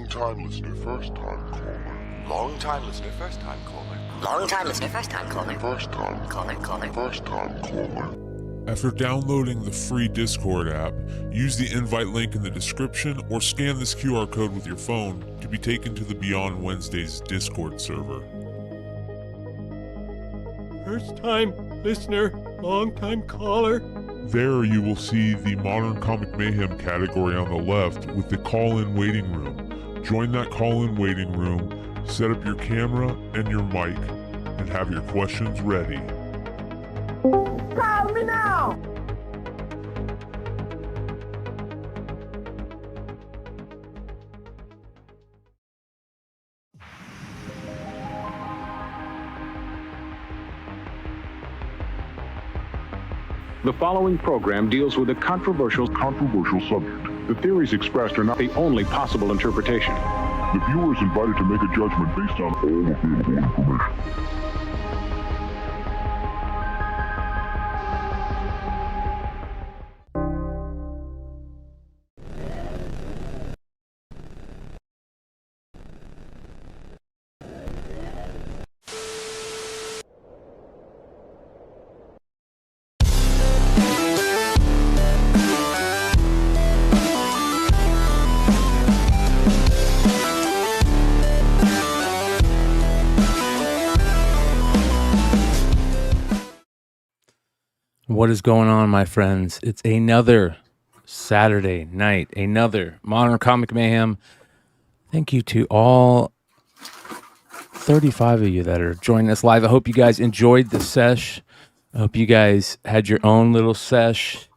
Long time listener, first time caller. Long time listener, first time caller. Long time listener, first time caller. First time Caller. First time caller. After downloading the free Discord app, use the invite link in the description or scan this QR code with your phone to be taken to the Beyond Wednesdays Discord server. First time listener, long time caller. There you will see the Modern Comic Mayhem category on the left with the call-in waiting room. Join that call-in waiting room, set up your camera and your mic, and have your questions ready. Call me now! The following program deals with a controversial subject. The theories expressed are not the only possible interpretation. The viewer is invited to make a judgment based on all available information. What is going on, my friends? It's another Saturday night, another Modern Comic Mayhem. Thank you to all 35 of you that are joining us live. I hope you guys enjoyed the sesh. I hope you guys had your own little sesh.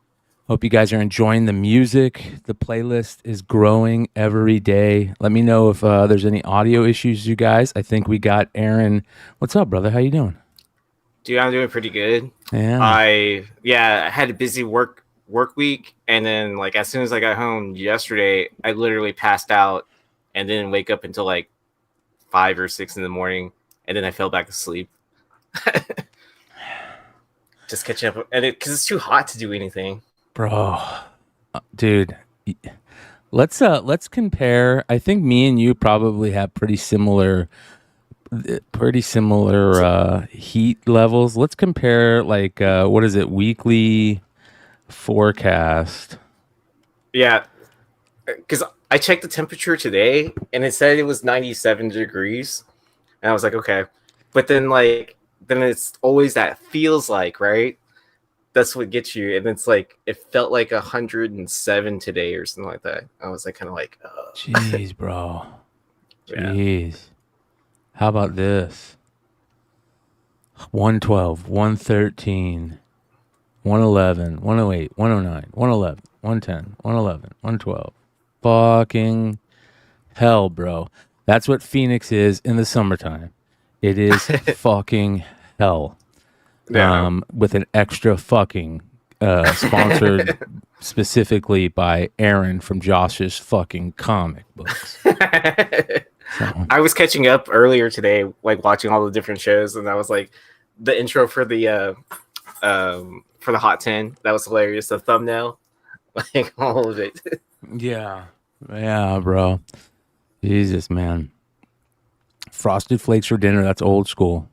Hope you guys are enjoying the music. The playlist is growing every day. Let me know if there's any audio issues, you guys. I think we got Aaron. What's up, brother? How you doing? Dude, I'm doing pretty good. Yeah. I had a busy work week, and then like as soon as I got home yesterday, I literally passed out and didn't wake up until like 5 or 6 in the morning, and then I fell back asleep. Just catching up, and because it's too hot to do anything. Bro, dude, let's compare. I think me and you probably have pretty similar heat levels. Let's compare like what is it, weekly forecast? Yeah, because I checked the temperature today and it said it was 97 degrees, and I was like, okay, but then it's always that feels like, right? That's what gets you, and it's like it felt like 107 today or something like that. I was like kind of like, oh. Jeez, bro. Jeez. Yeah. How about this? 112, 113, 111, 108, 109, 111, 110, 111, 112. Fucking hell, bro. That's what Phoenix is in the summertime. It is fucking hell. Yeah. With an extra fucking sponsored specifically by Aaron from Josh's fucking comic books. So. I was catching up earlier today, like watching all the different shows, and that was like the intro for the Hot 10. That was hilarious. The thumbnail, like all of it. Yeah, bro. Jesus, man. Frosted Flakes for dinner. That's old school.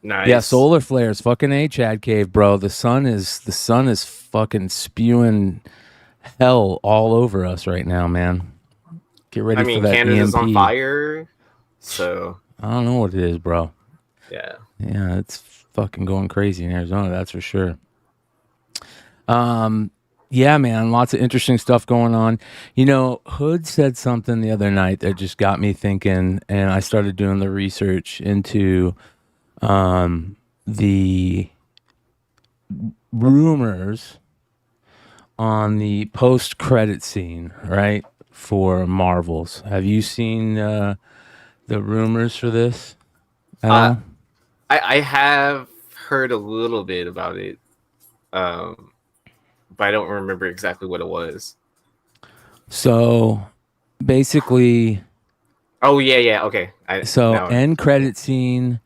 Nice. Yeah, solar flares. Fucking Chad Cave, bro. The sun is fucking spewing hell all over us right now, man. Get ready for that Canada's EMP. on fire, so I don't know what it is, bro. Yeah, it's fucking going crazy in Arizona, that's for sure. Yeah, man, lots of interesting stuff going on. You know, Hood said something the other night that just got me thinking, and I started doing the research into the rumors on the post-credit scene, right? For Marvels. Have you seen the rumors for this? I have heard a little bit about it, but I don't remember exactly what it was. So basically, yeah, okay. End credit scene,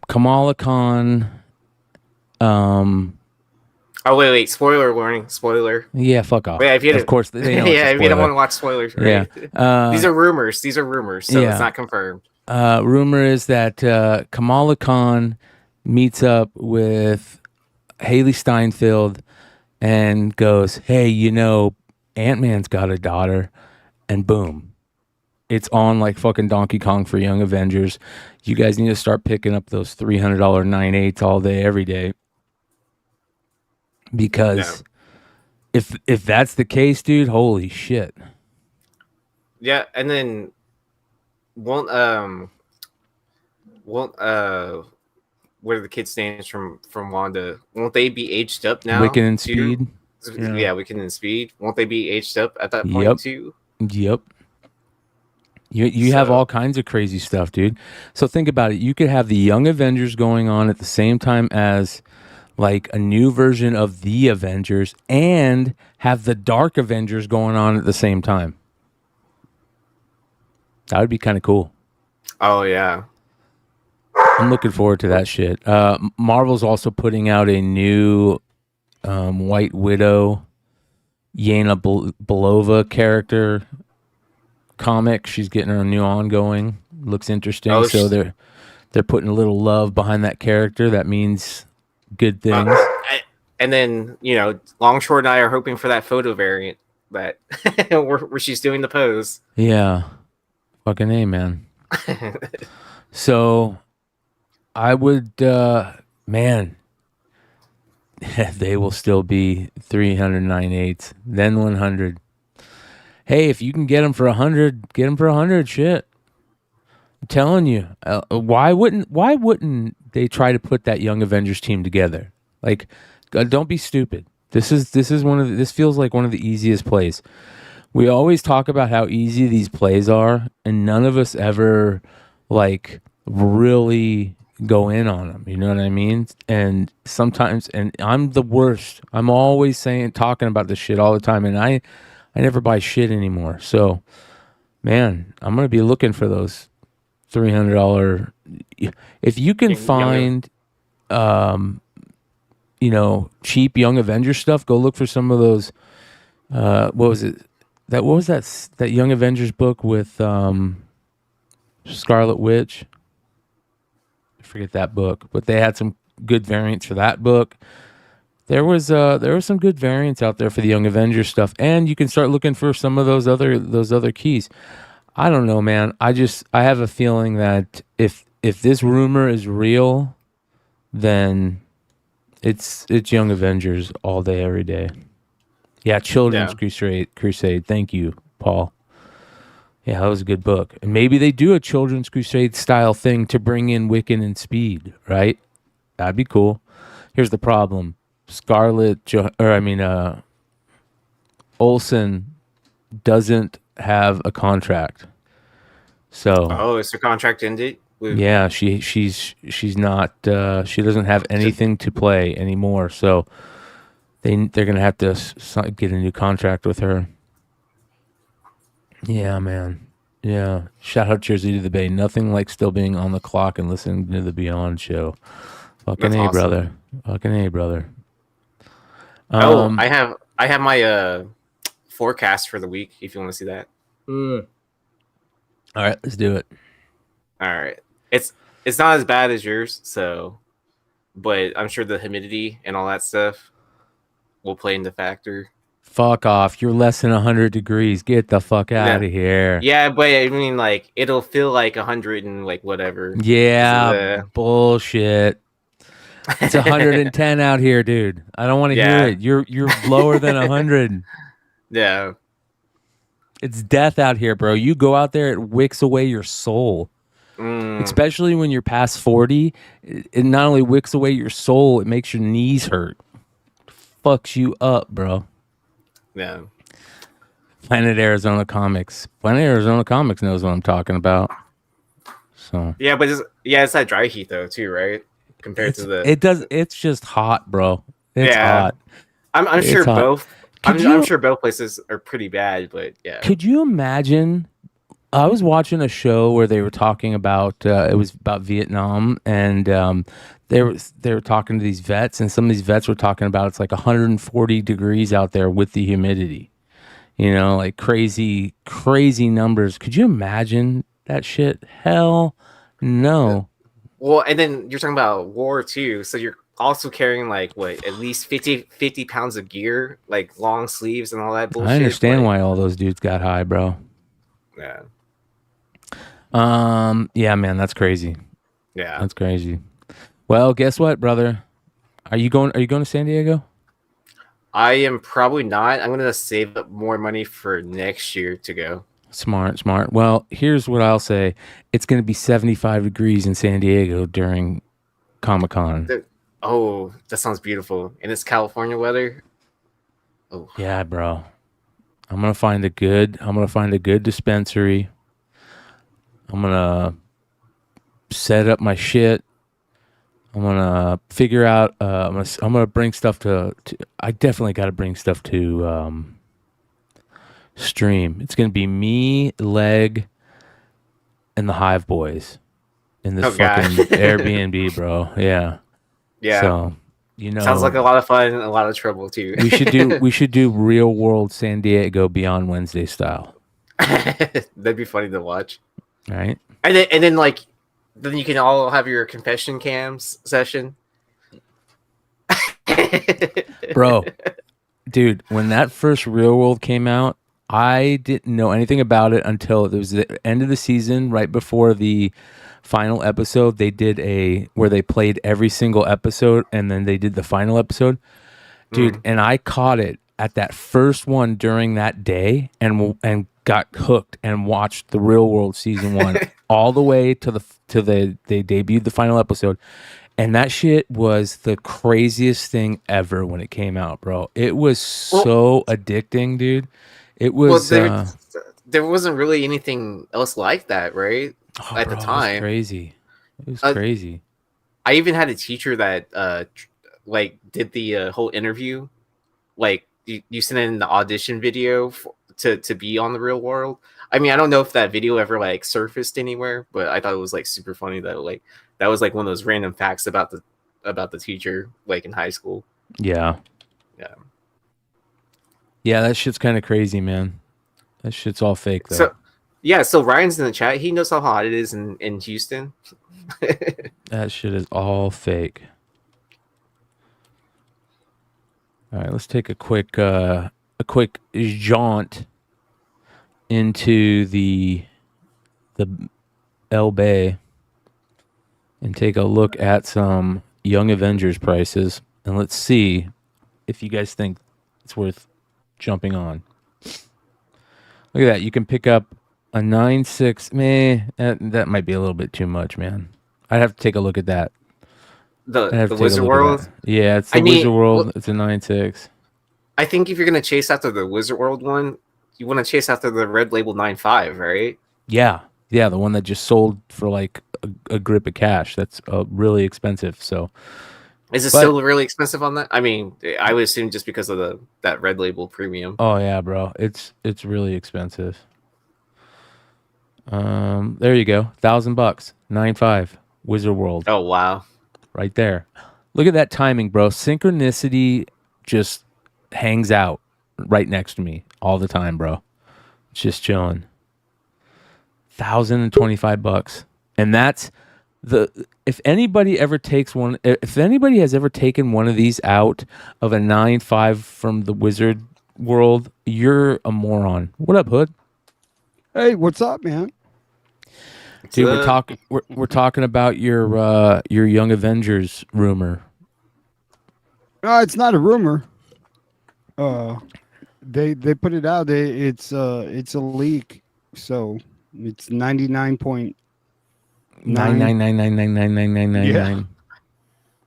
Kamala Khan Oh wait, spoiler warning, spoiler. Yeah, fuck off. Yeah, Of course, they know. yeah, It's a if you don't want spoiler. to watch spoilers, right? Yeah. These are rumors. These are rumors, so yeah. it's not confirmed. Rumor is that Kamala Khan meets up with Haley Steinfeld and goes, "Hey, Ant-Man's got a daughter," and boom, it's on like fucking Donkey Kong for Young Avengers. You guys need to start picking up those $300 9/8 all day, every day, because if that's the case, dude, holy shit. Yeah, and then won't what are the kids' names from Wanda? Won't they be aged up now? Wiccan and too? Speed. Yeah, Wiccan and Speed. Won't they be aged up at that point too? Yep. You have all kinds of crazy stuff, dude. So think about it. You could have the Young Avengers going on at the same time as like a new version of the Avengers, and have the Dark Avengers going on at the same time. That would be kind of cool. Oh yeah. I'm looking forward to that shit. Marvel's also putting out a new White Widow, Yelena Belova character comic. She's getting her new ongoing. Looks interesting. So they're putting a little love behind that character. That means good things. And then Longshore and I are hoping for that photo variant that where she's doing the pose. Yeah, fucking A, man. So I would, man, they will still be 309.8, then 100. Hey, if you can get them for 100, get them for 100. Shit, I'm telling you, why wouldn't they try to put that Young Avengers team together? Like, don't be stupid. This feels like one of the easiest plays. We always talk about how easy these plays are, and none of us ever like really go in on them. You know what I mean? And sometimes, and I'm the worst. I'm always talking about this shit all the time, and I never buy shit anymore. So, man, I'm gonna be looking for those $300. If you can find, cheap Young Avengers stuff, go look for some of those. What was it? What was that Young Avengers book with Scarlet Witch? I forget that book, but they had some good variants for that book. There was some good variants out there for the Young Avengers stuff, and you can start looking for some of those other keys. I don't know, man. I have a feeling that if this rumor is real, then it's Young Avengers all day, every day. Yeah, Children's Crusade. Thank you, Paul. Yeah, that was a good book. And maybe they do a Children's Crusade style thing to bring in Wiccan and Speed, right? That'd be cool. Here's the problem. Olsen doesn't have a contract. So is her contract ended? Yeah, she's not she doesn't have anything to play anymore. So they're gonna have to get a new contract with her. Yeah, man. Yeah. Shout out Jersey to the Bay. Nothing like still being on the clock and listening to the Beyond show. Fucking That's A, awesome. brother. Fucking A, brother. I have my forecast for the week. If you want to see that. All right, let's do it. All right. It's not as bad as yours, but I'm sure the humidity and all that stuff will play into factor. Fuck off. You're less than 100 degrees. Get the fuck out of here. Yeah, but I mean, like, it'll feel like 100 and like whatever. Yeah, bullshit. It's 110 out here, dude. I don't want to hear it. You're lower than 100. Yeah. It's death out here, bro. You go out there, it wicks away your soul. Especially when you're past 40. It not only wicks away your soul, it makes your knees hurt. Fucks you up, bro. Yeah. Planet Arizona Comics. Planet Arizona Comics knows what I'm talking about. So yeah, but it's that dry heat though too, right? Compared to the it's just hot, bro. It's hot. I'm sure hot. both. I'm sure both places are pretty bad, but yeah. Could you imagine I was watching a show where they were talking about it was about Vietnam, and they were talking to these vets, and some of these vets were talking about it's like 140 degrees out there with the humidity. Like crazy numbers. Could you imagine that shit? Hell no. Well, and then you're talking about war too, so you're also carrying like what, at least 50 pounds of gear, like long sleeves and all that bullshit. I understand why all those dudes got high, bro. Yeah. Yeah, man, that's crazy. Yeah. That's crazy. Well, guess what, brother? Are you going to San Diego? I am probably not. I'm gonna save up more money for next year to go. Smart. Well, here's what I'll say. It's going to be 75 degrees in San Diego during Comic-Con. Oh, that sounds beautiful. And it's California weather. Oh. Yeah, bro. I'm going to find a good dispensary. I'm going to set up my shit. I'm going to figure out I'm going to bring stuff to I definitely got to bring stuff to stream. It's going to be me, Leg, and the Hive Boys in this fucking Airbnb, bro. Yeah. Yeah. So, sounds like a lot of fun and a lot of trouble too. we should do real world San Diego Beyond Wednesday style. That'd be funny to watch. Right? And then then you can all have your confession cams session. Bro, dude, when that first Real World came out, I didn't know anything about it until it was the end of the season, right before the final episode. They did where they played every single episode, and then they did the final episode. Dude, and I caught it at that first one during that day and got hooked and watched the Real World season 1 all the way to they debuted the final episode. And that shit was the craziest thing ever when it came out, bro. It was so addicting, dude. It was there wasn't really anything else like that, right? At the time. It was crazy. It was crazy. I even had a teacher that did the whole interview. Like you sent in the audition video to be on the Real World. I mean, I don't know if that video ever like surfaced anywhere, but I thought it was like super funny that that was like one of those random facts about the teacher like in high school. Yeah. Yeah, that shit's kind of crazy, man. That shit's all fake, though. So Ryan's in the chat. He knows how hot it is in Houston. That shit is all fake. All right, let's take a quick jaunt into the El Bay and take a look at some Young Avengers prices, and let's see if you guys think it's worth jumping on. Look at that. You can pick up a 9.6. That might be a little bit too much, man. I'd have to take a look at that. The Wizard World? Yeah, it's the Wizard World. It's a 9.6. I think if you're going to chase after the Wizard World one, you want to chase after the Red Label 9.5, right? Yeah. Yeah, the one that just sold for like a grip of cash. That's really expensive. So, is it still really expensive on that? I mean, I would assume just because of that Red Label premium. Oh yeah, bro. It's really expensive. There you go. $1,000. 9.5. Wizard World. Oh wow. Right there. Look at that timing, bro. Synchronicity just hangs out right next to me all the time, bro. It's just chilling. $1,025. And that's if anybody has ever taken one of these out of a 9.5 from the Wizard World, you're a moron. What up, Hood? Hey, what's up, man? Dude, we're talking about your Young Avengers rumor. It's not a rumor. They put it out. It's a leak. So it's 99.9999999.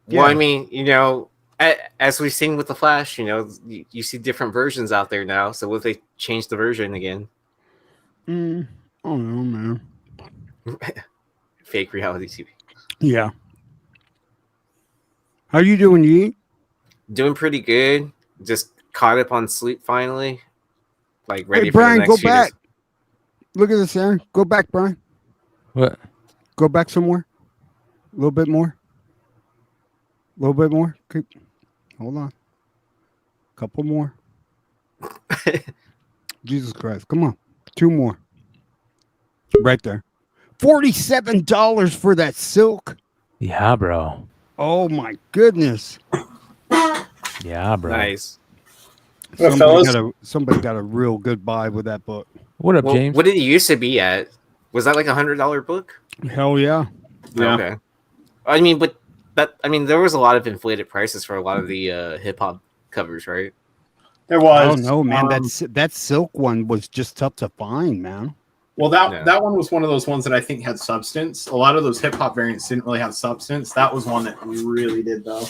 Yeah. Well, I mean, as we've seen with the Flash, you see different versions out there now. So what if they change the version again? I don't know, man. Fake reality TV. Yeah. How you doing, Yee? Doing pretty good. Just caught up on sleep finally. Like ready hey, for Bryan, the next go back. Look at this, Aaron. Go back, Brian. What? Go back some more. A little bit more. A little bit more. Okay. Hold on. Couple more. Jesus Christ. Come on. 2 more. Right there. $47 for that silk. Yeah, bro. Oh my goodness. Yeah, bro. Nice. Somebody got a real good buy with that book. What up, Well, James? what did it used to be at? Was that like $100 book? Hell yeah. Yeah. Okay. I mean, but there was a lot of inflated prices for a lot of the hip hop covers, right? There was. Oh no, man. That silk one was just tough to find, man. Well, that one was one of those ones that I think had substance. A lot of those hip hop variants didn't really have substance. That was one that really did, though.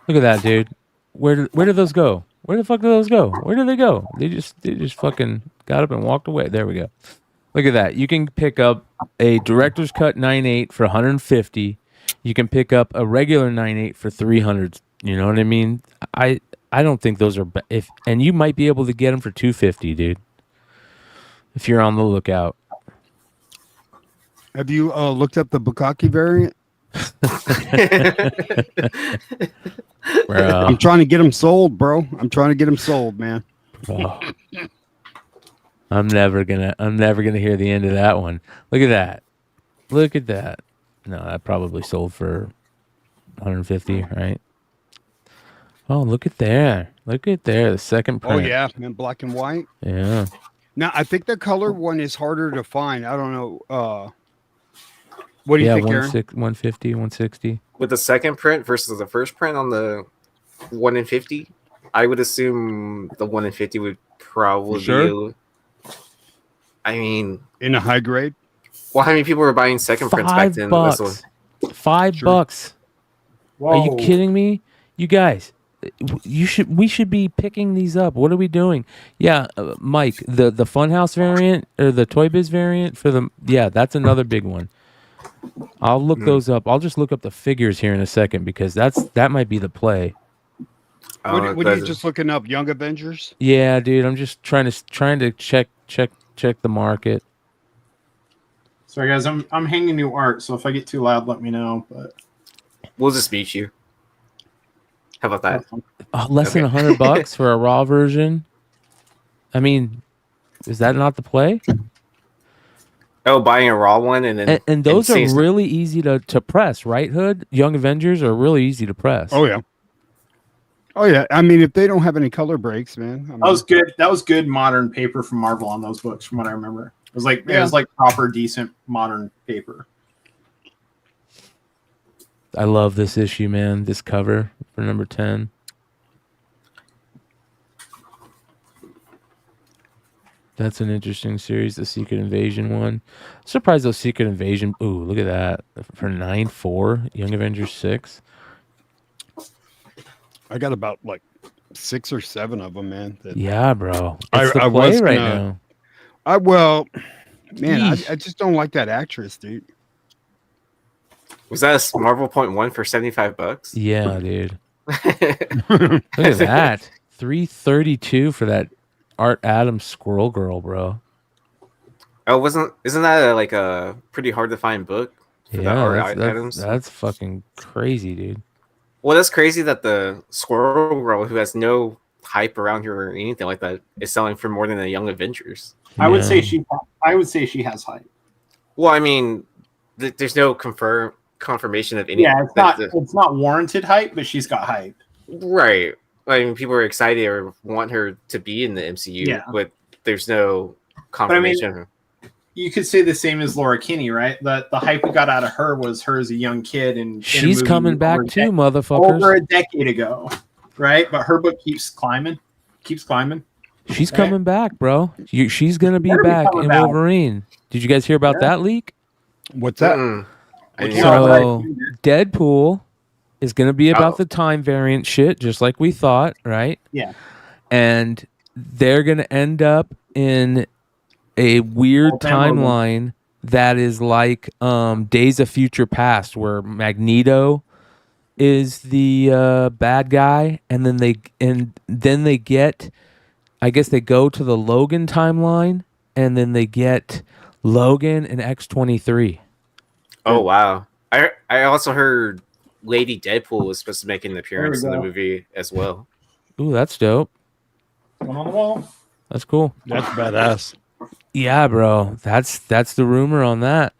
Look at that, dude. Where did those go? Where the fuck did those go? Where did they go? They just fucking got up and walked away. There we go. Look at that. You can pick up a director's cut 9.8 for 150. You can pick up a regular 9.8 for 300. You know what I mean? I don't think those are and you might be able to get them for 250, dude. If you're on the lookout. Have you looked up the Bukaki variant? I'm trying to get them sold, bro. I'm trying to get them sold, man. Oh. I'm never gonna hear the end of that one. Look at that. Look at that. No, that probably sold for 150, right? Oh, look at there. Look at there. The second print. Oh yeah, in black and white. Yeah. Now I think the color one is harder to find. I don't know. What do you think, Aaron? 150, 160. With the second print versus the first print on the 1 in 50, I would assume the 1 in 50 would probably be. I mean, in a high grade. Well, how many people were buying second prints back then? $5. $5. Whoa. Are you kidding me? You guys, we should be picking these up. What are we doing? Yeah, Mike, the Funhouse variant or the Toy Biz variant that's another big one. I'll look those up. I'll just look up the figures here in a second because that might be the play. What are you just looking up? Young Avengers? Yeah, dude. I'm just trying to check the market. Sorry, guys. I'm hanging new art, so if I get too loud, let me know. But we'll just mute you. How about that? Less than $100 for a raw version. I mean, is that not the play? Oh, buying a raw one and those are really easy to press, right? Hood, Young Avengers are really easy to press. Oh yeah. I mean, if they don't have any color breaks, man. That was good. That was good modern paper from Marvel on those books, from what I remember. It was like proper, decent modern paper. I love this issue, man. This cover for number 10. That's an interesting series, the Secret Invasion one. Surprised those Secret Invasion. Ooh, look at that. For 9.4, Young Avengers 6. I got about like 6 or 7 of them, man. Yeah, bro. I play was right now. I just don't like that actress, dude. Was that a Marvel .1 for $75? Yeah, dude. Look at that. $332 for that Art Adams Squirrel Girl, bro. Oh, isn't that like a pretty hard to find book? That's fucking crazy, dude. Well, that's crazy that the Squirrel Girl, who has no hype around here or anything like that, is selling for more than the Young Avengers. I would say she has hype. Well, I mean, there's no confirmation of any. Yeah, it's not warranted hype, but she's got hype. Right. I mean, people are excited or want her to be in the MCU, but there's no confirmation. But I mean, you could say the same as Laura Kinney, right? The hype we got out of her was her as a young kid, and she's coming back too, motherfuckers. Over a decade ago, right? But her book keeps climbing. She's coming back, bro. She's gonna be back in Wolverine. Did you guys hear about that leak? What's that? So Deadpool is gonna be about the time variant shit, just like we thought, right? Yeah. And they're gonna end up in a weird timeline that is like Days of Future Past, where Magneto is the bad guy, and then they get, I guess they go to the Logan timeline, and then they get Logan and X-23. Oh wow! I also heard Lady Deadpool was supposed to make an appearance in the movie as well. Ooh, that's dope. One on the wall. That's cool. That's badass. Yeah, bro. That's the rumor on that.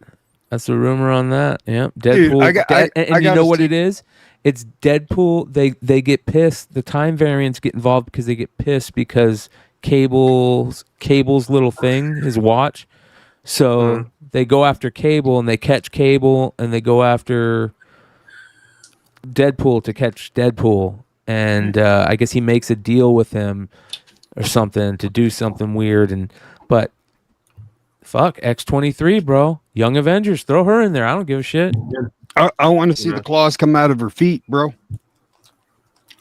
That's the rumor on that. Yep. Dude, Deadpool. And you gotta know what see- it is? It's Deadpool. They get pissed. The time variants get involved because they get pissed because Cable's little thing, his watch. So they go after Cable and they catch Cable and they go after Deadpool to catch Deadpool. And I guess he makes a deal with him or something to do something weird. But fuck, X-23, bro. Young Avengers, throw her in there. I don't give a shit. I want to see the claws come out of her feet, bro.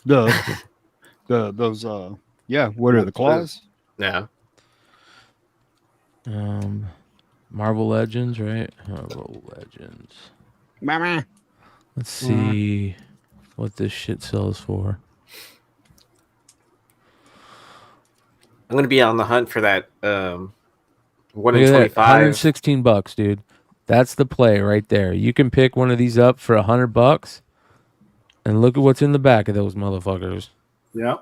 What are the claws? Yeah. Marvel Legends, right? Marvel Legends. Mama. Let's see what this shit sells for. I'm gonna be on the hunt for that 1 Look in at that, 25. $116, dude. That's the play right there. You can pick one of these up for $100, and look at what's in the back of those motherfuckers. Yeah.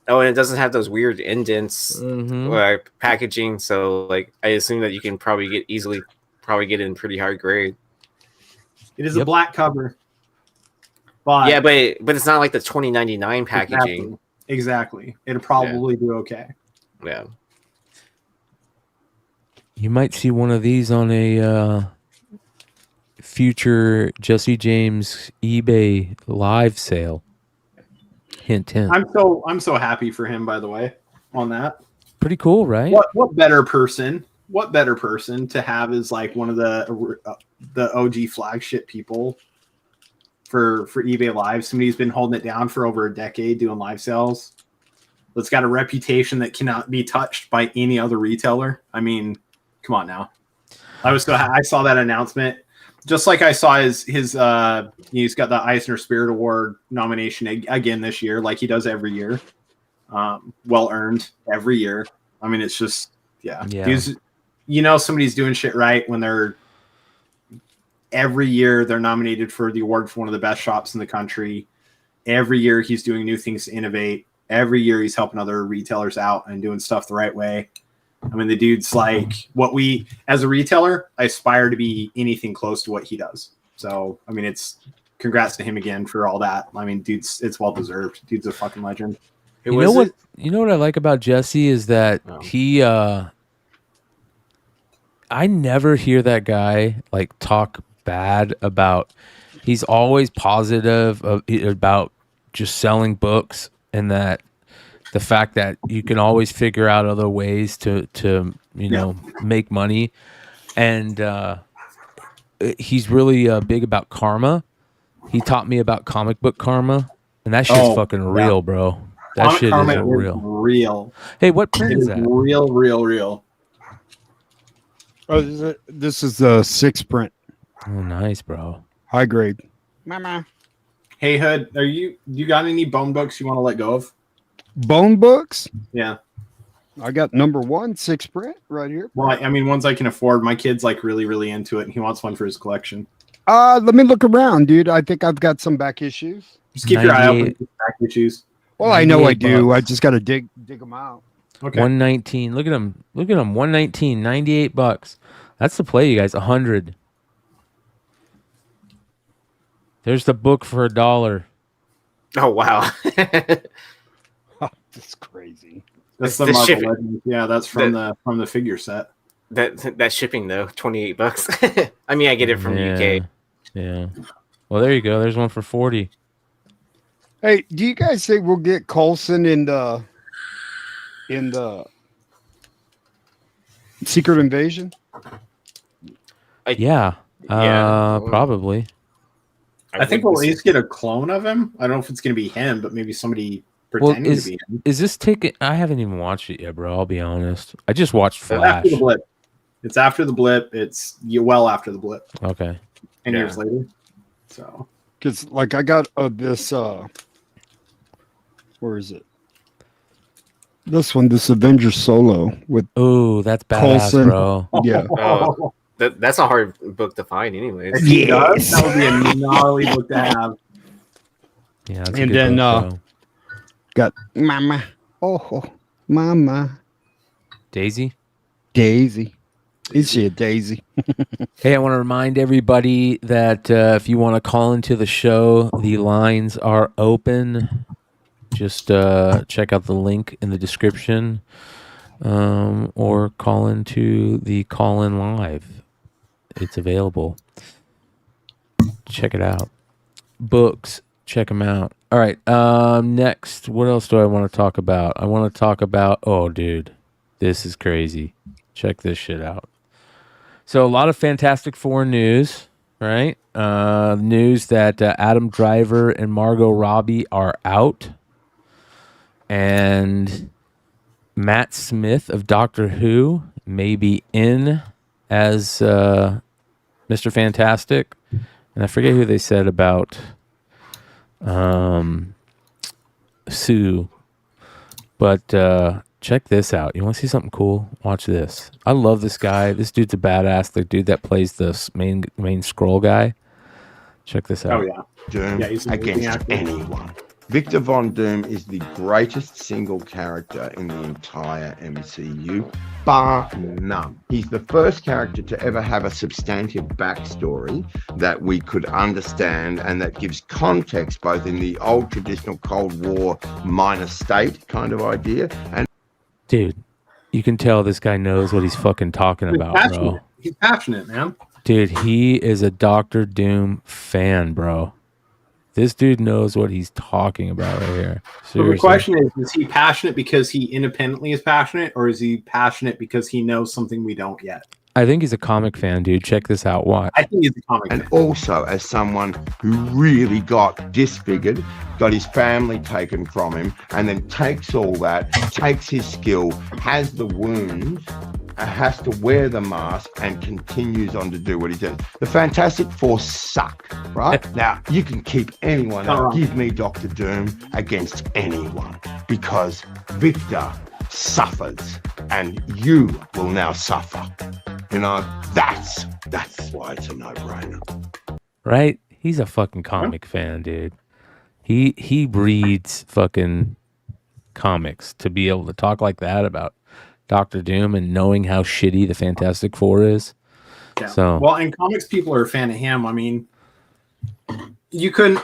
Oh, and it doesn't have those weird indents Mhm. like packaging, so like I assume that you can probably get it in pretty high grade. It is a black cover. But Yeah, but it's not like the 2099 packaging. Exactly. It'll probably do okay. Yeah. You might see one of these on a future Jesse James eBay live sale. Hint, hint. I'm so happy for him, by the way, on that. Pretty cool, right? What better person to have is like one of the OG flagship people for eBay Live. Somebody who's been holding it down for over a decade doing live sales. That's got a reputation that cannot be touched by any other retailer. I mean, come on now. I saw that announcement. Just like I saw his he's got the Eisner Spirit Award nomination again this year, like he does every year. Well earned every year. I mean, it's just He's, somebody's doing shit right when they're every year they're nominated for the award for one of the best shops in the country. Every year he's doing new things to innovate. Every year he's helping other retailers out and doing stuff the right way. I mean, the dude's like what we, as a retailer, I aspire to be anything close to what he does. So, I mean, it's congrats to him again for all that. I mean, it's well deserved. Dude's a fucking legend. You know what I like about Jesse is that he, I never hear that guy like talk bad about, he's always positive about just selling books, and that the fact that you can always figure out other ways to make money. And he's really big about karma. He taught me about comic book karma, and that shit's fucking real, bro. That Comic shit karma is real. Real. Hey, what print is that? Real. Oh, this is the 6 print. Oh, nice, bro. High grade. Mama. Hey, Hood, you got any bone books you want to let go of? Bone books? Yeah. I got number 1, 6 print right here. Well, I mean, ones I can afford. My kid's like really, really into it, and he wants one for his collection. Let me look around, dude. I think I've got some back issues. Just keep your eye open for back issues. Well, I know I do. I just got to dig them out. Okay. 119. Look at him. 119. $98. That's the play, you guys. 100. There's the book for $1. Oh wow. That's crazy. That's the Marvel Legends. Yeah, that's from the figure set. That shipping though, $28. I mean, I get it from UK. Yeah. Well, there you go. There's one for 40. Hey, do you guys think we'll get Coulson in the Secret Invasion? Yeah. Probably. I think we'll at least get a clone of him. I don't know if it's going to be him, but maybe somebody pretending to be him. Is this taking? I haven't even watched it yet, bro. I'll be honest. I just watched Flash. It's after the blip. It's well after the blip. Okay. 10 years later. So, because like I got this. Where is it? This Avengers solo with Ooh, that's badass, Coulson. bro. Yeah. Oh, that's a hard book to find, anyways. If he does, that would be a gnarly book to have. Yeah, that's a And good then book, bro. got Mama. Oh, Mama. Daisy. Daisy. Is she a Daisy? Hey, I want to remind everybody that if you want to call into the show, the lines are open. Just check out the link in the description, or call into the call-in live. It's available. Check it out. Books, check them out. All right. Next, what else do I want to talk about? I want to talk about. Oh, dude, this is crazy. Check this shit out. So a lot of Fantastic Four news, right? News that Adam Driver and Margot Robbie are out. And Matt Smith of Doctor Who may be in as Mr. Fantastic. And I forget who they said about Sue. But check this out. You want to see something cool? Watch this. I love this guy. This dude's a badass. The dude that plays the main scroll guy. Check this out. Oh, yeah. Doom He's an amazing against actor. anyone. Victor Von Doom is the greatest single character in the entire MCU, bar none. He's the first character to ever have a substantive backstory that we could understand and that gives context both in the old traditional Cold War minor state kind of idea and Dude, you can tell this guy knows what he's fucking talking about, bro. He's passionate, man. Dude, he is a Doctor Doom fan, bro. This dude knows what he's talking about right here. So the Seriously. question is he passionate because he independently is passionate, or is he passionate because he knows something we don't yet? I think he's a comic fan, dude. Check this out. Watch. I think he's a comic and fan. also as someone who really got disfigured, got his family taken from him, and then takes all that, takes his skill, has the wounds, has to wear the mask, and continues on to do what he does. The Fantastic Four suck, right? Now, you can keep anyone out. Give me Dr. Doom against anyone, because Victor suffers, and you will now suffer. You know, that's why it's a no-brainer. Right? He's a fucking comic fan, dude. He reads fucking comics to be able to talk like that about Doctor Doom and knowing how shitty the Fantastic Four is. Yeah. So well, in comics, people are a fan of him. I mean, you couldn't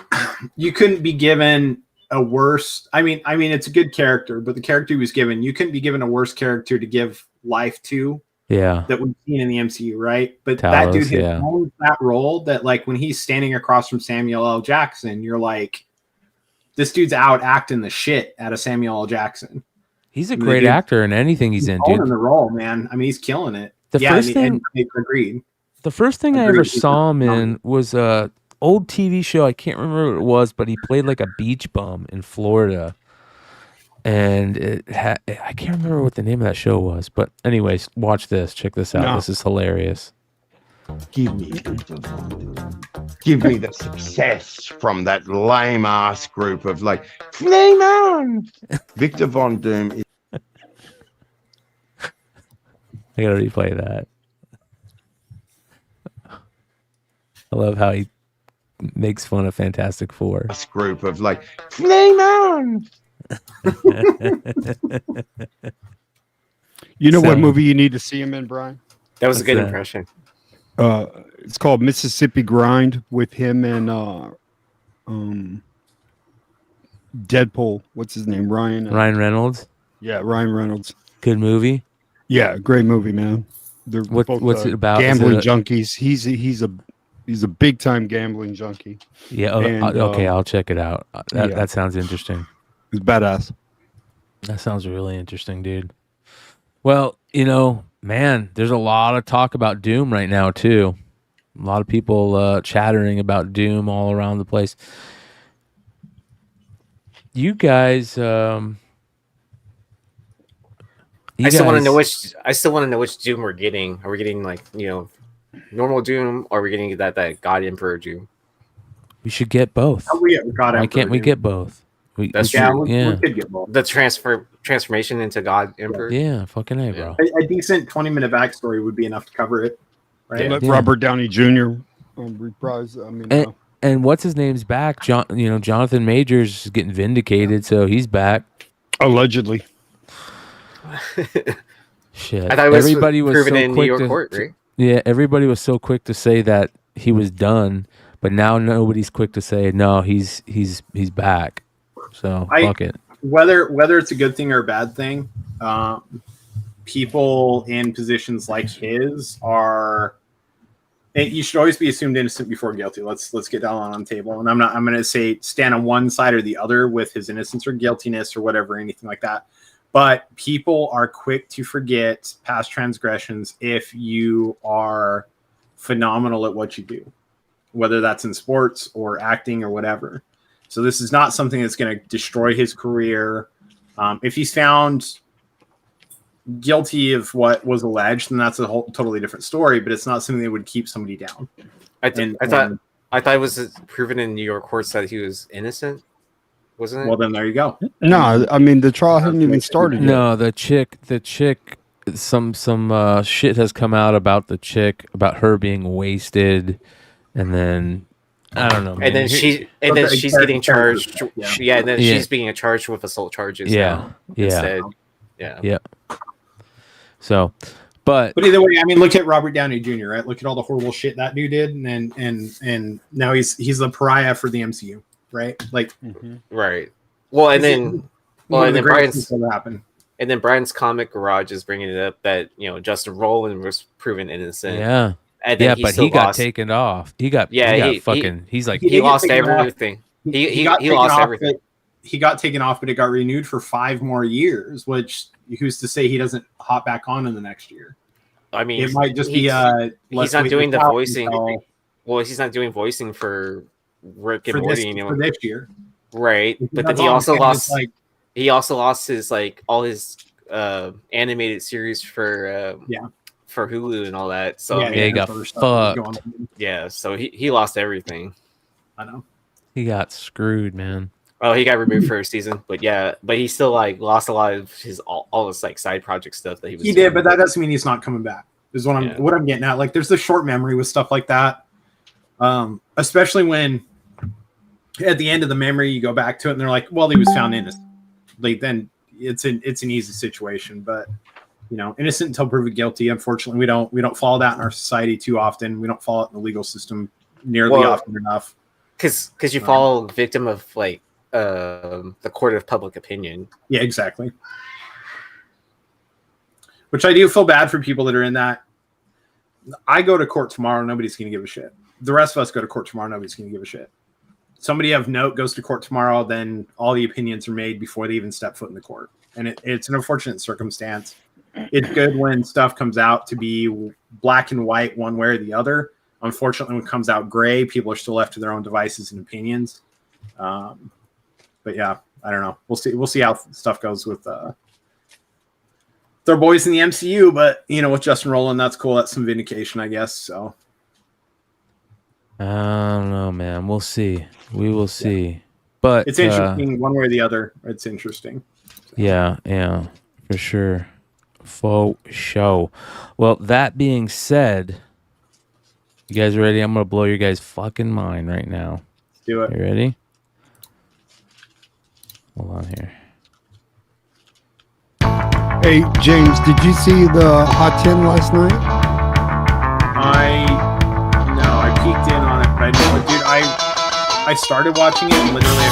be given a worse. I mean, it's a good character, but the character he was given, you couldn't be given a worse character to give life to. Yeah. That we've seen in the MCU, right? But Talos, that dude has yeah. owned that role that, like, when he's standing across from Samuel L. Jackson, you're like, this dude's out acting the shit out of Samuel L. Jackson. He's a great actor in anything he's in, dude. Owning the role, man. I mean, he's killing it. The first thing, agreed. The first thing I ever saw him in was a old TV show. I can't remember what it was, but he played like a beach bum in Florida. And I can't remember what the name of that show was. But anyways, watch this. Check this out. No. This is hilarious. Give me Victor Von Doom. Give me the success from that lame ass group of like flame on. Victor Von Doom is I gotta replay that. I love how he makes fun of Fantastic Four. a group of like flame on. You know what movie you need to see him in, Brian? That was a good impression. It's called Mississippi Grind with him and Deadpool. What's his name? Ryan Reynolds. Yeah, Ryan Reynolds. Good movie. Yeah, great movie, man. They're What's it about? Gambling junkies. He's a big time gambling junkie. Yeah. Okay, I'll check it out. That sounds interesting. It's badass. That sounds really interesting, dude. Well, man, there's a lot of talk about Doom right now too. A lot of people chattering about Doom all around the place. You guys, I still want to know which Doom we're getting. Are we getting like normal Doom, or are we getting that God Emperor Doom? We should get both. Oh, we got Why can't we get both? That's Yeah, true. we could get both. The transformation into God Emperor. Yeah, fucking A, bro. A decent 20-minute backstory would be enough to cover it, right? Let Robert Downey Jr. Reprise. I mean, And what's his name's back? Jonathan Majors is getting vindicated, so he's back. Allegedly. Shit. I thought it was Everybody was proven so in New quick York to, court, right? Yeah, everybody was so quick to say that he was done, but now nobody's quick to say no, he's back. So fuck it. Whether it's a good thing or a bad thing, people in positions like his are. You should always be assumed innocent before guilty. Let's get down on the table. And I'm going to say stand on one side or the other with his innocence or guiltiness or whatever, anything like that. But people are quick to forget past transgressions if you are phenomenal at what you do, whether that's in sports or acting or whatever. So this is not something that's going to destroy his career. If he's found guilty of what was alleged, then that's a whole totally different story, but it's not something that would keep somebody down. I thought it was proven in New York courts that he was innocent, wasn't it? Well, then there you go. No, I mean the trial hasn't even started yet. No, the chick, some shit has come out about the chick, about her being wasted, and then I don't know. Man. And then she's getting charged. And then she's being charged with assault charges. Now instead. Yeah. So, but either way, I mean, look at Robert Downey Jr. Right? Look at all the horrible shit that dude did, and now he's the pariah for the MCU, right? Like, right. Well, and then Bryan's happen. And then Bryan's Comic Garage is bringing it up that Justin Roiland was proven innocent. Yeah. And then but he got taken off. He lost everything. He lost everything. He got taken off, but it got renewed for 5 more years, which who's to say he doesn't hop back on in the next year? I mean, it might just be he's not doing the voicing. Well, he's not doing voicing for Rick and Morty for this year, right? But then he also lost. He also lost his all his animated series for Hulu and all that. So he got fucked. Yeah, so he lost everything. I know. He got screwed, man. Oh, he got removed for a season, but he still lost a lot of his all his side project stuff that he was. He did, but that doesn't mean he's not coming back. Is what I'm getting at. Like, there's the short memory with stuff like that, especially when at the end of the memory you go back to it and they're like, "Well, he was found innocent." Like, then it's an easy situation, but innocent until proven guilty. Unfortunately, we don't follow that in our society too often. We don't follow it in the legal system nearly often enough. Because you fall victim of the court of public opinion. Yeah, exactly. Which I do feel bad for people that are in that. I go to court tomorrow, nobody's going to give a shit. The rest of us go to court tomorrow, nobody's going to give a shit. Somebody of note goes to court tomorrow, then all the opinions are made before they even step foot in the court. And it's an unfortunate circumstance. It's good when stuff comes out to be black and white one way or the other. Unfortunately, when it comes out gray, people are still left to their own devices and opinions. But yeah, I don't know. We'll see how stuff goes with their boys in the MCU. But with Justin Roiland, that's cool. That's some vindication, I guess. So I don't know, man. We'll see. We will see. But it's interesting one way or the other. It's interesting. So. Yeah, for sure. Faux show. Well, that being said, you guys ready? I'm gonna blow your guys' fucking mind right now. Let's do it. You ready? Hold on here. Hey, James, did you see the Hot 10 last night? I peeked in on it, but dude, I started watching it and literally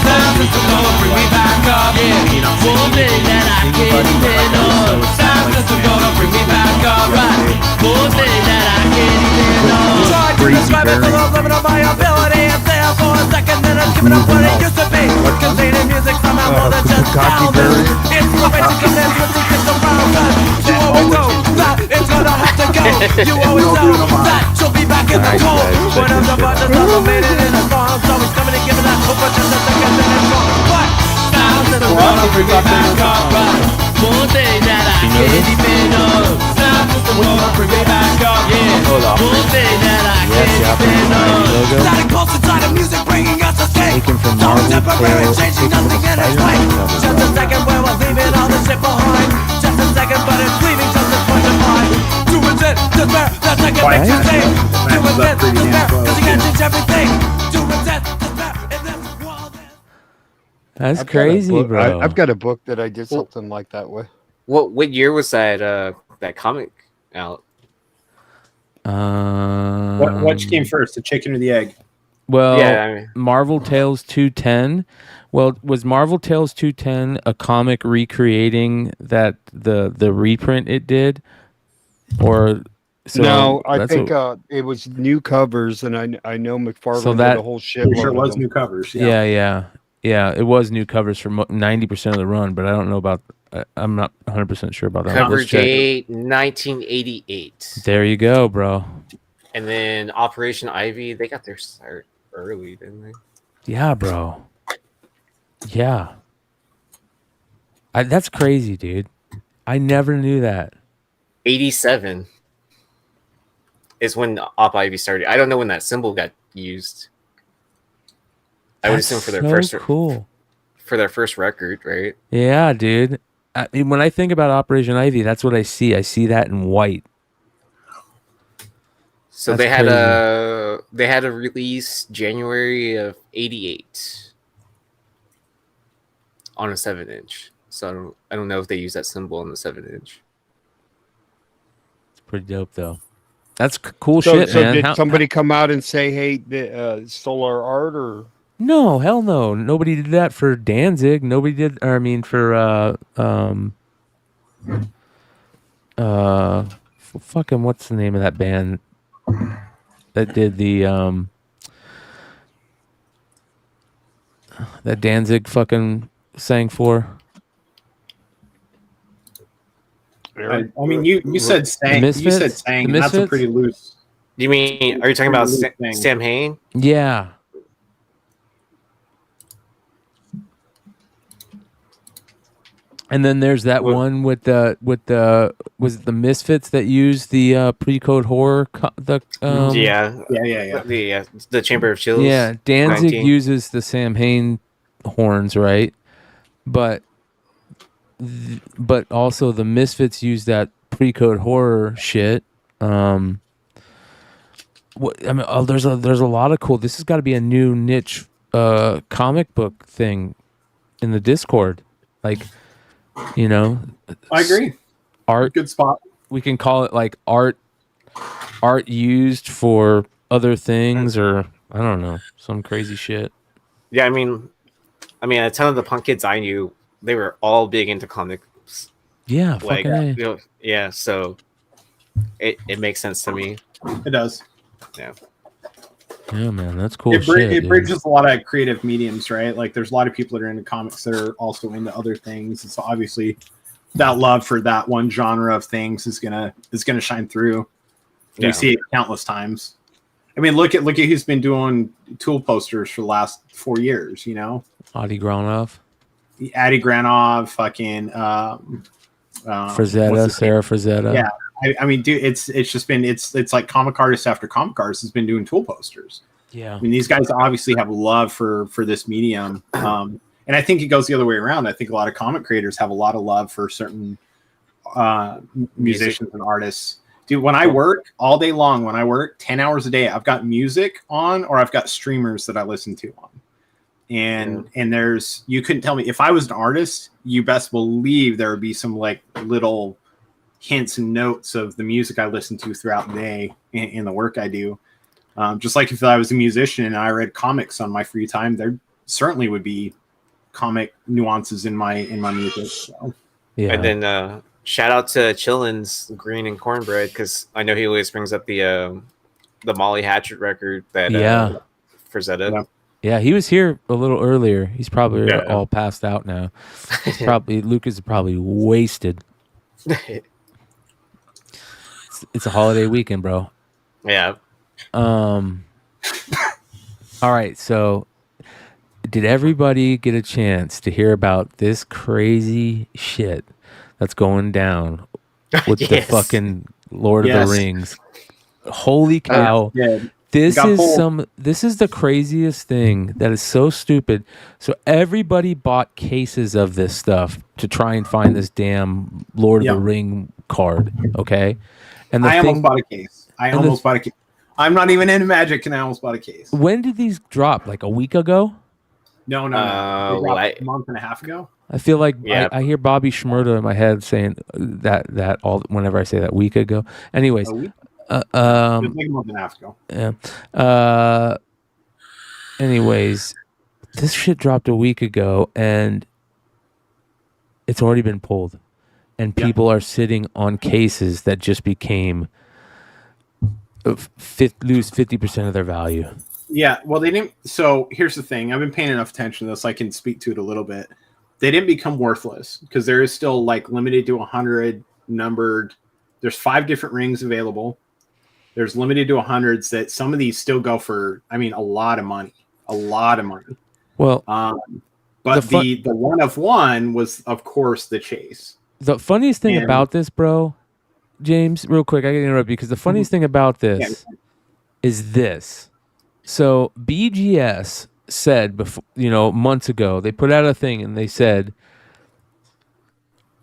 You always know that she'll be back in the cold. One of the buttons are made it in a song, so he's coming and giving that hope for just a second and it's gone. What? Sounds of the world bring me back up, right? One day that I can't even know. Sounds of the world bring me back up, yeah. One day that I can't even know. Static pulse inside of music bringing us a state. So temporary, changing nothing and it's left behind. Just a second, but it's leaving just a point of mine. To resist despair, that second makes you sing. To resist despair, cause you can't change everything. To resist despair in this world. That's I've got a crazy, book- bro. I've got a book that I did something like that with. What year was that comic out? What came first, the chicken or the egg? Well, Yeah, I mean- Marvel Tales 210. Well, was Marvel Tales 210 a comic recreating that the reprint it did, or so No, I that's think what- it was new covers, and I know McFarlane So did that- a whole shitload Pretty sure it of was them. new covers. yeah. It was new covers for 90% of the run, but I don't know about. I'm not 100% sure about that. Cover Let's check. date 1988. There you go, bro. And then Operation Ivy, they got their start early, didn't they? Yeah, bro. Yeah. That's crazy, dude. I never knew that. 87 is when Op Ivy started. I don't know when that symbol got used. I would That's assume for their so first cool. for their first record, right? Yeah, dude. I mean, when I think about Operation Ivy, that's what I see. I see that in white. So That's they had a release January of 88 on a 7-inch. So I don't know if they use that symbol on the 7-inch. It's pretty dope, though. That's cool So shit, man. did somebody come out and say, "Hey, stole our art," or? No, hell no. Nobody did that for Danzig. Nobody did. Or I mean, for fucking what's the name of that band that did the that Danzig fucking sang for? I mean, you said sang. You Misfits? said sang. The And that's a Misfits? pretty loose. You mean? Are you talking about Pretty loose thing. Sam Hain? Yeah. And then there's that one with the was it the Misfits that used the pre-code horror Yeah, the Chamber of Chills. Yeah, Danzig 19. uses the Sam Hain horns, right? But also the Misfits use that pre-code horror shit. There's a lot of cool. This has got to be a new niche comic book thing in the Discord. Like, you know, I agree. Art, good spot. We can call it like art used for other things, or I don't know, some crazy shit. Yeah, I mean, a ton of the punk kids I knew, they were all big into comics. Yeah, like, fucking A. you know, yeah. So it makes sense to me. It does. Yeah. Yeah, man, that's cool. It shit, bridges a lot of creative mediums, right? Like, there's a lot of people that are into comics that are also into other things, and so obviously, that love for that one genre of things is gonna shine through. Yeah. We see it countless times. I mean, look at who's been doing tool posters for the last 4 years. You know, Adi Granov, Adi Granov, fucking Frazetta, Sarah Frazetta. Yeah, I mean, dude, it's just been it's like comic artist after comic artist has been doing tool posters. Yeah, I mean, these guys obviously have a love for this medium, and I think it goes the other way around. I think a lot of comic creators have a lot of love for certain musicians and artists. Dude, when I work all day long, 10 hours a day, I've got music on or I've got streamers that I listen to on. And there's, you couldn't tell me, if I was an artist, you best believe there would be some like little hints and notes of the music I listen to throughout the day in the work I do. Just like if I was a musician and I read comics on my free time, there certainly would be comic nuances in my music. So. Yeah. And then shout out to Chillin's Green and Cornbread, because I know he always brings up the Molly Hatchet record that Frazetta. Yeah, he was here a little earlier. He's probably all passed out now. He's probably Lucas is probably wasted. It's a holiday weekend, bro. Yeah. All right, so did everybody get a chance to hear about this crazy shit that's going down with the fucking Lord of the Rings? Holy cow. This is the craziest thing that is so stupid. So everybody bought cases of this stuff to try and find this damn Lord of the Ring card. Okay, and I almost bought a case. I'm not even into Magic, and I almost bought a case. When did these drop? Like a week ago? No. They dropped a month and a half ago. I feel like I hear Bobby Shmurda in my head saying that all whenever I say that week ago. Anyways, it was like a month and a half ago. Yeah. Anyways, this shit dropped a week ago, and it's already been pulled, and people are sitting on cases that just became lose 50% of their value. Yeah, well, they didn't. So here's the thing: I've been paying enough attention to this, I can speak to it a little bit. They didn't become worthless because there is still like limited to 100 numbered. There's 5 different rings available. There's limited to 100s that some of these still go for, I mean, a lot of money. Well, but the one of one was, of course, the chase. The funniest thing about this, bro, James, real quick, I gotta interrupt you because the funniest thing about this is this. So BGS said before, months ago, they put out a thing and they said,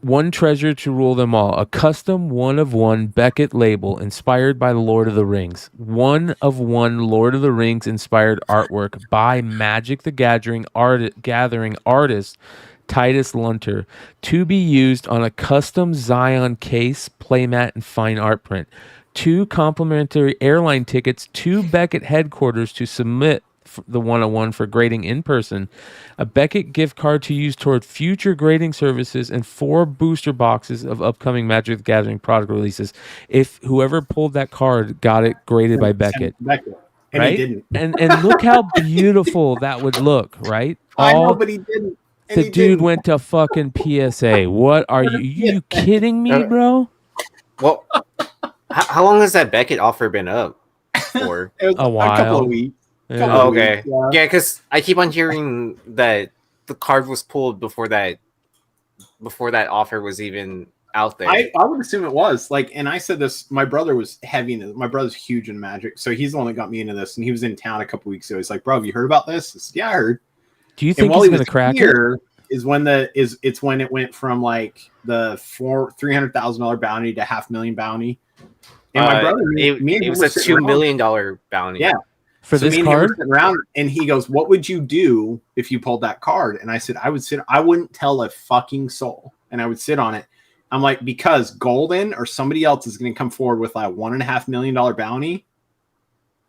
"One treasure to rule them all, a custom one of one Beckett label inspired by the Lord of the Rings. One of one Lord of the Rings inspired artwork by Magic the Gathering artist Titus Lunter to be used on a custom Zion case, playmat, and fine art print. 2 complimentary airline tickets to Beckett headquarters to submit the 101 for grading in person, a Beckett gift card to use toward future grading services, and 4 booster boxes of upcoming Magic the Gathering product releases. If whoever pulled that card got it graded by Beckett. And right? he didn't. And look how beautiful that would look, right? I know, but he didn't. And the dude went to fucking PSA. What are you kidding me, bro? Well, how long has that Beckett offer been up for? A while. A couple of weeks. Yeah. Okay. Yeah, because I keep on hearing that the card was pulled before that offer was even out there. I would assume it was. And I said this, my brother was heavy into this. My brother's huge in Magic, so he's the one that got me into this, and he was in town a couple weeks ago. He's like, "Bro, have you heard about this?" I said, "Yeah, I heard." Do you think he's going to crack it? It's when it went from like the $300,000 bounty to $500,000 bounty. And my brother, it was a $2 million bounty. Yeah. For this card? Around, and he goes, "What would you do if you pulled that card?" And I said, I wouldn't tell a fucking soul. And I would sit on it. I'm like, because Golden or somebody else is going to come forward with like $1.5 million bounty.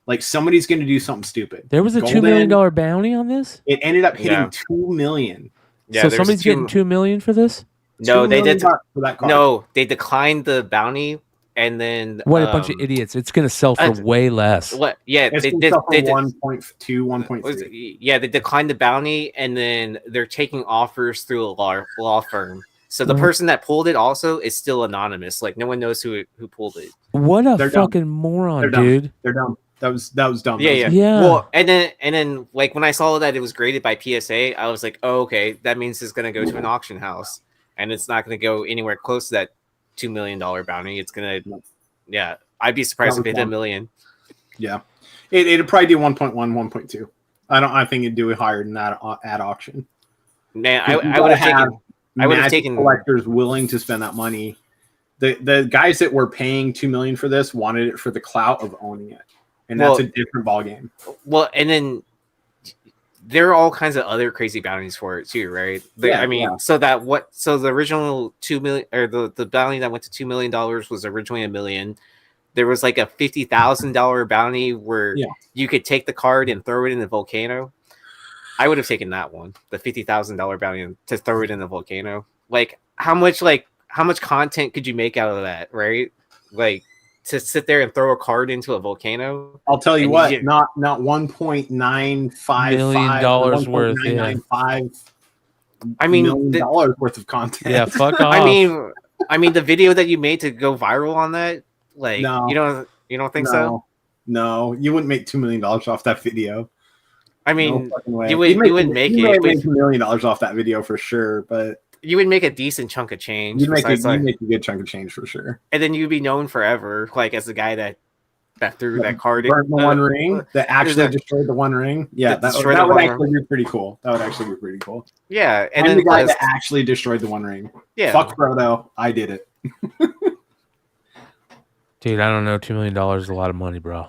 Like somebody's going to do something stupid. There was a $2 million bounty on this? It ended up hitting $2 million. Yeah, so somebody's getting $2 million for this? No, they did. For that card. No, they declined the bounty. And then what a bunch of idiots! It's going to sell for way less. What? Yeah, they did 1.2, 1.3. Yeah, they declined the bounty, and then they're taking offers through a law firm. So the person that pulled it also is still anonymous. Like no one knows who pulled it. What a fucking moron, dude! They're dumb. That was dumb. Yeah. Well, and then like when I saw that it was graded by PSA, I was like, oh, okay, that means it's going to go to an auction house, and it's not going to go anywhere close to that $2 million bounty. It's gonna, I'd be surprised if it hit $1 million. Yeah, it'd probably do 1.1, 1.2. I think it'd do it higher than that at auction. Man, I would have taken collectors willing to spend that money. The guys that were paying $2 million for this wanted it for the clout of owning it, and that's a different ball game. Well, and then there are all kinds of other crazy bounties for it too, right? So the original $2 million or the bounty that went to $2 million was originally $1 million. There was like a $50,000 bounty where you could take the card and throw it in the volcano. I would have taken that one, the $50,000 bounty, to throw it in the volcano. Like how much content could you make out of that, right? Like to sit there and throw a card into a volcano. I'll tell you what, not $1.955 million worth. I mean, $1 million worth of content. Yeah, fuck off. I mean, the video that you made to go viral on that, like, no, you don't think so? No, you wouldn't make $2 million off that video. I mean, you would make $2 million off that video for sure, but you would make a decent chunk of change. You'd make a good chunk of change for sure. And then you'd be known forever, like as the guy that that threw that card. Burned the One Ring. That actually destroyed the One Ring. Yeah, that would actually be pretty cool. That would actually be pretty cool. Yeah, and then the guy that actually destroyed the One Ring. Yeah. Fuck Frodo. I did it. Dude, I don't know. $2 million is a lot of money, bro.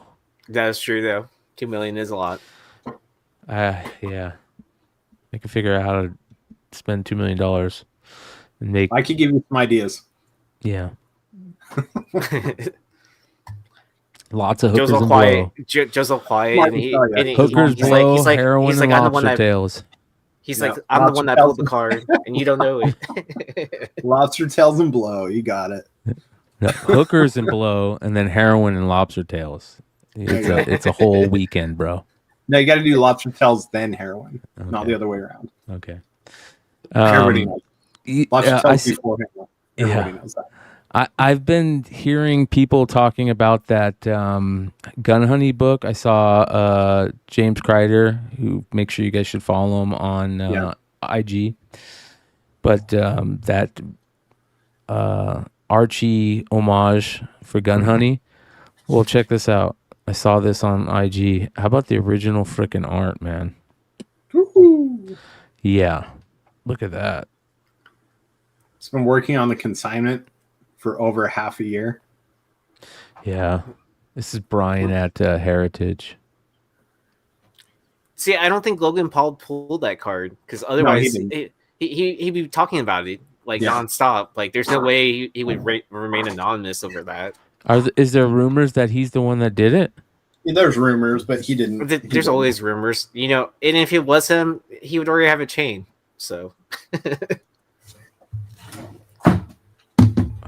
That is true, though. $2 million is a lot. Yeah. I can figure out how to spend $2 million and make. I could give you some ideas. Yeah. Lots of hookers and blow. Joseph Quiet. Hookers blow, he's like, heroin, he's like, and I'm the one lobster that, tails. He's like, I'm the one that pulled the card, and you don't know it. Lobster tails and blow. You got it. No, hookers and blow, and then heroin and lobster tails. It's a whole weekend, bro. No, you got to do lobster tails then heroin, not the other way around. Okay. Everybody knows. Lobster tails before heroin. Everybody knows that. I've been hearing people talking about that Gun Honey book. I saw James Kreider, who make sure you guys should follow him on IG. But that Archie homage for Gun Honey. Well, check this out. I saw this on IG. How about the original freaking art, man? Woo-hoo. Yeah. Look at that. It's been working on the consignment for over half a year. Yeah. This is Bryan at Heritage. See, I don't think Logan Paul pulled that card because otherwise he'd be talking about it like nonstop. Like, there's no way he would remain anonymous over that. Is there rumors that he's the one that did it? Yeah, there's rumors, but he didn't. There's always rumors, you know. And if it was him, he would already have a chain. So,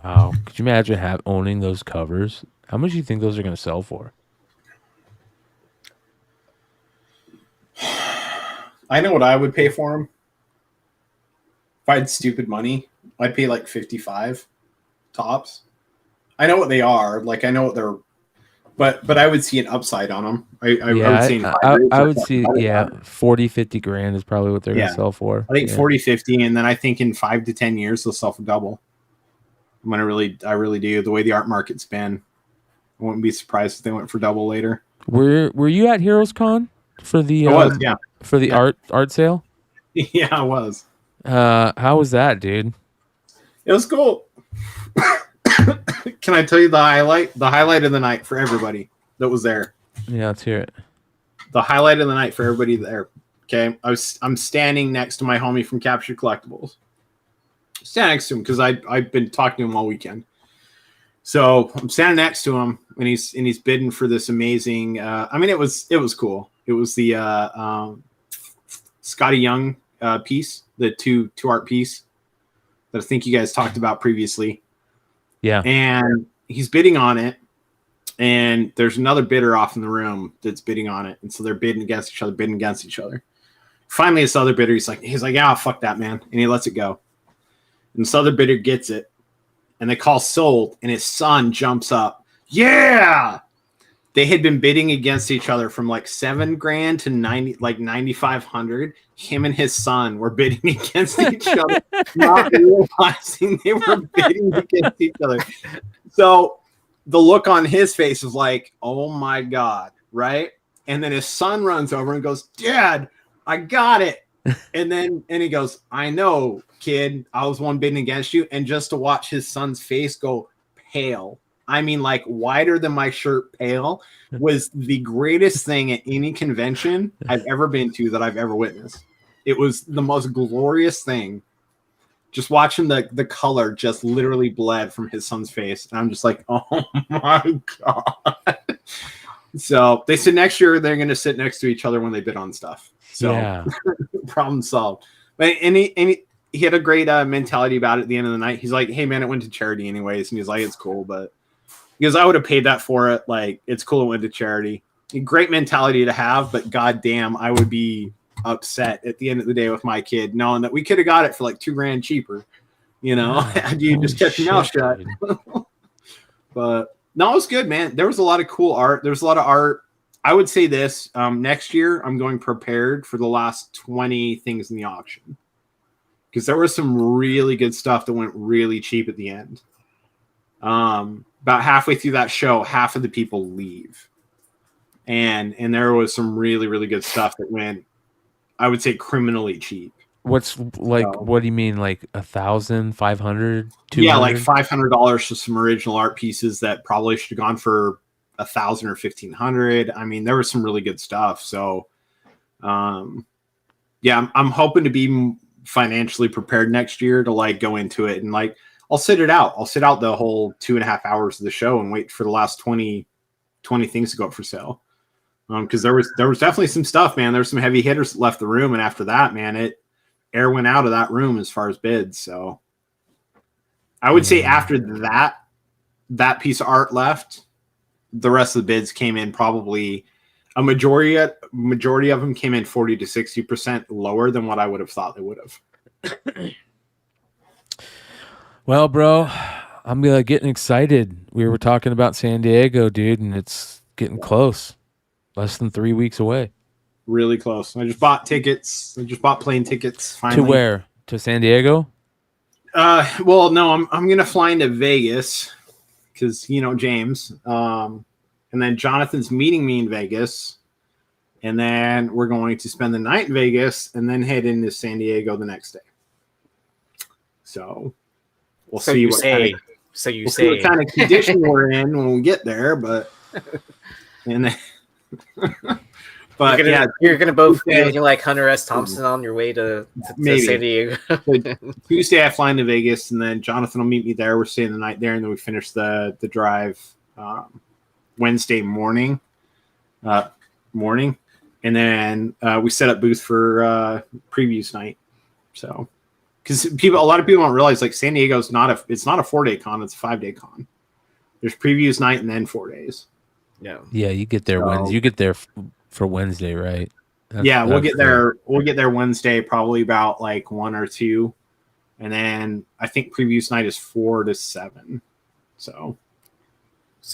wow, could you imagine owning those covers? How much do you think those are going to sell for? I know what I would pay for them. If I had stupid money, I'd pay like 55 tops. I know what they are. Like, I know what they're, but I would see an upside on them. I would see 40, 50 grand is probably what they're going to sell for. I think 40, 50. And then I think in 5 to 10 years, they'll sell for double. I really do. The way the art market's been, I wouldn't be surprised if they went for double later. Were you at Heroes Con for the art sale? Yeah, I was. How was that, dude? It was cool. Can I tell you the highlight? The highlight of the night for everybody that was there. Yeah, let's hear it. The highlight of the night for everybody there. Okay, I'm standing next to my homie from Captured Collectibles. Stand next to him because I've been talking to him all weekend. So I'm standing next to him and he's bidding for this amazing. It was cool. It was the Scotty Young piece, the two art piece that I think you guys talked about previously. Yeah. And he's bidding on it. And there's another bidder off in the room that's bidding on it. And so they're bidding against each other. Finally, this other bidder, he's like, yeah, fuck that, man. And he lets it go. And this other bidder gets it. And they call sold. And his son jumps up. Yeah. They had been bidding against each other from like $7,000 to 9,500. Him and his son were bidding against each other, not realizing they were bidding against each other. So the look on his face was like, oh my God, right? And then his son runs over and goes, Dad, I got it. And he goes, I know, kid, I was one bidding against you. And just to watch his son's face go pale, I mean, like wider than my shirt pale, was the greatest thing at any convention I've ever been to that I've ever witnessed. It was the most glorious thing. Just watching the color just literally bled from his son's face. And I'm just like, oh my God. So they said next year they're going to sit next to each other when they bid on stuff. So problem solved. But and he had a great mentality about it at the end of the night. He's like, hey man, it went to charity anyways. And he's like, it's cool, but because I would have paid that for it. Like, it's cool it went to charity. Great mentality to have, but goddamn, I would be upset at the end of the day with my kid knowing that we could have got it for like $2,000 cheaper. You know, you just kept your mouth shut. But no, it was good, man. There was a lot of cool art. There's a lot of art. I would say this next year, I'm going prepared for the last 20 things in the auction because there was some really good stuff that went really cheap at the end. But about halfway through that show, half of the people leave. And there was some really, really good stuff that went, I would say, criminally cheap. What's like? So- What do you mean? Like 1,000, 500, 200? Yeah, like $500 for some original art pieces that probably should have gone for 1,000 or 1,500. I mean, there was some really good stuff. So, yeah, I'm hoping to be financially prepared next year to like go into it and like I'll sit it out. I'll sit out the whole 2.5 hours of the show and wait for the last 20 things to go up for sale. Because there was definitely some stuff, man. There were some heavy hitters that left the room, and after that, man, air went out of that room as far as bids. So I would say after that piece of art left, the rest of the bids came in probably a majority of them came in 40 to 60% lower than what I would have thought they would have. Well, bro, I'm getting excited. We were talking about San Diego, dude, and it's getting close. Less than 3 weeks away. Really close. I just bought tickets. I just bought plane tickets. Finally. To where? To San Diego? Well, no, I'm gonna fly into Vegas because James. And then Jonathan's meeting me in Vegas, and then we're going to spend the night in Vegas, and then head into San Diego the next day. So we'll see what kind of condition we're in when we get there, but but you're gonna both be looking like Hunter S. Thompson on your way to San Diego. Tuesday I fly into Vegas, and then Jonathan will meet me there. We're staying the night there, and then we finish the drive Wednesday morning, and then we set up booth for previews night. So, because a lot of people don't realize like San Diego's not a 4-day con; it's a 5-day con. There's previews night and then 4 days. Yeah, you get there Wednesday. You get there for Wednesday, right? We'll get there. We'll get there Wednesday, probably about like 1 or 2, and then I think previews night is 4 to 7. So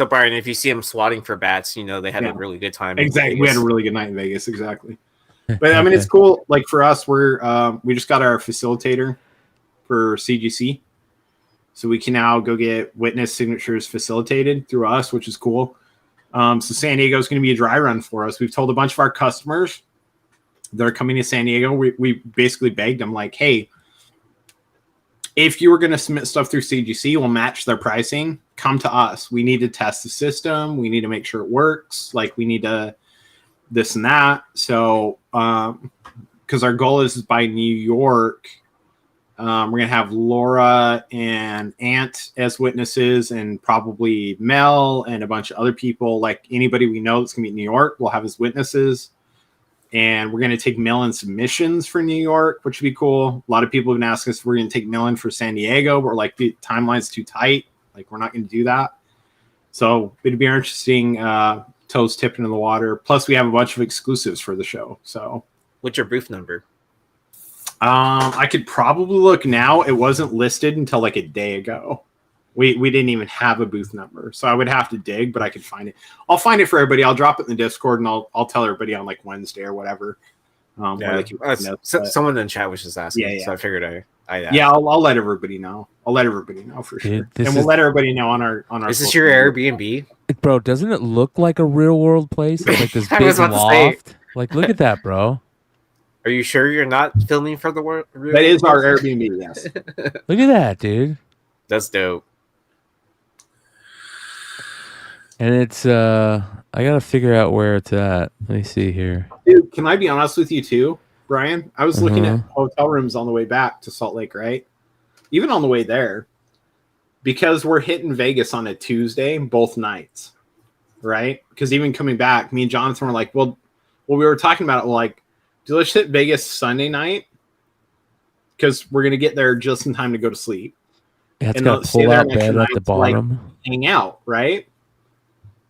Brian, if you see them swatting for bats, they had a really good time. Exactly, we had a really good night in Vegas. Exactly, but I mean, it's cool. Like for us, we just got our facilitator for CGC, so we can now go get witness signatures facilitated through us, which is cool. So San Diego is going to be a dry run for us. We've told a bunch of our customers that are coming to San Diego. We basically begged them like, hey, if you were going to submit stuff through CGC, we'll match their pricing. Come to us. We need to test the system. We need to make sure it works. Like we need to this and that. So, because our goal is by New York, we're going to have Laura and Ant as witnesses and probably Mel and a bunch of other people, like anybody we know that's going to be in New York, we'll have as witnesses. And we're going to take mail-in submissions for New York, which would be cool. A lot of people have been asking us if we're going to take mail-in for San Diego, but like the timeline's too tight. Like we're not going to do that. So it'd be interesting, toes tipping in the water. Plus we have a bunch of exclusives for the show. So what's your booth number? I could probably look now. It wasn't listed until like a day ago. We didn't even have a booth number, so I would have to dig, but I could find it. I'll find it for everybody. I'll drop it in the Discord, and I'll tell everybody on like Wednesday or whatever. Someone in the chat was just asking, so I figured I'll let everybody know. I'll let everybody know for sure, and we'll let everybody know on our. Is this your Airbnb, bro? Doesn't it look like a real world place? It's like this big loft. Like, look at that, bro. Are you sure you're not filming for the world? That is our Airbnb, yes. Look at that, dude. That's dope. And it's I gotta figure out where it's at. Let me see here. Dude, can I be honest with you too, Brian? I was looking at hotel rooms on the way back to Salt Lake, right? Even on the way there, because we're hitting Vegas on a Tuesday, both nights, right? Because even coming back, me and Jonathan were like, well, we were talking about it, like, let's hit Vegas Sunday night because we're gonna get there just in time to go to sleep. Yeah, it's got a pull-out bed at the bottom. Like, hang out, right?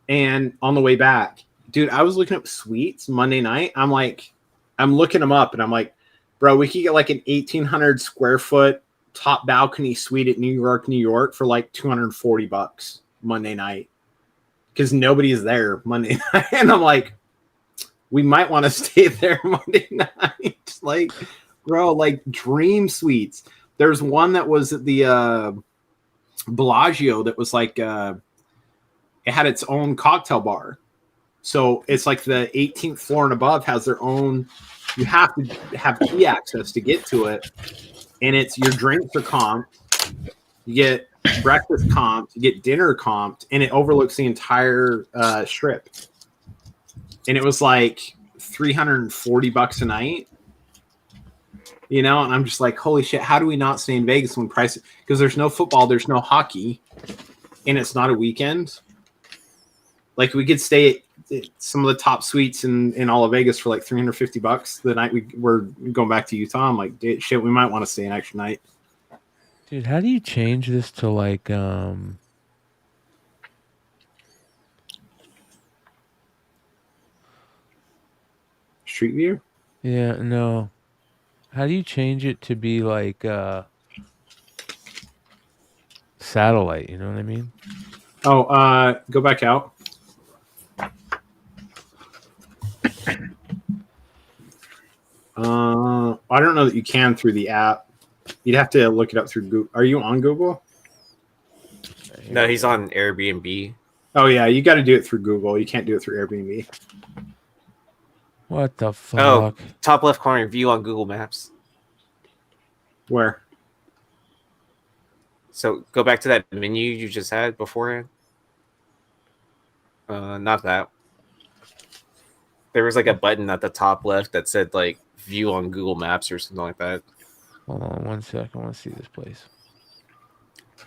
And on the way back, dude, I was looking up suites Monday night. I'm looking them up, and I'm like, bro, we could get like an 1,800 square foot top balcony suite at New York for like $240 Monday night because nobody's there Monday night. And I'm like, we might want to stay there Monday night. Like, bro, like dream suites. There's one that was at the Bellagio that was like it had its own cocktail bar. So it's like the 18th floor and above has their own. You have to have key access to get to it, and it's your drinks are comped. You get breakfast comped, you get dinner comped, and it overlooks the entire strip. And it was like $340 a night, you know. And I'm just like, holy shit! How do we not stay in Vegas when prices? Because there's no football, there's no hockey, and it's not a weekend. Like we could stay at some of the top suites in all of Vegas for like $350 the night we're going back to Utah. I'm like, shit, we might want to stay an extra night. Dude, how do you change this to like Street View? Yeah, no. How do you change it to be like satellite, you know what I mean? Oh, go back out. I don't know that you can through the app. You'd have to look it up through Google. Are you on Google? No, he's on Airbnb. Oh yeah, you got to do it through Google. You can't do it through Airbnb. What the fuck? Oh, top left corner view on Google Maps. Where? So go back to that menu you just had beforehand. Not that. There was like a button at the top left that said like view on Google Maps or something like that. Hold on 1 sec. I want to see this place.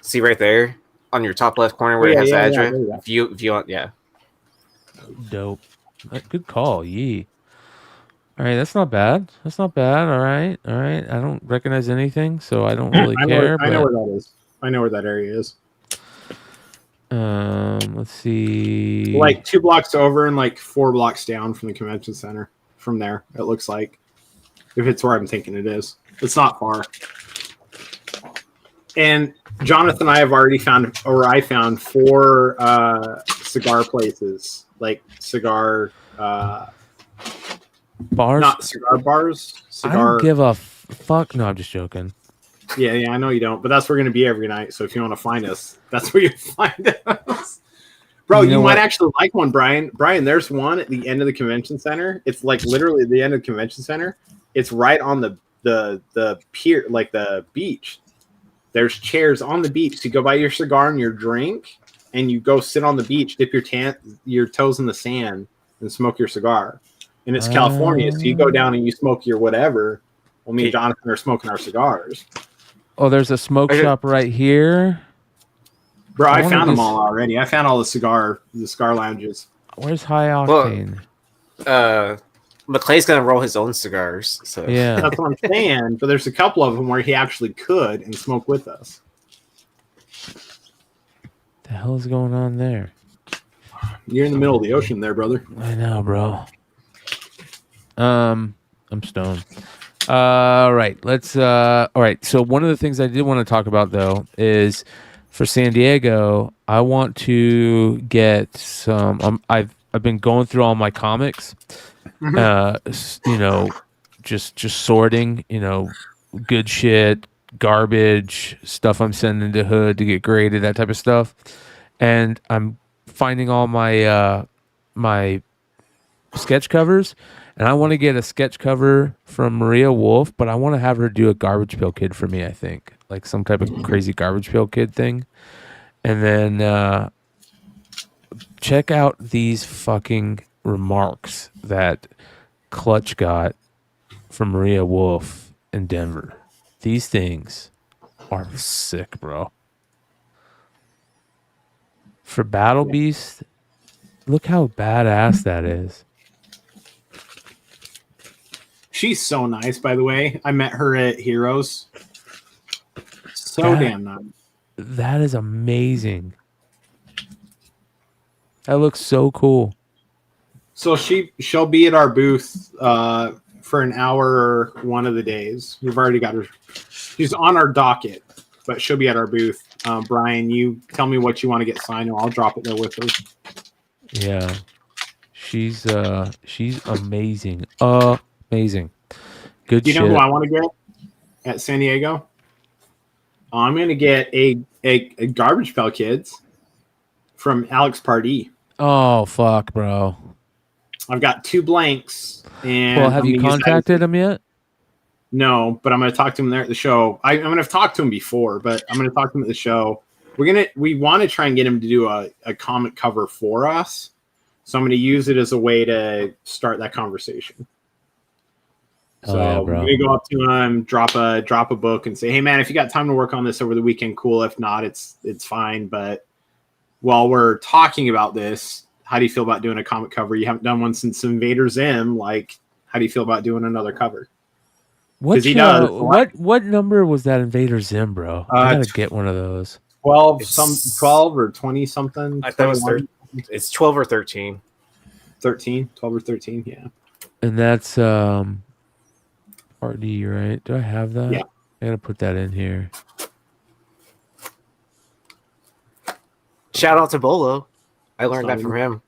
See right there on your top left corner where it has the address. View on, yeah. Dope. Good call. Yee. All right, that's not bad. That's not bad. All right. I don't recognize anything, so I don't really care. I know where that is. I know where that area is. Let's see. Like 2 blocks over and like 4 blocks down from the convention center. From there, it looks like. If it's where I'm thinking it is. It's not far. And Jonathan and I have already found, or I found 4 cigar places. Like cigar... bars? Not cigar bars. Cigar... I don't give a fuck. No, I'm just joking. Yeah, I know you don't, but that's where we're going to be every night. So if you want to find us, that's where you find us. Bro, you might actually like one, Brian. Brian, there's one at the end of the convention center. It's like literally at the end of the convention center. It's right on the pier, like the beach. There's chairs on the beach. So you go buy your cigar and your drink, and you go sit on the beach, dip your toes in the sand, and smoke your cigar. And it's California, so you go down and you smoke your whatever. Well, me and Jonathan are smoking our cigars. Oh, there's a smoke shop right here. Bro, I found them all already. I found all the cigar lounges. Where's High Octane? Well, McClay's gonna roll his own cigars. So yeah, that's what I'm saying. But there's a couple of them where he actually could and smoke with us. The hell is going on there? You're in the middle of the ocean there, brother. I know, bro. I'm stoned. All right, all right. So one of the things I did want to talk about though is for San Diego, I want to get some. I've been going through all my comics, just sorting, good shit, garbage, stuff I'm sending to Hood to get graded, that type of stuff, and I'm finding all my my sketch covers. And I want to get a sketch cover from Maria Wolf, but I want to have her do a Garbage Pail Kid for me, I think. Like some type of crazy Garbage Pail Kid thing. And then check out these fucking remarks that Clutch got from Maria Wolf in Denver. These things are sick, bro. For Battle Beast, look how badass that is. She's so nice, by the way. I met her at Heroes. Damn nice. That is amazing. That looks so cool. So she'll be at our booth for an hour one of the days. We've already got her. She's on our docket, but she'll be at our booth. Brian, you tell me what you want to get signed, and I'll drop it there with her. Yeah, she's amazing. Amazing. Good shit. You know who I want to get at San Diego? I'm going to get a Garbage Pail Kids from Alex Pardee. Oh fuck, bro. I've got 2 blanks. And Well, have you contacted him yet? No, but I'm going to talk to him there at the show. I'm going to talk to him before, but I'm going to talk to him at the show. We want to try and get him to do a comic cover for us. So I'm going to use it as a way to start that conversation. So yeah, I'm going to go up to him, drop a book, and say, "Hey, man, if you got time to work on this over the weekend, cool. If not, it's fine. But while we're talking about this, how do you feel about doing a comic cover? You haven't done one since Invader Zim. Like, how do you feel about doing another cover?" What number was that Invader Zim, bro? I gotta get one of those. 12 or 20 something. I thought it was it's 12 or 13. 13, 12 or 13, yeah. And that's RD, right? Do I have that? Yeah. I gotta put that in here. Shout out to Bolo. I learned that from him.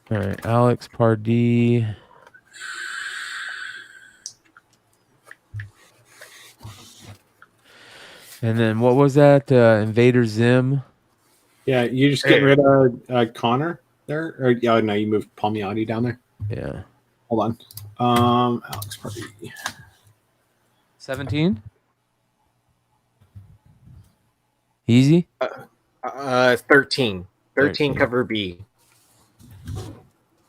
All right, Alex Pardee. And then what was that? Invader Zim. Yeah, you just getting rid of Connor there? Or no, you moved Palmiotti down there. Yeah. Hold on. Alex Pardee. 17? Easy? 13. 13 cover B.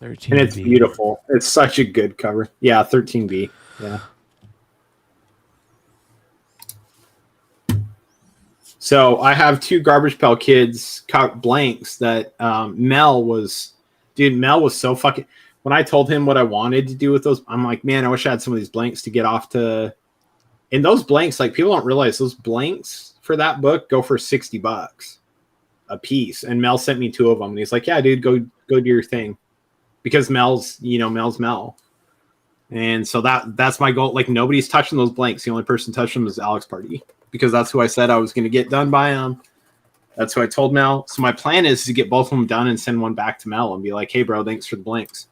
13 and it's beautiful. It's such a good cover. Yeah, 13B. Yeah. So I have 2 Garbage Pail Kids blanks that Mel was so fucking. When I told him what I wanted to do with those, I'm like, man, I wish I had some of these blanks to get off to. And those blanks, like, people don't realize those blanks for that book go for $60 a piece. And Mel sent me 2 of them, and he's like, yeah, dude, go do your thing, because Mel's Mel. And so that's my goal. Like, nobody's touching those blanks. The only person touching them is Alex Pardee, because that's who I said I was going to get done by him. That's who I told Mel. So my plan is to get both of them done and send one back to Mel and be like, hey, bro, thanks for the blanks.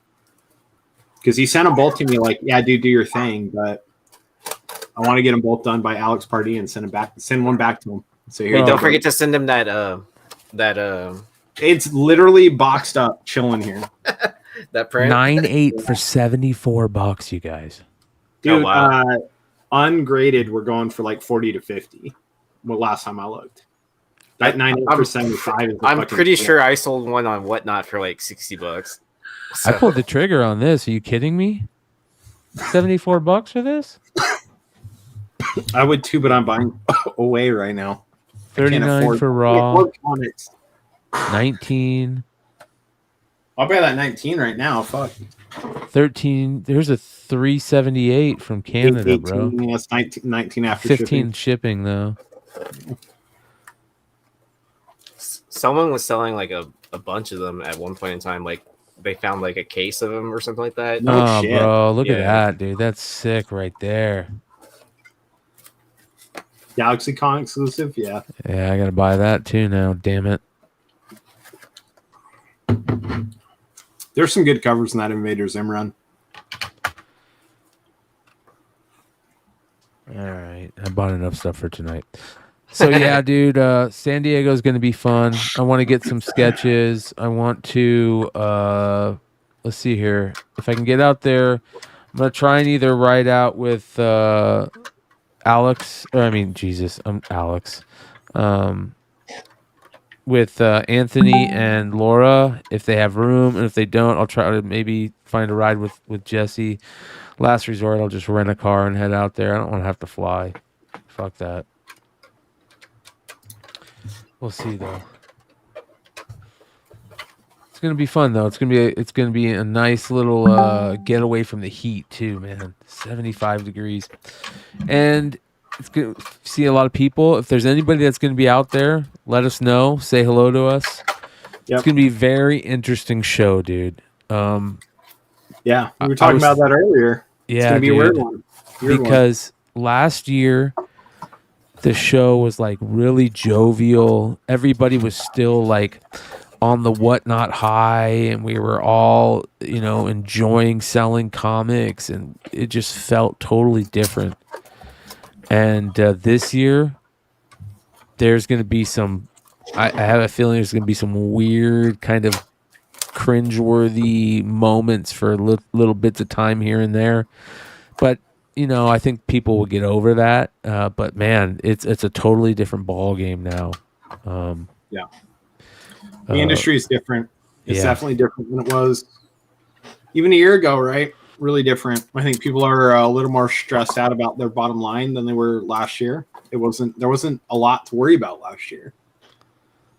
Because he sent them both to me like, yeah, dude, do your thing. But I want to get them both done by Alex Pardee and send one back to him. So here, don't forget to send him that it's literally boxed up, chilling here. That print 9.8 for $74, you guys. Dude, ungraded, we're going for like 40 to 50. Well, last time I looked, that 9.8 for 75 is. I'm pretty sure I sold one on Whatnot for like $60. So. I pulled the trigger on this. Are you kidding me? $74 for this? I would too, but I'm buying away right now. 39 for raw. 19. I'll buy that 19 right now. Fuck. 13. There's a 378 from Canada, 18, bro. Yeah, it's 19 after 15 shipping though. Someone was selling like a bunch of them at one point in time. Like, they found like a case of them or something like that. Oh, shit. Bro, look at that, dude. That's sick right there. Galaxy Con exclusive, yeah. Yeah, I gotta buy that too now. Damn it. There's some good covers in that Invader Zim run. All right, I bought enough stuff for tonight. So yeah, dude, San Diego is going to be fun. I want to get some sketches. I want to let's see here. If I can get out there, I'm going to try and either ride out with Alex, or I mean, Jesus, I'm Alex. With Anthony and Laura, if they have room, and if they don't, I'll try to maybe find a ride with Jesse. Last resort, I'll just rent a car and head out there. I don't want to have to fly. Fuck that. We'll see though. It's gonna be fun though. It's gonna be a nice little get away from the heat too, man. 75 degrees, and it's gonna see a lot of people. If there's anybody that's gonna be out there, let us know. Say hello to us. It's gonna be a very interesting show, dude. Yeah, we were talking about that earlier. Yeah, it's gonna be a weird one. Because last year the show was like really jovial. Everybody was still like on the whatnot high, and we were all, enjoying selling comics, and it just felt totally different. And this year, there's going to be I have a feeling there's going to be some weird kind of cringeworthy moments for little bits of time here and there. But, I think people will get over that. But man, it's a totally different ball game now. Yeah. The industry is different. It's definitely different than it was even a year ago, right? Really different. I think people are a little more stressed out about their bottom line than they were last year. There wasn't a lot to worry about last year.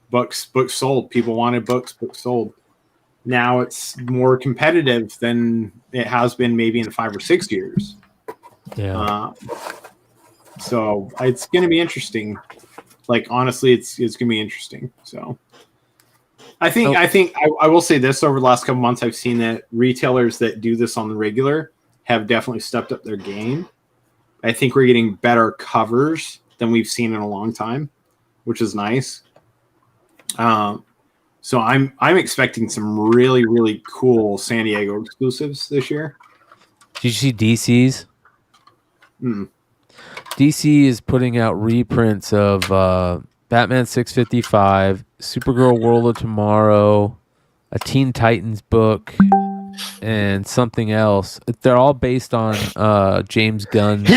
Books sold. People wanted books sold. Now it's more competitive than it has been maybe in 5 or 6 years. Yeah. So it's going to be interesting. Like, honestly, it's going to be interesting. So I think I will say this: over the last couple months, I've seen that retailers that do this on the regular have definitely stepped up their game. I think we're getting better covers than we've seen in a long time, which is nice. So I'm expecting some really, really cool San Diego exclusives this year. Did you see DC's? DC is putting out reprints of Batman 655, Supergirl World of Tomorrow, a Teen Titans book, and something else. They're all based on James Gunn's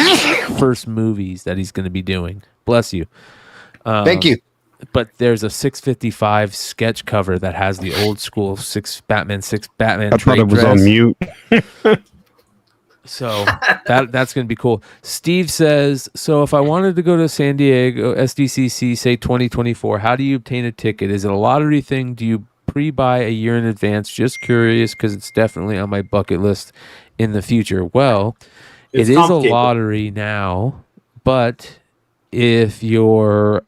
first movies that he's going to be doing. Bless you. Thank you. But there's a 655 sketch cover that has the old school Batman I thought it was dress. on mute. So that's going to be cool. Steve says, so if I wanted to go to San Diego SDCC, say 2024, how do you obtain a ticket? Is it a lottery thing? Do you pre-buy a year in advance? Just curious, because it's definitely on my bucket list in the future. Well, it is a lottery now, but if you're,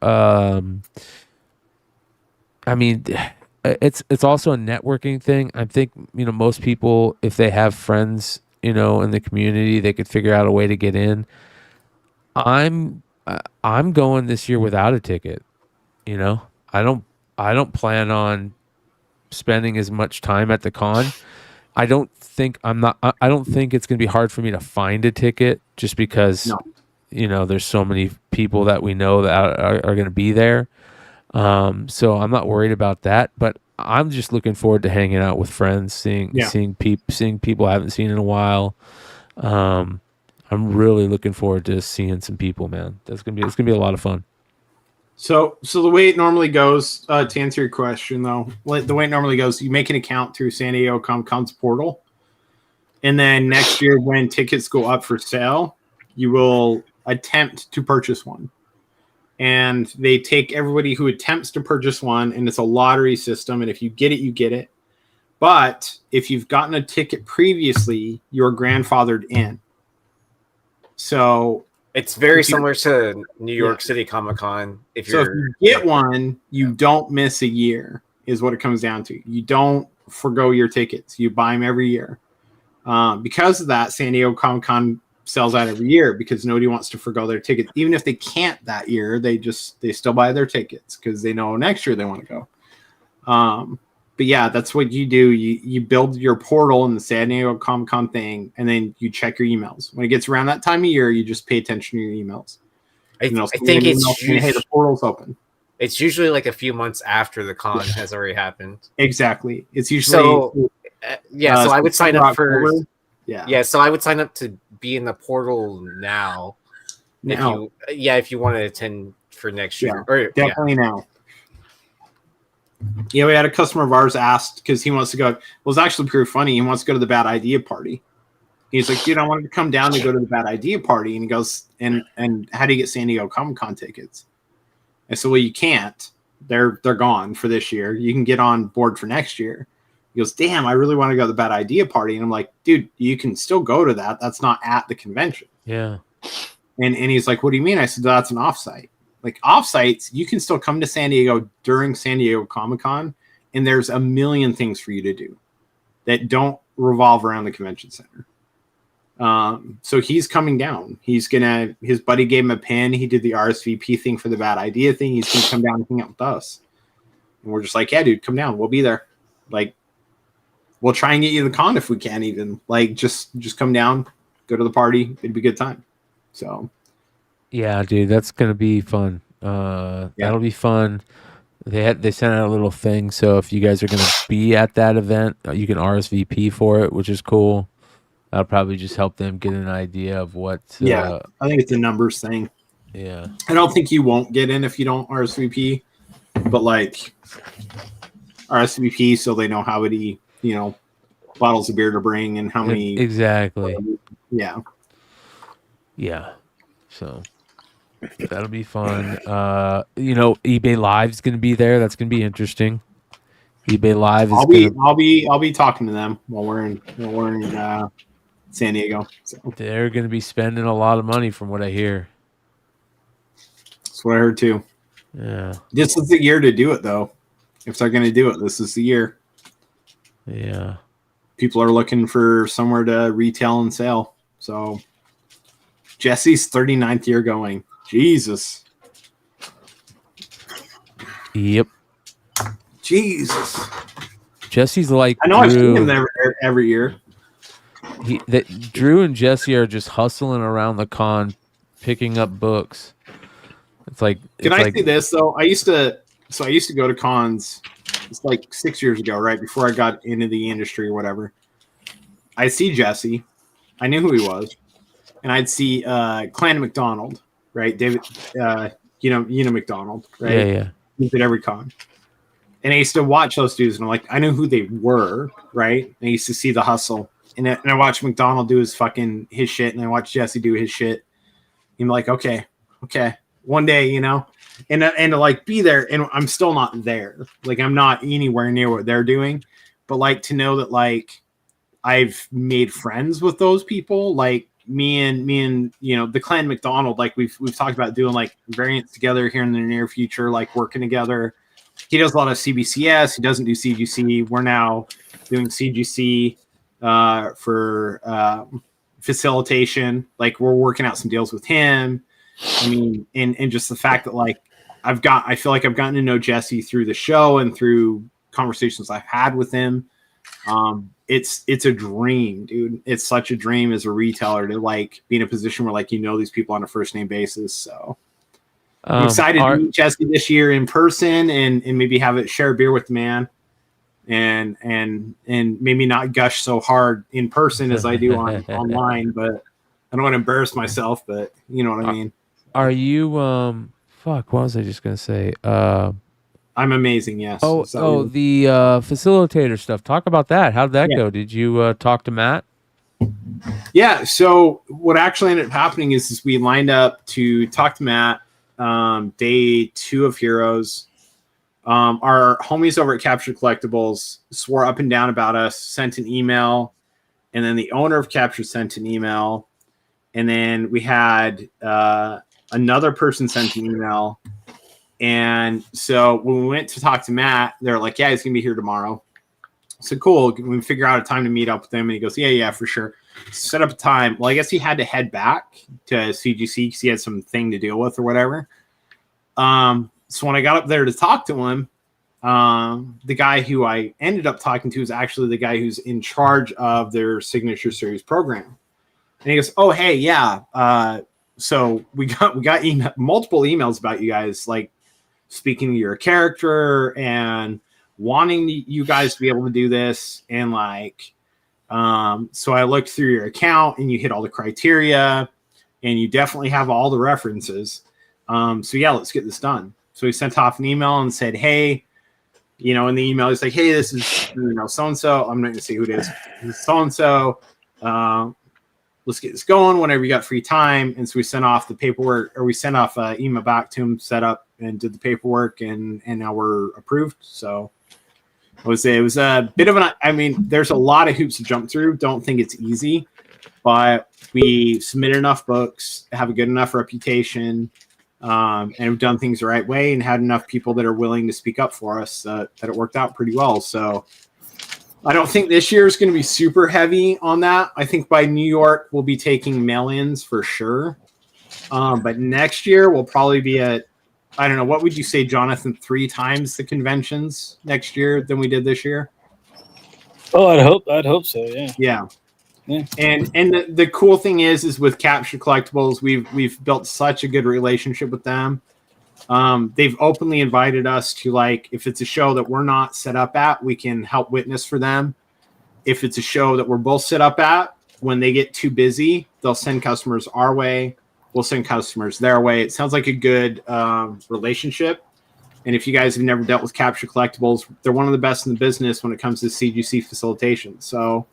it's also a networking thing. I think, most people, if they have friends, in the community, they could figure out a way to get in. I'm going this year without a ticket. I don't plan on spending as much time at the con. I don't think it's going to be hard for me to find a ticket, just because there's so many people that we know that are going to be there. So I'm not worried about that, but I'm just looking forward to hanging out with friends, seeing people I haven't seen in a while. I'm really looking forward to seeing some people, man. It's gonna be a lot of fun. So the way it normally goes, to answer your question though, the way it normally goes, you make an account through San Diego Comic-Con's portal, and then next year when tickets go up for sale, you will attempt to purchase one. And they take everybody who attempts to purchase one, and it's a lottery system. And if you get it, you get it. But if you've gotten a ticket previously, you're grandfathered in. So it's very similar to New York City Comic-Con. If you get one, you don't miss a year, is what it comes down to. You don't forgo your tickets. You buy them every year. Because of that, San Diego Comic-Con sells out every year, because nobody wants to forgo their tickets. Even if they can't that year, they still buy their tickets because they know next year they want to go. But yeah, that's what you do. You build your portal in the San Diego Comic-Con thing, and then you check your emails. When it gets around that time of year, you just pay attention to your emails. I think it's hey, the portal's open. It's usually like a few months after the con has already happened. Exactly. It's usually so I would sign up for so I would sign up to be in the portal now. If you want to attend for next year. Definitely now. Yeah, we had a customer of ours asked, because he wants to go. It was actually pretty funny. He wants to go to the Bad Idea party. He's like, dude, I wanted to come down to go to the Bad Idea party. And he goes, and how do you get San Diego Comic-Con tickets? I said, well, you can't. They're gone for this year. You can get on board for next year. He goes, damn, I really want to go to the Bad Idea party. And I'm like, dude, you can still go to that. That's not at the convention. Yeah. And he's like, what do you mean? I said, that's an offsite. Like, offsites, you can still come to San Diego during San Diego Comic-Con, and there's a million things for you to do that don't revolve around the convention center. So he's coming down. His buddy gave him a pin. He did the RSVP thing for the Bad Idea thing. He's going to come down and hang out with us. And we're just like, yeah, dude, come down. We'll be there. Like, we'll try and get you the con if we can even. Like, just come down, go to the party. It'd be a good time. So. Yeah, dude, that's going to be fun. That'll be fun. They sent out a little thing, so if you guys are going to be at that event, you can RSVP for it, which is cool. That'll probably just help them get an idea of what. I think it's a numbers thing. Yeah. I don't think you won't get in if you don't RSVP, but like RSVP so they know how many, bottles of beer to bring and how many. Exactly. Yeah. Yeah. So that'll be fun. eBay Live's going to be there. That's going to be interesting. eBay Live is I'll be talking to them while we're in San Diego. So. They're going to be spending a lot of money from what I hear. That's what I heard too. Yeah. This is the year to do it though. If they're going to do it, this is the year. Yeah. People are looking for somewhere to retail and sell. So Jesse's 39th year going. Jesus. Yep. Jesus. Jesse's like I know I've seen him there every year. Drew and Jesse are just hustling around the con, picking up books. It's like. Can I say this though? I used to go to cons. It's like 6 years ago, right before I got into the industry or whatever. I'd see Jesse. I knew who he was, and I'd see Clan McDonald, right? David, McDonald, right? Yeah. He's at every con. And I used to watch those dudes, and I'm like, I knew who they were, right? And I used to see the hustle. And I watched McDonald do his shit, and I watched Jesse do his shit. And I'm like, okay, one day, and to like be there, and I'm still not there. Like I'm not anywhere near what they're doing, but like to know that like I've made friends with those people, like me and the Clan McDonald, like we've talked about doing like variants together here in the near future, like working together. He does a lot of CBCS. He doesn't do CGC. We're now doing CGC for facilitation. Like we're working out some deals with him. I mean, and just the fact that like I feel like I've gotten to know Jesse through the show and through conversations I've had with him. It's a dream, dude. It's such a dream as a retailer to like be in a position where like these people on a first name basis. So I'm excited to meet Jesse this year in person and maybe share a beer with the man, and maybe not gush so hard in person as I do online. But I don't want to embarrass myself. But you know what I mean. Are you Fuck, what was I just gonna say? I'm amazing, yes. The facilitator stuff. Talk about that. How did that go? Did you talk to Matt? Yeah, so what actually ended up happening is we lined up to talk to Matt day 2 of Heroes. Our homies over at Captured Collectibles swore up and down about us, sent an email, and then the owner of Captured sent an email, and then we had another person sent an email. And so when we went to talk to Matt, they're like, yeah, he's going to be here tomorrow. So cool. We figure out a time to meet up with him. And he goes, yeah, for sure. Set up a time. Well, I guess he had to head back to CGC because he had some thing to deal with or whatever. So when I got up there to talk to him, the guy who I ended up talking to is actually the guy who's in charge of their Signature Series program. And he goes, oh, hey, yeah. So we got multiple emails about you guys, like, speaking to your character and wanting you guys to be able to do this. And like, so I looked through your account and you hit all the criteria and you definitely have all the references. So yeah, let's get this done. So he sent off an email and said, hey, in the email, he's like, hey, this is, so-and-so. I'm not going to say who it is. This is so-and-so. Let's get this going whenever you got free time. And so we sent off the paperwork, or we sent off an email back to him, set up and did the paperwork, and now we're approved. So I would say it was a bit of there's a lot of hoops to jump through. Don't think it's easy, but we submitted enough books, have a good enough reputation, and have done things the right way and had enough people that are willing to speak up for us that it worked out pretty well. So I don't think this year is going to be super heavy on that. I think by New York, we'll be taking mail-ins for sure. But next year, we'll probably be at I don't know, what would you say, Jonathan, 3 times the conventions next year than we did this year? Oh, I'd hope so. Yeah. Yeah. Yeah. And the cool thing is with Capture Collectibles, we've built such a good relationship with them. They've openly invited us to, like, if it's a show that we're not set up at, we can help witness for them. If it's a show that we're both set up at, when they get too busy, they'll send customers our way. We'll send customers their way. It sounds like a good relationship. And if you guys have never dealt with Capture Collectibles, they're one of the best in the business when it comes to CGC facilitation. So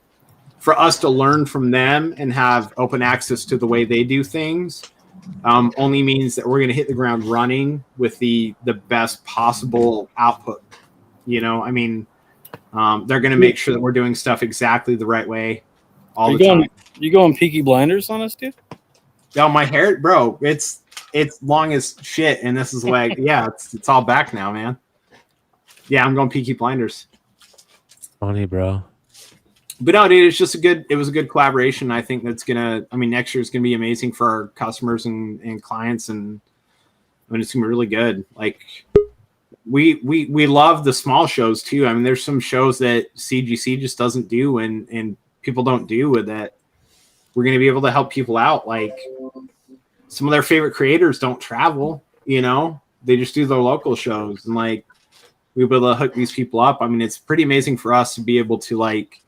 for us to learn from them and have open access to the way they do things only means that we're going to hit the ground running with the best possible output. You know, I mean, they're going to make sure that we're doing stuff exactly the right way all the time. You going Peaky Blinders on us, dude? Oh, my hair, bro, it's long as shit, and this is like, yeah, it's all back now, man. Yeah, I'm going Peaky Blinders. Funny, bro. But no, dude, it was a good collaboration. I think next year is gonna be amazing for our customers and clients, and I mean, it's gonna be really good. Like, we love the small shows too. I mean, there's some shows that CGC just doesn't do, and people don't do with that. We're gonna be able to help people out. Like, some of their favorite creators don't travel, you know, they just do their local shows, and like, we'll be able to hook these people up. I mean, it's pretty amazing for us to be able to, like,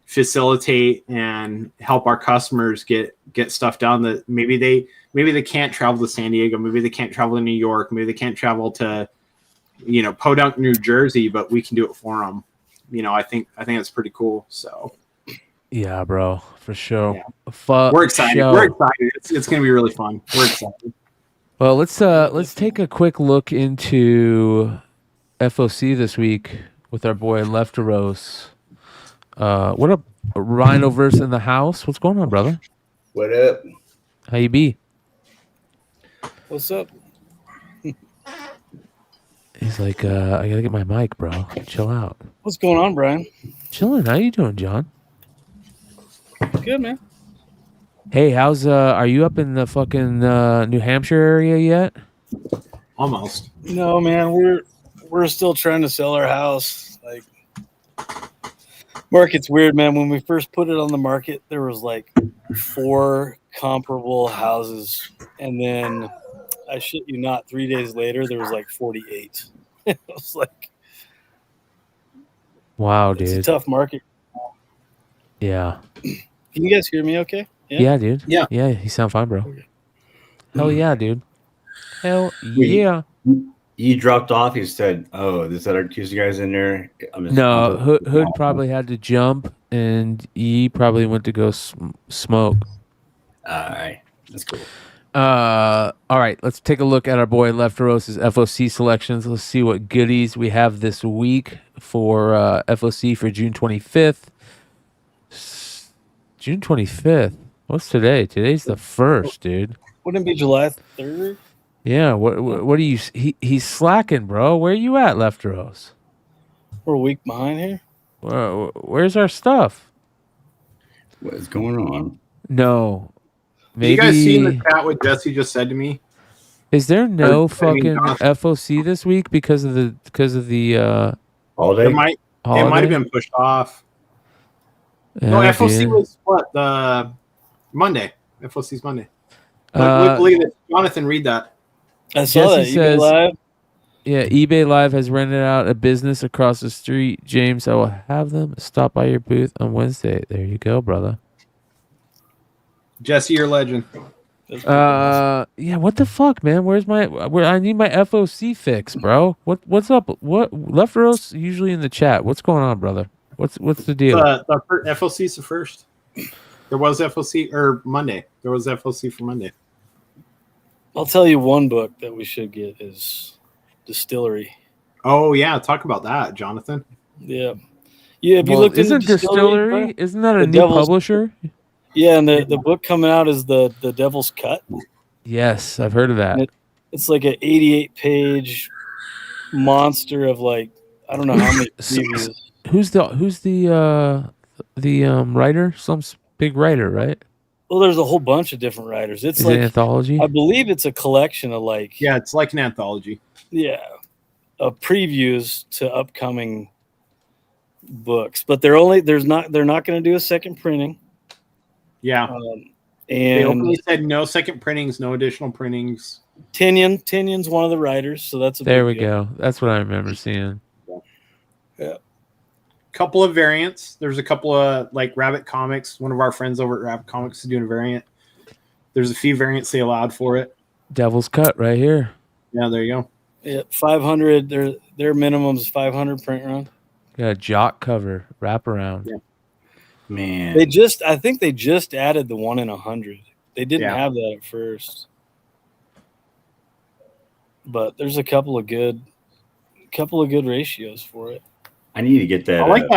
facilitate and help our customers get stuff done that maybe they can't travel to San Diego, maybe they can't travel to New York, maybe they can't travel to, you know, Podunk, New Jersey, but we can do it for them. You know, I think that's pretty cool. So yeah, bro, for sure. Yeah. We're excited. We're excited. It's going to be really fun. We're excited. Well, let's take a quick look into FOC this week with our boy Lefteros. What up, Rhinoverse in the house? What's going on, brother? What up? How you be? What's up? He's like, I gotta get my mic, bro. Chill out. What's going on, Brian? Chilling. How you doing, John? Good, man. Hey, how's are you up in the fucking New Hampshire area yet? Almost. No, man, we're still trying to sell our house. Like, market's weird, man. When we first put it on the market, there was like 4 comparable houses, and then I shit you not, 3 days later there was like 48. It was like, wow, dude, it's a tough market. Yeah. Can you guys hear me okay? Yeah, dude. Yeah. Yeah, you sound fine, bro. Okay. Hell yeah, dude. Hell yeah. You dropped off. You said, "Oh, is that our you guys in there?" No, Hood probably had to jump, and he probably went to go smoke. All right, that's cool. All right, let's take a look at our boy Lefteros' FOC selections. Let's see what goodies we have this week for FOC for June 25th. June 25th. What's today? Today's the 1st, dude. Wouldn't it be July 3rd? Yeah. What are you? He's slacking, bro. Where you at, Lefteros? We're a week behind here. Where's our stuff? What is going on? No. Maybe. You guys seen the chat what Jesse just said to me? Is there no fucking FOC this week because of the holiday? It might have been pushed off. Yeah, no, FOC was what, the Monday. FOC's Monday. Look at it. Jonathan, read that. I saw Jesse that. Says, eBay Live. Yeah, eBay Live has rented out a business across the street. James, I will have them stop by your booth on Wednesday. There you go, brother. Jesse, you're a legend. Yeah, what the fuck, man? I need my FOC fix, bro. What's up? What Lefteros usually in the chat? What's going on, brother? What's the deal? The FOC's the 1st. There was FOC or Monday. There was FOC for Monday. I'll tell you one book that we should get is Distillery. Oh yeah, talk about that, Jonathan. Yeah. Yeah, if you looked into Distillery, isn't that a new publisher? Yeah, and the book coming out is the Devil's Cut. Yes, I've heard of that. It's like an 88-page monster of, like, I don't know how many previews. Who's the writer? Some big writer, right? Well, there's a whole bunch of different writers. It's Is like it anthology? I believe it's a collection of like Yeah, it's like an anthology. yeah, of previews to upcoming books. But they're not going to do a second printing. Yeah. They openly said no second printings, no additional printings. Tynion's one of the writers, so that's a There big we deal. go. That's what I remember seeing. Yeah. Couple of variants. There's a couple of like Rabbit Comics. One of our friends over at Rabbit Comics is doing a variant. There's a few variants they allowed for it. Devil's Cut right here. Yeah, there you go. Yeah, 500. Their minimum is 500 print run. Got a jock cover wraparound. Yeah. Man, I think they just added the 1 in 100. They didn't have that at first, but there's a couple of good ratios for it. I need to get that. I like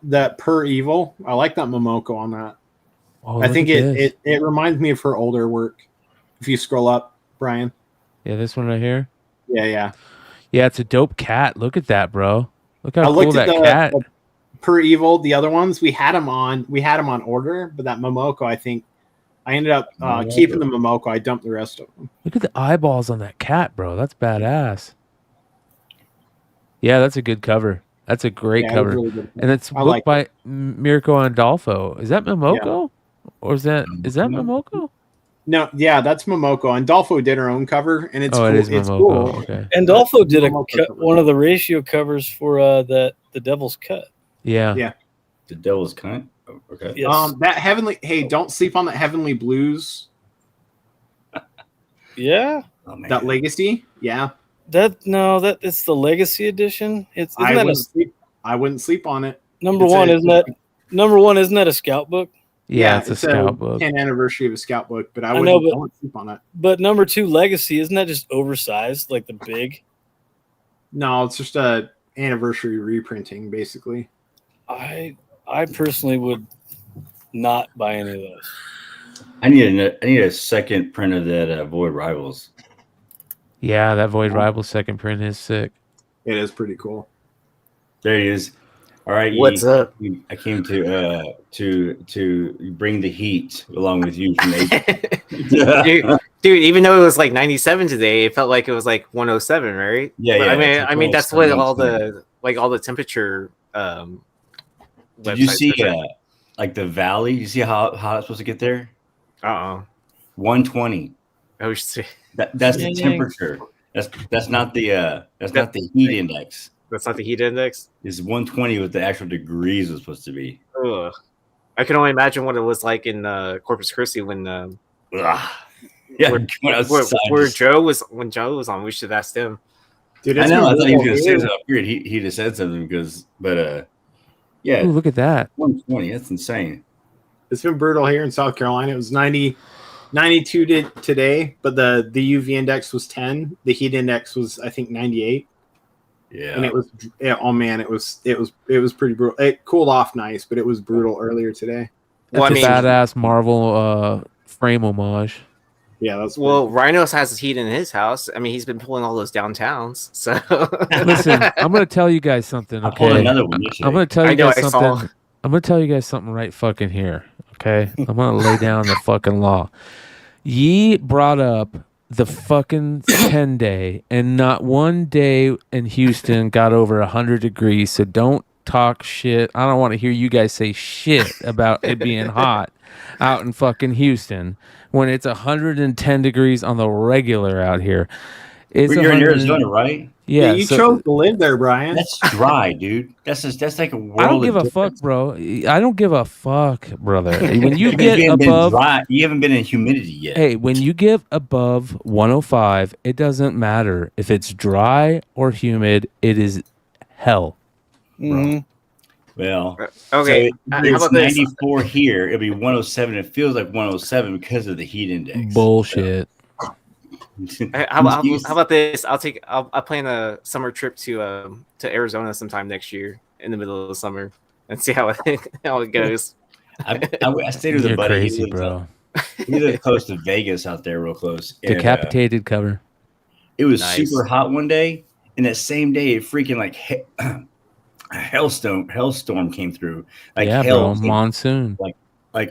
that per evil. I like that Momoko on that. Oh, I look think at this. it reminds me of her older work. If you scroll up, Brian. Yeah, this one right here. Yeah. Yeah, it's a dope cat. Look at that, bro. Look how I cool looked that at cat. the per evil. The other ones we had them on order, but that Momoko, I think I ended up keeping the Momoko. I dumped the rest of them. Look at the eyeballs on that cat, bro. That's badass. Yeah, that's a good cover. That's a great Yeah, it was cover. really good. And it's I booked like by Mirko Andolfo. Is that Momoko? Or is that Momoko? No, yeah, that's Momoko. And Dolfo did her own cover, and it's Oh, cool. it is It's Momoko. cool. Okay. And Dolfo did one of the ratio covers for the Devil's Cut. Yeah. The Devil's Cut. Oh, okay. Yes. That heavenly. Hey, don't sleep on that Heavenly Blues. Yeah. Oh, man. That Legacy. Yeah. It's the Legacy Edition. I wouldn't sleep on it. Number one, isn't that a scout book? Yeah, it's a scout book. 10th anniversary of a scout book, but I know, wouldn't sleep on it. But number 2, Legacy, isn't that just oversized, like the big? No, it's just a anniversary reprinting, basically. I personally would not buy any of those. I need a second print of that Void Rivals. Yeah, that Void Rivals second print is sick. It is pretty cool. There he is. All right, What's up? I came to bring the heat along with you from dude, even though it was like 97 today, it felt like it was like 107, right? Yeah, but yeah. I mean that's what all the temperature. Did you see websites are. like the valley? You see how it's supposed to get there? 120. Oh shit. That's the temperature. That's not the heat index. That's not the heat index. Is 120 what the actual degrees was supposed to be? Ugh. I can only imagine what it was like in Corpus Christi when where Joe was on. We should have asked him. Dude, I know. I thought he was going to say something weird. He just said something yeah. Ooh, look at that. 120. That's insane. It's been brutal here in South Carolina. It was 92 today, but the UV index was 10. The heat index was, I think, 98. Yeah. And it was, it was pretty brutal. It cooled off nice, but it was brutal earlier today. That's a badass Marvel frame homage. Yeah, that's Rhinos has heat in his house. I mean, he's been pulling all those downtowns. So listen, I'm gonna tell you guys something. Okay, I'm gonna tell you guys something. I'm gonna tell you guys something right fucking here. Okay, I'm gonna lay down the fucking law. Ye brought up the fucking 10-day, and not one day in Houston got over 100 degrees. So don't talk shit. I don't want to hear you guys say shit about it being hot out in fucking Houston when it's 110 degrees on the regular out here. You're in Arizona, right? Yeah, you chose to live there, Brian. That's dry, dude. That's like a world. I don't give a fuck, bro. I don't give a fuck, brother. When you get above, you haven't been in humidity yet. Hey, when you get above 105, it doesn't matter if it's dry or humid. It is hell. Mm-hmm. Well, okay. So it's 94 here. It'll be 107. It feels like 107 because of the heat index. Bullshit. How about this? I'll plan a summer trip to Arizona sometime next year in the middle of the summer and see how it goes. I stayed with a buddy. Crazy, bro. He lived close to Vegas out there, real close. Decapitated cover. It was super hot one day, and that same day, it freaking like a hellstorm came through. Like yeah, hell, bro, monsoon. Like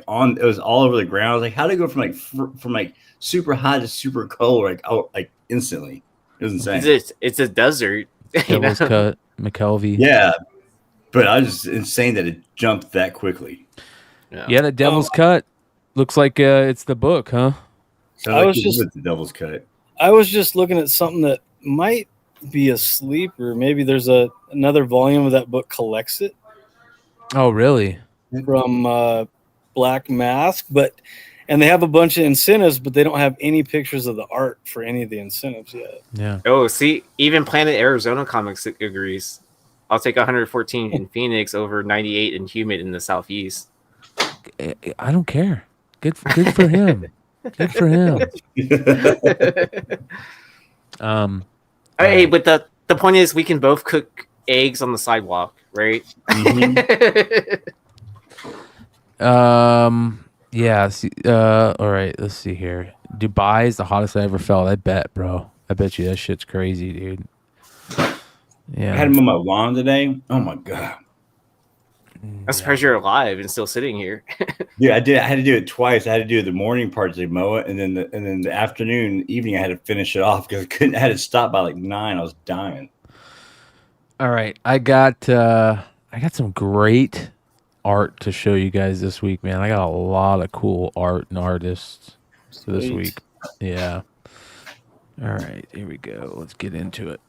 on. It was all over the ground. I was like, how did it go from like super hot to super cold like instantly? It was insane. It's a desert. Devil's Cut, McKelvey. Yeah, but I was just insane that it jumped that quickly. Yeah, the Devil's Cut looks like it's the book, huh? So I was just the Devil's Cut. I was just looking at something that might be a sleeper. Maybe there's another volume of that book collects it. Oh, really? From Black Mask, and they have a bunch of incentives, but they don't have any pictures of the art for any of the incentives yet. Yeah. Oh, see, even Planet Arizona Comics agrees. I'll take 114 in Phoenix over 98 in humid in the southeast. I don't care. Good for him. Good for him. Hey, but the point is, we can both cook eggs on the sidewalk, right? Yeah. See, all right. Let's see here. Dubai is the hottest I ever felt. I bet, bro. I bet you that shit's crazy, dude. Yeah. I had him on my lawn today. Oh my god. I'm surprised you're alive and still sitting here. Yeah, I did. I had to do it twice. I had to do the morning part to mow it, and then the afternoon, evening, I had to finish it off because I had to stop by like 9. I was dying. All right, I got some great art to show you guys this week, man. I got a lot of cool art and artists this week. Yeah. All right, here we go. Let's get into it.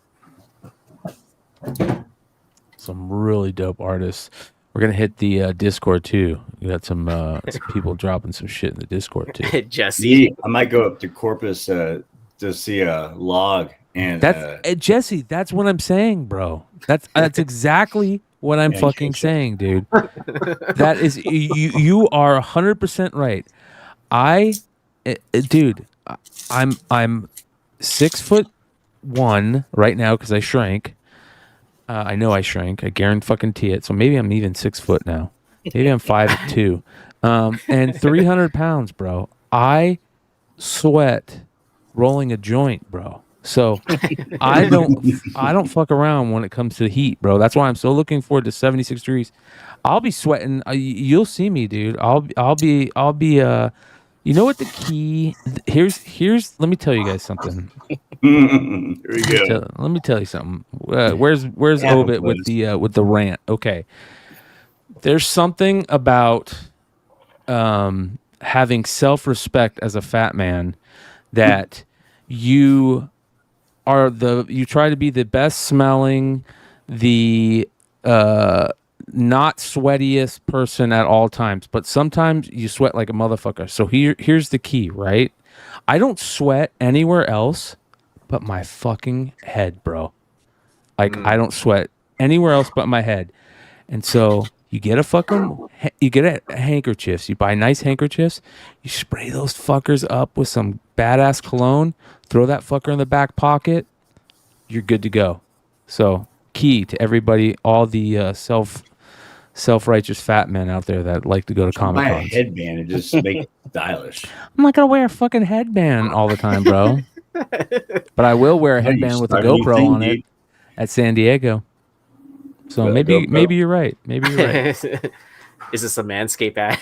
Some really dope artists. We're gonna hit the Discord too. We got some people dropping some shit in the Discord too. Jesse, I might go up to Corpus to see a log and that's Jesse. That's what I'm saying, bro. That's exactly what I'm fucking saying, dude. That is you are 100% right. Dude, I'm 6'1" right now because I shrank. I know I shrank. I guarantee it. So maybe I'm even 6 foot now. Maybe I'm 5'2", and 300 pounds, bro. I sweat rolling a joint, bro. So I don't fuck around when it comes to the heat, bro. That's why I'm so looking forward to 76 degrees. I'll be sweating. You'll see me, dude. I'll be. You know what the key? Here's. Let me tell you guys something. Here we go. Let me tell you something. Where's Obit with the rant? Okay. There's something about having self-respect as a fat man that you try to be the best smelling, the not sweatiest person at all times, but sometimes you sweat like a motherfucker. So here's the key, right? I don't sweat anywhere else but my fucking head, bro. Like I don't sweat anywhere else but my head. And so you get a handkerchiefs. You buy nice handkerchiefs. You spray those fuckers up with some badass cologne. Throw that fucker in the back pocket. You're good to go. So key to everybody, all the self-righteous fat men out there that like to go to Comic Buy a Cons. headband and just make it stylish. I'm not gonna wear a fucking headband all the time, bro. But I will wear a headband with a GoPro on it at San Diego. So maybe you're right. Maybe you're right. Is this a Manscaped ad?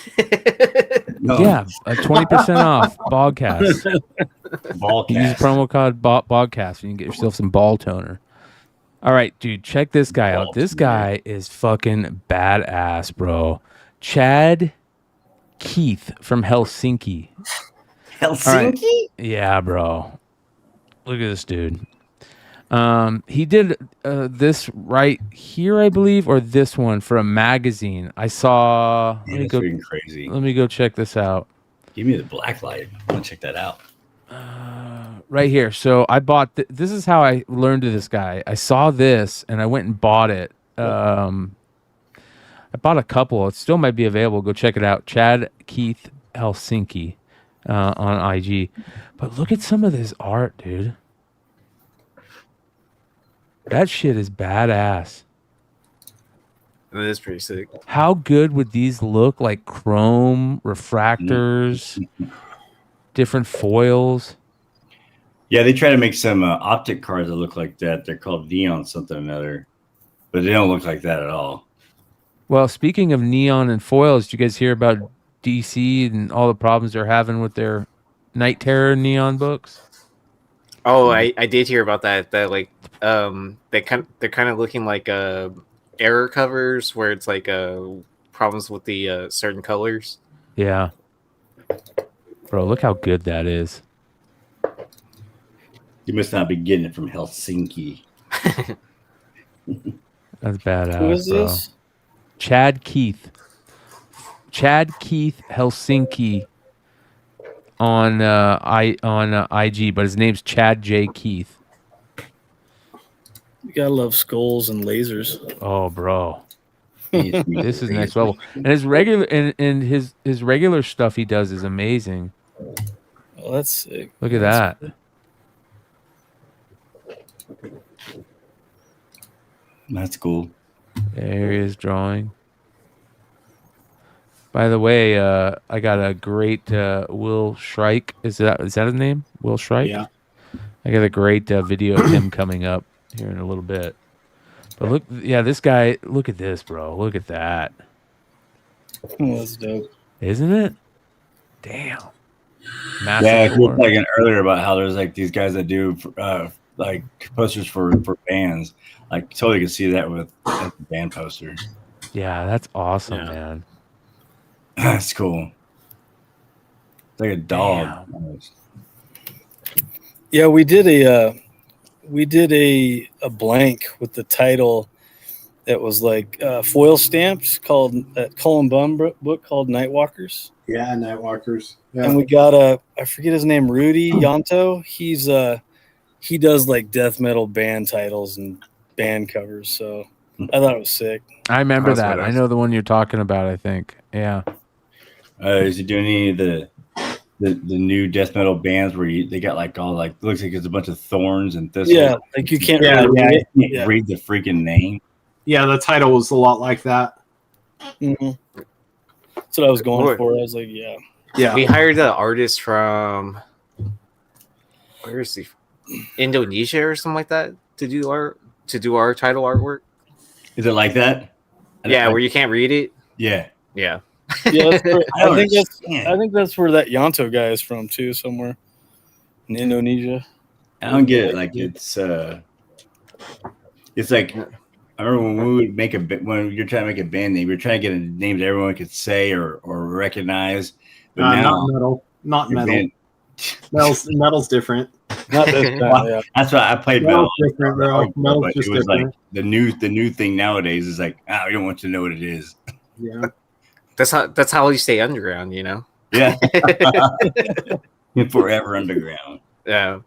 No. Yeah, 20% off Bogcast. Ballcast. Use promo code Bogcast and you can get yourself some ball toner. All right, dude, check this guy out. This guy is fucking badass, bro. Chad Keith from Helsinki. Helsinki? Right. Yeah, bro. Look at this dude. He did this right here, I believe, or this one for a magazine. I saw. Man, that's freaking crazy. Let me go check this out. Give me the black light. I want to check that out. Right here. So I bought. This is how I learned of this guy. I saw this and I went and bought it. I bought a couple. It still might be available. Go check it out. Chad Keith Helsinki on IG. But look at some of this art, dude. That shit is badass. It is pretty sick. How good would these look? Like chrome refractors, different foils. Yeah, they try to make some optic cards that look like that. They're called neon something or another, but they don't look like that at all. Well, speaking of neon and foils, did you guys hear about DC and all the problems they're having with their Night Terror neon books? Oh, I did hear about that. That like they're kind of looking like error covers where it's like problems with the certain colors. Yeah. Bro, look how good that is. You must not be getting it from Helsinki. That's badass. Who is bro. this? Chad Keith Helsinki on IG, but his name's Chad J. Keith. You gotta love skulls and lasers. Oh, bro. This is next level. And his regular and his regular stuff he does is amazing. Oh, that's sick. Look at that. That's cool. There he is drawing. By the way, I got a great Will Shrike. Is that his name? Will Shrike? Yeah. I got a great video of him coming up here in a little bit. But look, yeah, this guy, look at this, bro. Look at that. Oh, that's dope. Isn't it? Damn. Massive Yeah, we were board. talking earlier about how there's like these guys that do like posters for bands. Like totally can see that with the band poster. Yeah, that's awesome, man. That's cool. It's like a dog. Almost. Yeah, we did a blank with the title that was like foil stamps called that Cullen Bunn book called Nightwalkers. Yeah, Nightwalkers. Yeah. And we got I forget his name, Rudy Yanto. He does like death metal band titles and band covers. So I thought it was sick. I remember That's that. what I know the one you're talking about, I think. Yeah. Is he doing any of the new death metal bands where they got like all like looks like it's a bunch of thorns and thistles? Yeah, like you can't read the freaking name. Yeah, the title was a lot like that. Mm-hmm. That's what I was going for. I was like, yeah. We hired an artist from where is he? Indonesia or something like that to do our title artwork. Is it like that? Yeah, where you can't read it. Yeah. Yeah. Yeah, that's where, I don't I think understand. that's where that Yanto guy is from too, somewhere in Indonesia. I don't get it. Like it's like I remember when we would make when you're trying to make a band name, you're trying to get a name that everyone could say or recognize. But now, not your metal. band- Metal's different. Not this Well, yeah. that's why I played Metal's metal. different, bro. Metal's But just it was different. like the new thing nowadays is like, we don't want you to know what it is. Yeah. That's how you stay underground, you know. Yeah. Forever underground. Yeah.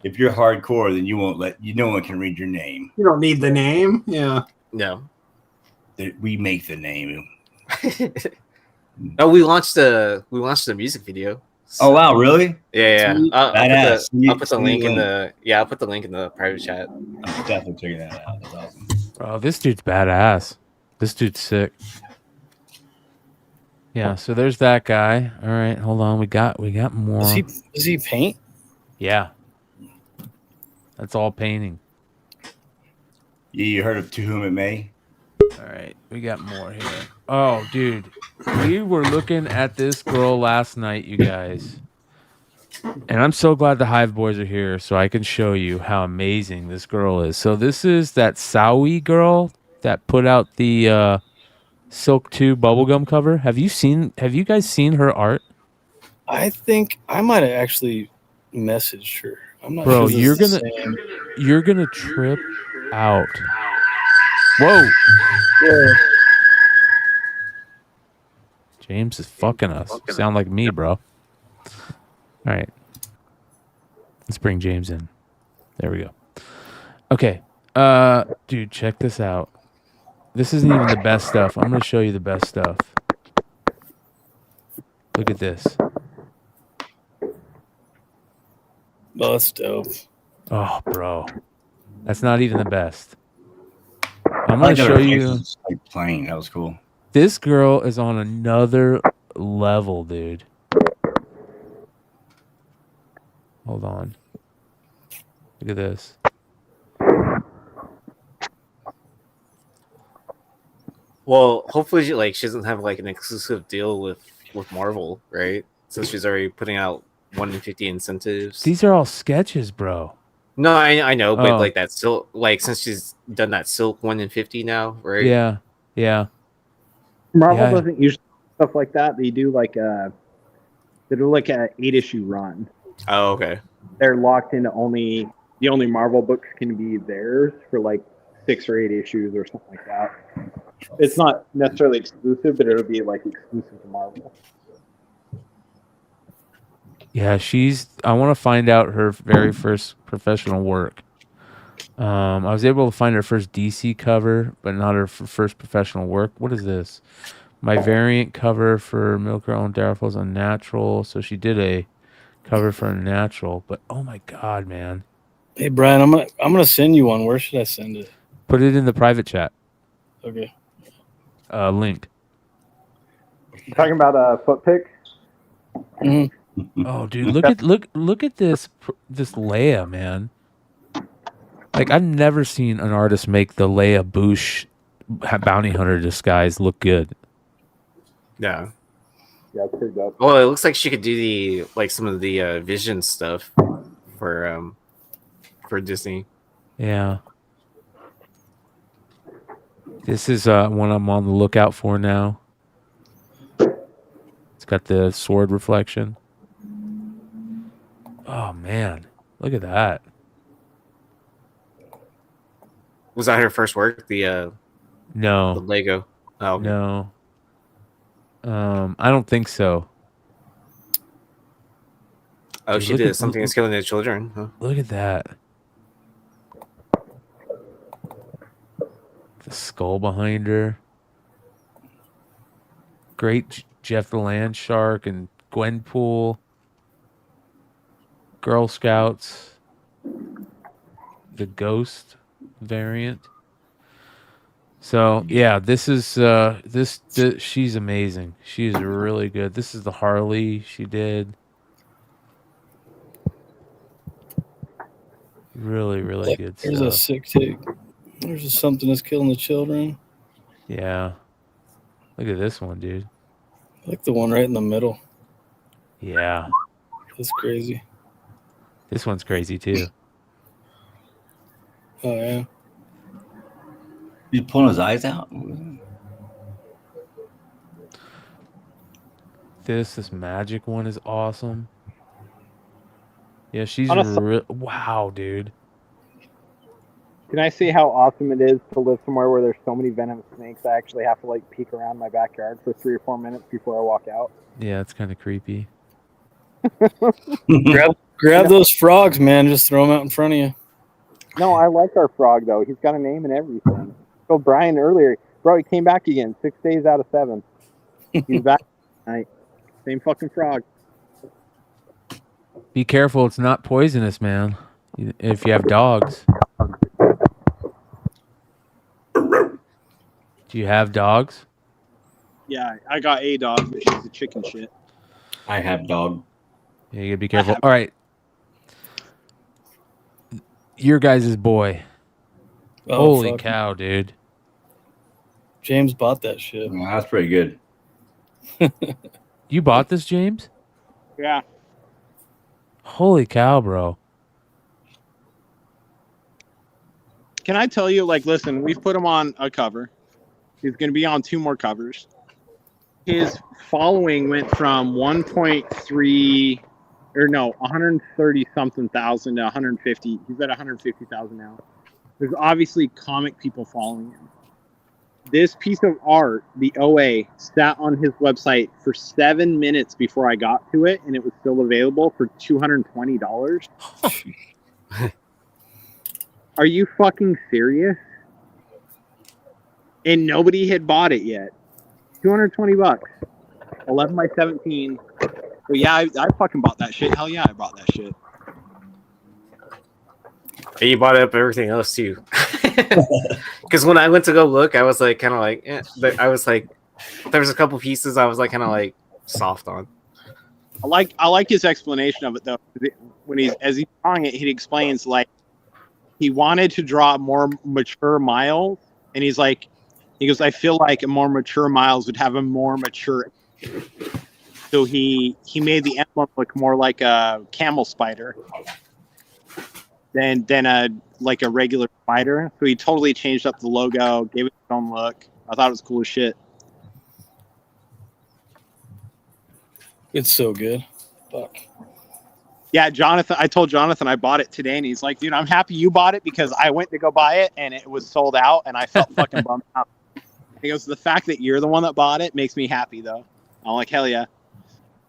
If you're hardcore, then you won't no one can read your name. You don't need the name. Yeah. No. We make the name. Oh, we launched the music video. Oh wow, really? Yeah. Badass. I'll put the link in the I'll put the link in the private chat. I'm definitely checking that out. That's awesome. Bro, this dude's badass. This dude's sick. Yeah, so there's that guy. All right, hold on. We got more. Does he paint? Yeah. That's all painting. You heard of To Whom It May? All right, we got more here. Oh, dude. We were looking at this girl last night, you guys. And I'm so glad the Hive boys are here so I can show you how amazing this girl is. So this is that Sawi girl that put out the Silk 2 bubblegum cover. Have you guys seen her art? I think I might have actually messaged her. I'm not Bro, sure. you're gonna trip out. Whoa. Yeah. James is fucking us. Sound like me, bro. All right. Let's bring James in. There we go. Okay. Dude, check this out. This isn't even the best stuff. I'm going to show you the best stuff. Look at this. Oh, that's dope. Oh, bro. That's not even the best. I'm going to show you. Like playing. That was cool. This girl is on another level, dude. Hold on. Look at this. Well, hopefully, she doesn't have like an exclusive deal with with Marvel, right? Since she's already putting out 1 in 50 incentives. These are all sketches, bro. No, I know, but Oh. like that Silk, like since she's done that Silk 1 in 50 now, right? Yeah, yeah. Marvel Yeah. doesn't usually do stuff like that. They do like a 8-issue run. Oh, okay. They're locked into the only Marvel books can be theirs for like 6 or 8 issues or something like that. It's not necessarily exclusive, but it'll be like exclusive to Marvel. Yeah, I want to find out her very first professional work. I was able to find her first DC cover, but not her first professional work. What is this? My variant cover for Milk Girl and Daryl's Unnatural. So she did a cover for Unnatural, but oh my god, man! Hey Brian, I'm gonna send you one. Where should I send it? Put it in the private chat. Okay. Link. You talking about foot pick? Oh, dude, look at this Leia, man. Like, I've never seen an artist make the Leia Boosh bounty hunter disguise look good. Yeah. Yeah, it's pretty dope. Well, it looks like she could do some of the Vision stuff for Disney. Yeah. This is one I'm on the lookout for now. It's got the sword reflection. Oh man, look at that. Was that her first work? The Lego. Oh, okay. No. I don't think so. Oh, Dude, she look did at- something that's killing the children. Huh? Look at that. The skull behind her. Great Jeff the Land Shark and Gwenpool. Girl Scouts. The Ghost variant. So yeah, this is she's amazing. She's really good. This is the Harley she did. Really, really good There's stuff. a sick take. There's just something that's killing the children. Yeah. Look at this one, dude. I like the one right in the middle. Yeah. That's crazy. This one's crazy too. Oh yeah. He's pulling his eyes out. This magic one is awesome. Yeah, she's Honestly- wow, dude. Can I say how awesome it is to live somewhere where there's so many venomous snakes? I actually have to like peek around my backyard for 3 or 4 minutes before I walk out. Yeah, it's kind of creepy. Grab those frogs, man. Just throw them out in front of you. No, I like our frog though. He's got a name and everything. So Bryan earlier, bro, he came back again 6 days out of 7. He's back tonight. Same fucking frog. Be careful, it's not poisonous, man. If you have dogs. Do you have dogs? Yeah, I got a dog, but she's a chicken shit. I have dog. Yeah, you gotta be careful. All right. Your guys' boy. Oh, Holy fuck. cow, dude. James bought that shit. Well, that's pretty good. You bought this, James? Yeah. Holy cow, bro. Can I tell you, like, listen, we've put him on a cover. He's going to be on 2 more covers. His following went from 130 something thousand to 150. He's at 150,000 now. There's obviously comic people following him. This piece of art, the OA, sat on his website for 7 minutes before I got to it, and it was still available for $220. Are you fucking serious? And nobody had bought it yet. $220. 11 by 17. But yeah, I fucking bought that shit. Hell yeah, I bought that shit. And you bought up everything else too. Because when I went to go look, I was like, kind of like, I was like, there was a couple pieces I was like, kind of like soft on. I like his explanation of it though. When he's drawing it, he explains like he wanted to draw more mature Miles, and he goes, I feel like a more mature Miles would have a more mature. So he made the emblem look more like a camel spider than a regular spider. So he totally changed up the logo, gave it its own look. I thought it was cool as shit. It's so good. Fuck. Yeah, Jonathan. I told Jonathan I bought it today, and he's like, "Dude, I'm happy you bought it because I went to go buy it and it was sold out, and I felt fucking bummed out." He goes, "The fact that you're the one that bought it makes me happy, though." I'm like, "Hell yeah!"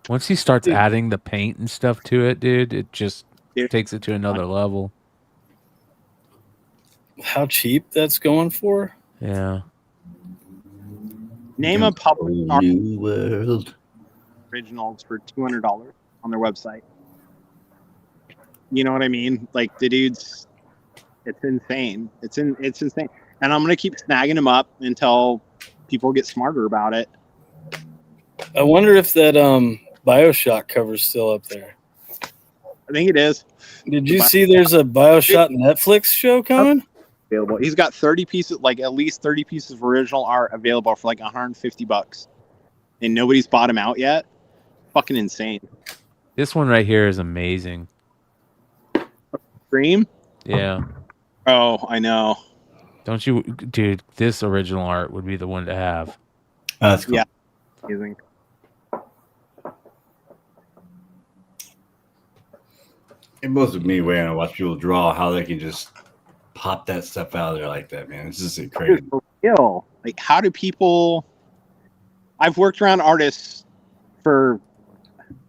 Once he starts adding the paint and stuff to it, dude, it just takes it to another level. How cheap that's going for? Yeah. Name a public New world. originals for $200 on their website. You know what I mean? Like the dude's, it's insane. It's insane. And I'm gonna keep snagging him up until people get smarter about it. I wonder if that BioShock cover's still up there. I think it is. Did you see there's a BioShock Netflix show coming? Available. He's got 30 pieces, like at least 30 pieces of original art available for like $150, and nobody's bought him out yet. Fucking insane. This one right here is amazing. Scream? Yeah. Oh, I know. Don't you, dude? This original art would be the one to have. Oh, that's cool. Yeah. Amazing. It blows me away when I watch people draw how they can just pop that stuff out of there like that, man. It's just crazy. Real. Like, how do people? I've worked around artists for.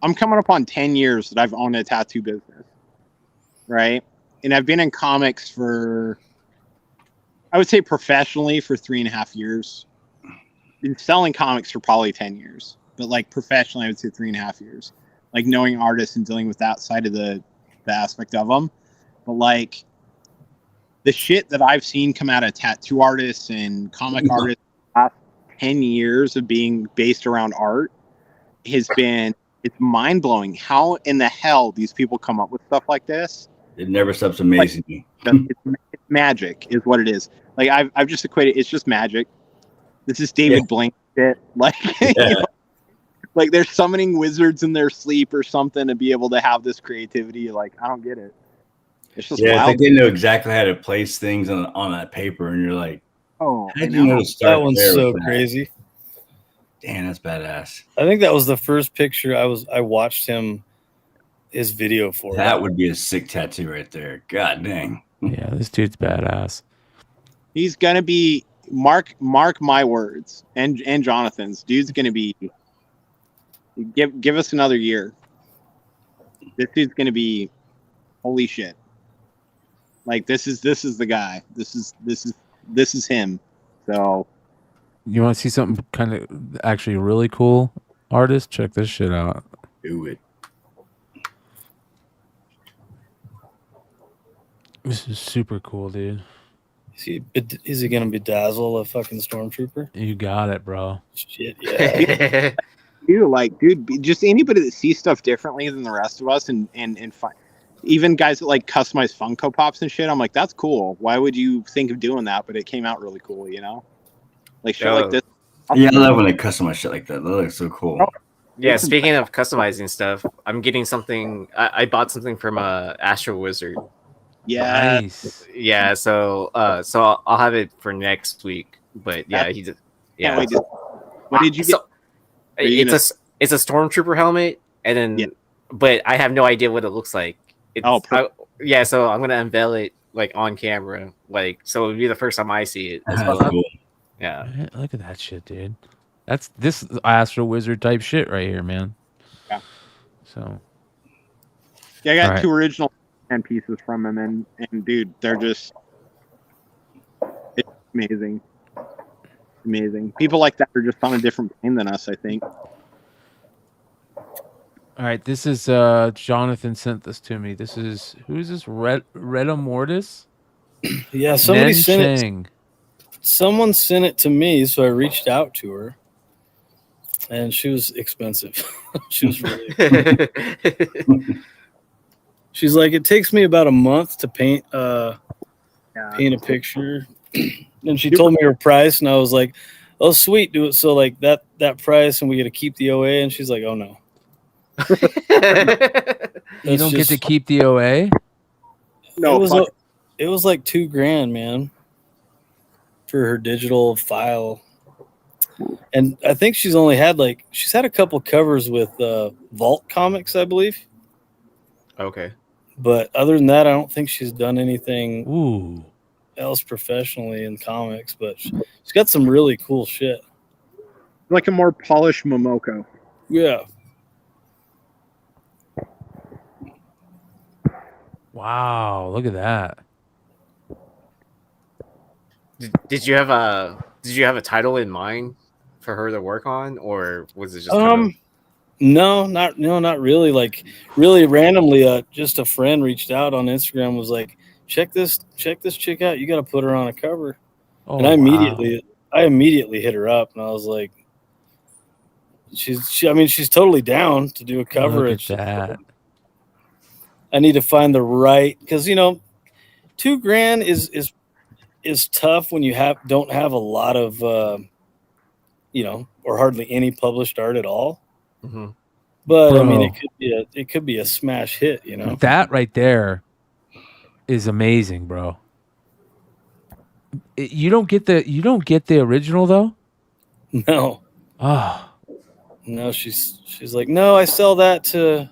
I'm coming up on 10 years that I've owned a tattoo business, right? And I've been in comics for, I would say professionally for 3.5 years. Been selling comics for probably 10 years, but like professionally, I would say 3.5 years. Like knowing artists and dealing with that side of the aspect of them. But like the shit that I've seen come out of tattoo artists and comic artists the last 10 years of being based around art has been, it's mind blowing how in the hell these people come up with stuff like this. It never stops amazing me. It's magic is what it is. Like I've just equated, it's just magic. This is David Blaine shit. Like, you know, like they're summoning wizards in their sleep or something to be able to have this creativity. Like, I don't get it. It's just wild. wild. Like they know exactly how to place things on that paper, and you're like, oh, how do you know to start that one's there so with that? crazy. Damn, that's badass. I think that was the first picture I watched his video for. That would be a sick tattoo right there. God dang. Yeah, this dude's badass. He's gonna be mark my words and Jonathan's. Dude's gonna be. Give us another year. This dude's gonna be, holy shit. Like this is the guy. This is him. So You want to see something kind of actually really cool, artist? Check this shit out. Do it. This is super cool, dude. Is he gonna bedazzle a fucking stormtrooper? You got it, bro. Shit, yeah. Dude, just anybody that sees stuff differently than the rest of us, and even guys that like customize Funko Pops and shit. I'm like, that's cool. Why would you think of doing that? But it came out really cool, you know, like shit like this. Yeah, I love when they customize shit like that. That looks so cool. Yeah, speaking of customizing stuff, I'm getting something. I bought something from Astro Wizard. Yeah, Nice. Yeah. So I'll have it for next week. But yeah, he just yeah. Can't wait what did you get? It's a stormtrooper helmet, and then but I have no idea what it looks like. Yeah, so I'm gonna unveil it like on camera, like so it'll be the first time I see it. As well. Cool. Yeah, Look at that shit, dude. That's this Astro Wizard type shit right here, man. Yeah. So. Yeah, I got Alright. 2 original 10 pieces from him, and dude, they're just it's amazing. Amazing. People like that are just on a different plane than us, I think. All right, this is Jonathan sent this to me. This is who's this? Retta Mortis? Yeah, somebody sent it. Chang. Someone sent it to me, so I reached out to her, and she was expensive. She was really. She's like, it takes me about a month to paint a picture, and she told me her price, and I was like, oh sweet, do it so like that price, and we get to keep the OA, and she's like, oh no. You don't get to keep the OA? No, it was like $2,000, man, for her digital file. And I think she's had a couple covers with Vault Comics, I believe. Okay. But other than that, I don't think she's done anything else professionally in comics. But she's got some really cool shit. Like a more polished Momoko. Yeah. Wow, look at that. Did you have a title in mind for her to work on, or was it just No, not really. Like really randomly, just a friend reached out on Instagram, was like, check this chick out. You got to put her on a cover. Oh, and I immediately hit her up, and I was like, she's totally down to do a cover. Look at that. I need to find the right, because $2,000 is tough when you don't have a lot of or hardly any published art at all. Mm-hmm. But Bro. I mean, it could be a smash hit. That right there is amazing, bro. You don't get the original though? No. Oh. No, she's like, no, I sell that to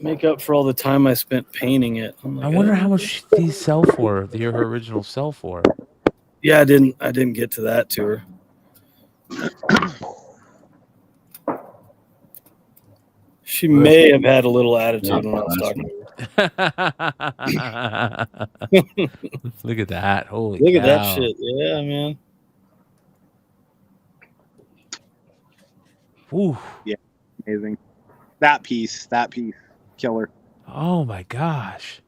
make up for all the time I spent painting it. I wonder how much these sell for. Her original sell for. Yeah, I didn't get to that to her. She may have had a little attitude when I was talking to her. Look at that. Holy Look cow. at that shit. Yeah, man. Ooh. Yeah, amazing. That piece, killer. Oh my gosh.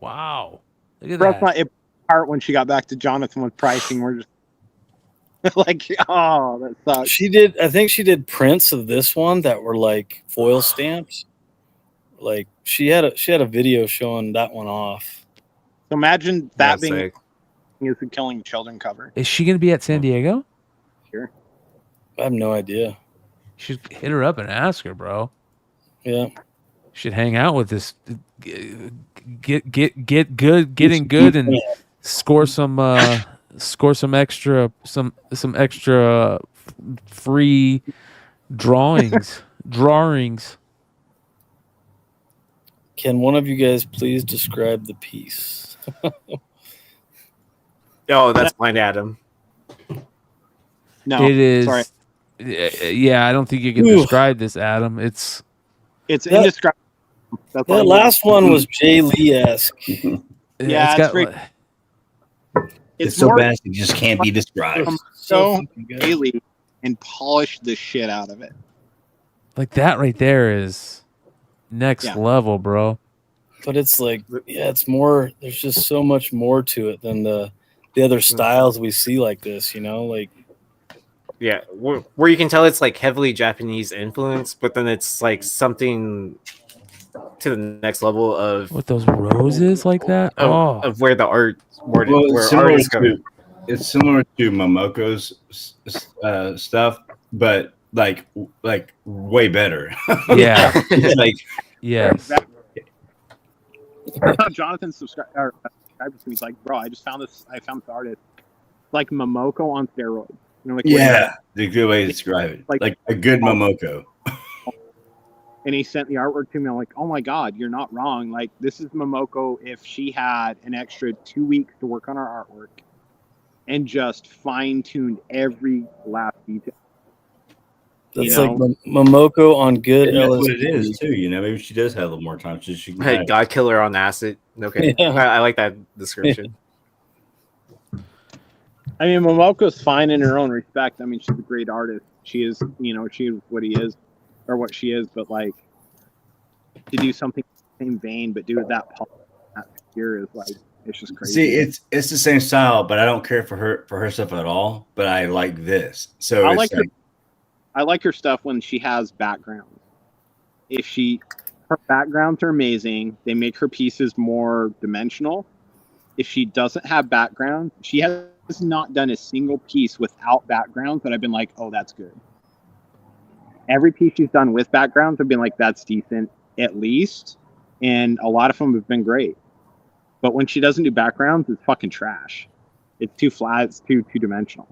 Wow. Look at That's that. not it part when she got back to Jonathan with pricing. We're just like, oh, that sucks. I think she did prints of this one that were like foil stamps. Like she had a video showing that one off. So imagine that That's being sick. is a Killing Children cover. Is she going to be at San Diego? Sure. I have no idea. You should hit her up and ask her, bro. Yeah. Should hang out with this. Get good, getting good, and score some extra free drawings. Can one of you guys please describe the piece? Oh, that's Blind Adam. No, It is. sorry. Yeah, I don't think you can describe this, Adam. It's indescribable. That's That last one was Jay Lee-esque. Yeah, it's so bad it just can't be described. So daily and polish the shit out of it. like that right there is next level, bro. But it's like, yeah, it's more. There's just so much more to it than the other styles we see like this. Like. Yeah, where you can tell it's like heavily Japanese influence, but then it's like something to the next level of With those roses like that. of where the art, where similar art is coming. it's similar to Momoko's stuff, but like way better. Yeah. Like yes. Jonathan subscribed to me. He's like, bro, I found this artist like Momoko on steroids. Like, yeah, the good way to describe it. Like a good Momoko. And he sent the artwork to me. I'm like, oh my God, you're not wrong. Like, this is Momoko if she had an extra 2 weeks to work on her artwork and just fine-tuned every last detail. That's like Momoko on good. That's what it is too. Maybe she does have a little more time. So she can Hey, God Killer on acid. Okay, Yeah. I like that description. I mean, Momoko's fine in her own respect. I mean, she's a great artist. She is, she is what he is, or what she is. But like, to do something in the same vein, but do it that pure is like, it's just crazy. See, it's the same style, but I don't care for her stuff at all. But I like this. So I like her stuff when she has backgrounds. Her backgrounds are amazing. They make her pieces more dimensional. If she doesn't have background, she has not done a single piece without background that I've been like, oh, that's good. every piece she's done with backgrounds have been like, that's decent at least, and a lot of them have been great. But when she doesn't do backgrounds, it's fucking trash. It's too flat. It's too two-dimensional.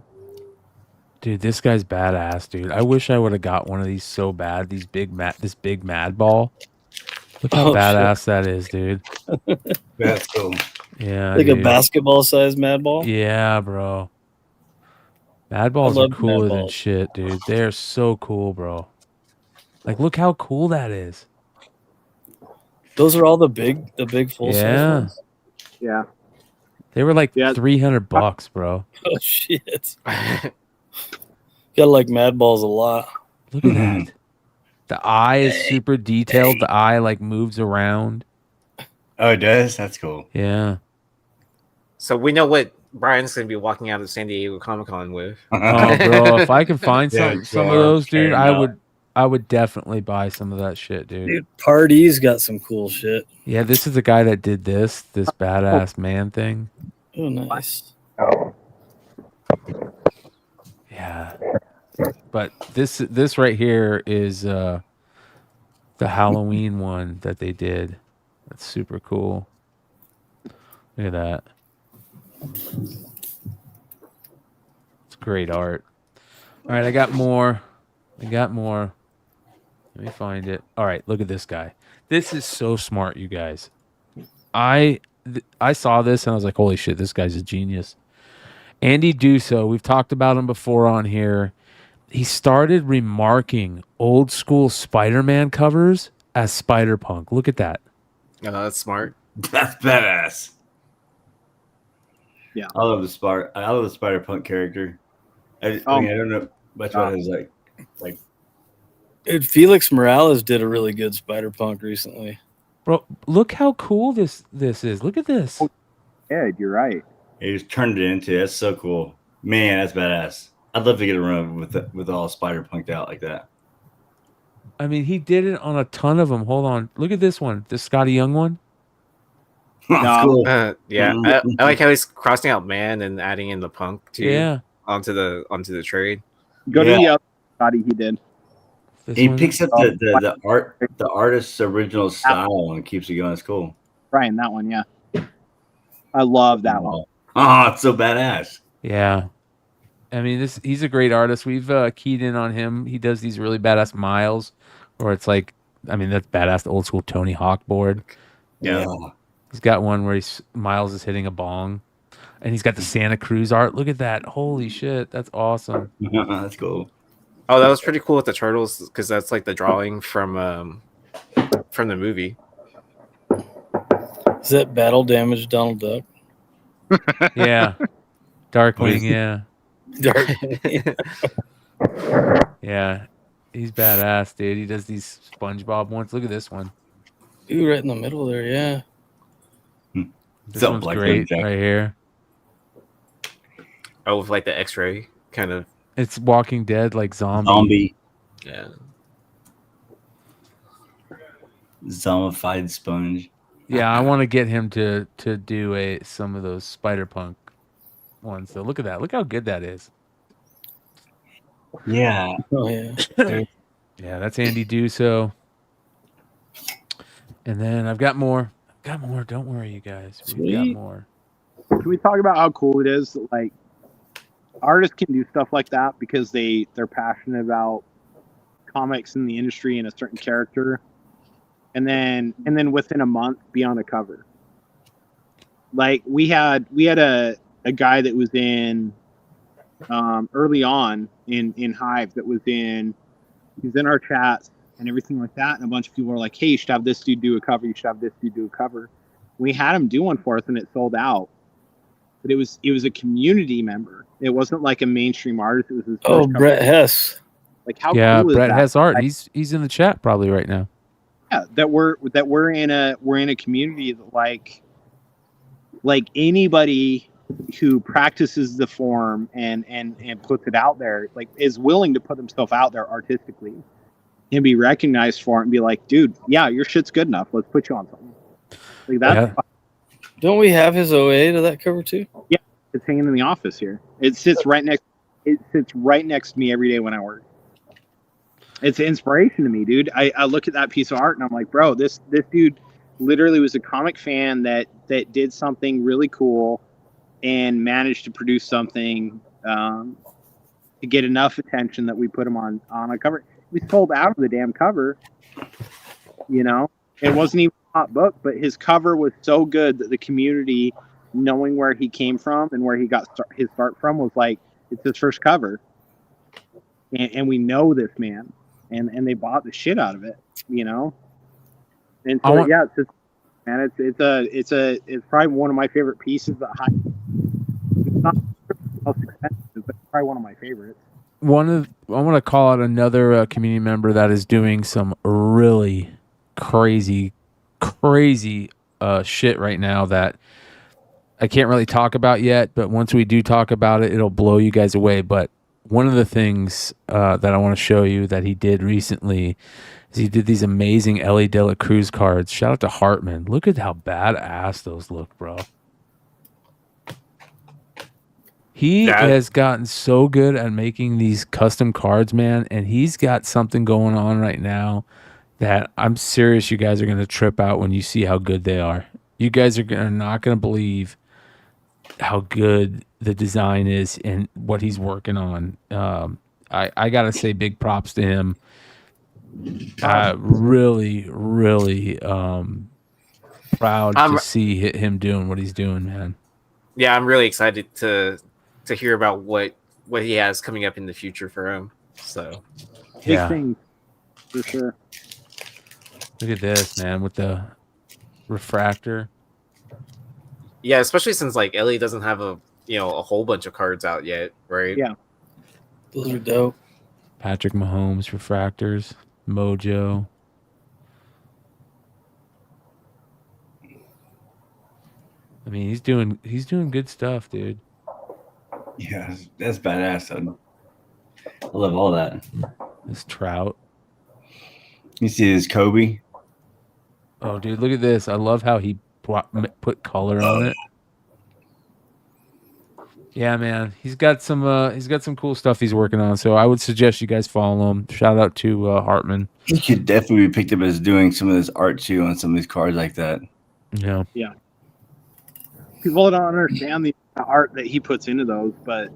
Dude, this guy's badass, dude. I wish I would have got one of these so bad. This big mad ball. Look how badass that is, dude. That's cool. Yeah, Like dude. a basketball-sized mad ball? Yeah, bro. Mad balls are love cooler mad than balls. shit, dude. They're so cool, bro. Like, look how cool that is. Those are all the big full-size Yeah. ones? Yeah. They were like $300, bro. Oh, shit. Gotta like mad balls a lot. Look at that. The eye is super detailed. The eye like moves around. Oh, it does? That's cool. Yeah. So we know what Brian's going to be walking out of San Diego Comic-Con with. Oh, bro, if I can find Yeah, some of those, dude, I would definitely buy some of that shit, dude. Dude, Party's got some cool shit. Yeah, this is the guy that did this badass man thing. Oh, nice. Yeah. But this right here is the Halloween one that they did. That's super cool. Look at that. It's great art. All right, I got more. Let me find it. All right, look at this guy. This is so smart, you guys. I saw this and I was like, holy shit, this guy's a genius. Andy Duso, we've talked about him before on here. He started remarking old school Spider-Man covers as Spider-Punk. Look at that. No, that's smart. That's badass. Yeah. I love the Spider-Punk character. I don't know much about his like. Dude, Felix Morales did a really good Spider-Punk recently. Bro, look how cool this is. Look at this. Yeah, you're right. He just turned it into. That's so cool, man. That's badass. I'd love to get a run with all Spider-Punked out like that. I mean, he did it on a ton of them. Hold on. Look at this one. The Scotty Young one. That's cool. Yeah, I like how he's crossing out man and adding in the punk too. Yeah. Onto the trade. Go to the other body he did. He picks up the artist's original style and keeps it going. It's cool. Brian, that one, yeah. I love that one. Oh, it's so badass. Yeah. I mean, he's a great artist. We've keyed in on him. He does these really badass miles where it's like, I mean, that's badass, the old school Tony Hawk board. Yeah. He's got one where Miles is hitting a bong. And he's got the Santa Cruz art. Look at that. Holy shit. That's awesome. That's cool. Oh, that was pretty cool with the turtles because that's like the drawing from the movie. Is that Battle Damage Donald Duck? Yeah. Darkwing, yeah. Yeah. He's badass, dude. He does these SpongeBob ones. Look at this one. Dude, right in the middle there, yeah. This one's great right here. Oh, with like the X-ray kind of. It's Walking Dead, like zombie. Yeah. Zombified sponge. Yeah, I want to get him to do some of those Spider-Punk ones. So look at that. Look how good that is. Yeah. Oh yeah. Yeah, that's Andy Duso. And then I've got more. Don't worry, you guys. We've got more. Can we talk about how cool it is that, like, artists can do stuff like that because they're passionate about comics in the industry and a certain character, and then within a month be on a cover. Like we had a guy that was in early on in Hive that was in our chats and everything like that, and a bunch of people were like, hey, you should have this dude do a cover, you should have this dude do a cover. We had him do one for us and it sold out, but it was a community member. It wasn't like a mainstream artist. It was his first Brett cover. Hess. Like how Yeah, cool is Brett that? Hess art. Like, He's in the chat probably right now. yeah, that we're in a community that like anybody who practices the form and puts it out there, like is willing to put himself out there artistically and be recognized for it and be like, dude, yeah, your shit's good enough. Let's put you on something. Like that. Yeah. Don't we have his OA to that cover too? Yeah, it's hanging in the office here. It sits right next to me every day when I work. It's an inspiration to me, dude. I look at that piece of art and I'm like, bro, this dude literally was a comic fan that did something really cool and managed to produce something to get enough attention that we put him on a cover. He was pulled out of the damn cover, you know. It wasn't even a hot book, but his cover was so good that the community, knowing where he came from and where he got his start from, was like, it's his first cover, and we know this man, and they bought the shit out of it, you know. And so yeah, it's just, man, it's probably one of my favorite pieces that it's not the most expensive, but it's probably one of my favorites. I want to call out another community member that is doing some really crazy shit right now that I can't really talk about yet, but once we do talk about it, it'll blow you guys away. But one of the things that I want to show you that he did recently is he did these amazing Ellie De La Cruz cards. Shout out to Hartman. Look at how badass those look, bro. He has gotten so good at making these custom cards, man, and he's got something going on right now that I'm serious you guys are going to trip out when you see how good they are. You guys are not going to believe how good the design is and what he's working on. I got to say big props to him. Really proud to see him doing what he's doing, man. Yeah, I'm really excited to hear about what he has coming up in the future for him. So big thing for sure. Look at this, man, with the refractor. Yeah, especially since like Ellie doesn't have a whole bunch of cards out yet, right? Yeah, those are dope. Patrick Mahomes refractors, Mojo. I mean, he's doing good stuff, dude. Yeah, that's badass. I love all that. This Trout. You see this Kobe? Oh, dude, look at this. I love how he put color on it. Yeah, man. He's got some cool stuff he's working on. So I would suggest you guys follow him. Shout out to Hartman. He could definitely be picked up as doing some of this art too on some of these cards like that. Yeah. Yeah. People don't understand the art that he puts into those, but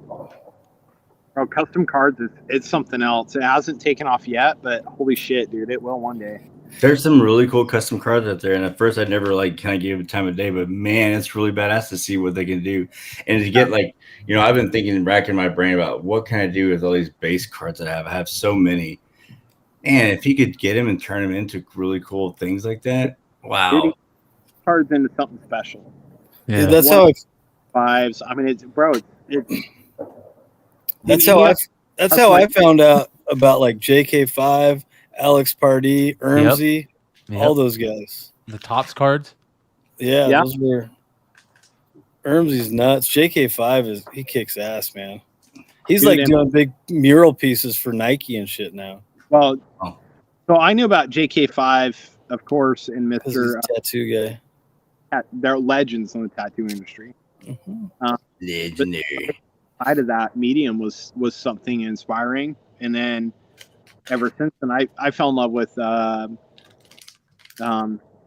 bro, custom cards it's something else. It hasn't taken off yet, but holy shit, dude, it will one day. There's some really cool custom cards out there, and at first I never kind of gave it time of day, but man, it's really badass to see what they can do. And to get I've been thinking, racking my brain about what can I do with all these base cards that I have. I have so many, and if you could get them and turn them into really cool things like that, wow! Dude, cards into something special. Yeah, dude, that's how fives. I mean, that's how I found out about like JK5. Alex Pardee, Ermsey, all those guys. The Topps cards? Yeah, those were Ermsey's nuts. JK5 he kicks ass, man. He's doing big mural pieces for Nike and shit now. Well, so I knew about JK5, of course, and Mr. Tattoo guy. They're legends in the tattoo industry. Mm-hmm. Legendary. Side of that medium was something inspiring, and then ever since then, I fell in love with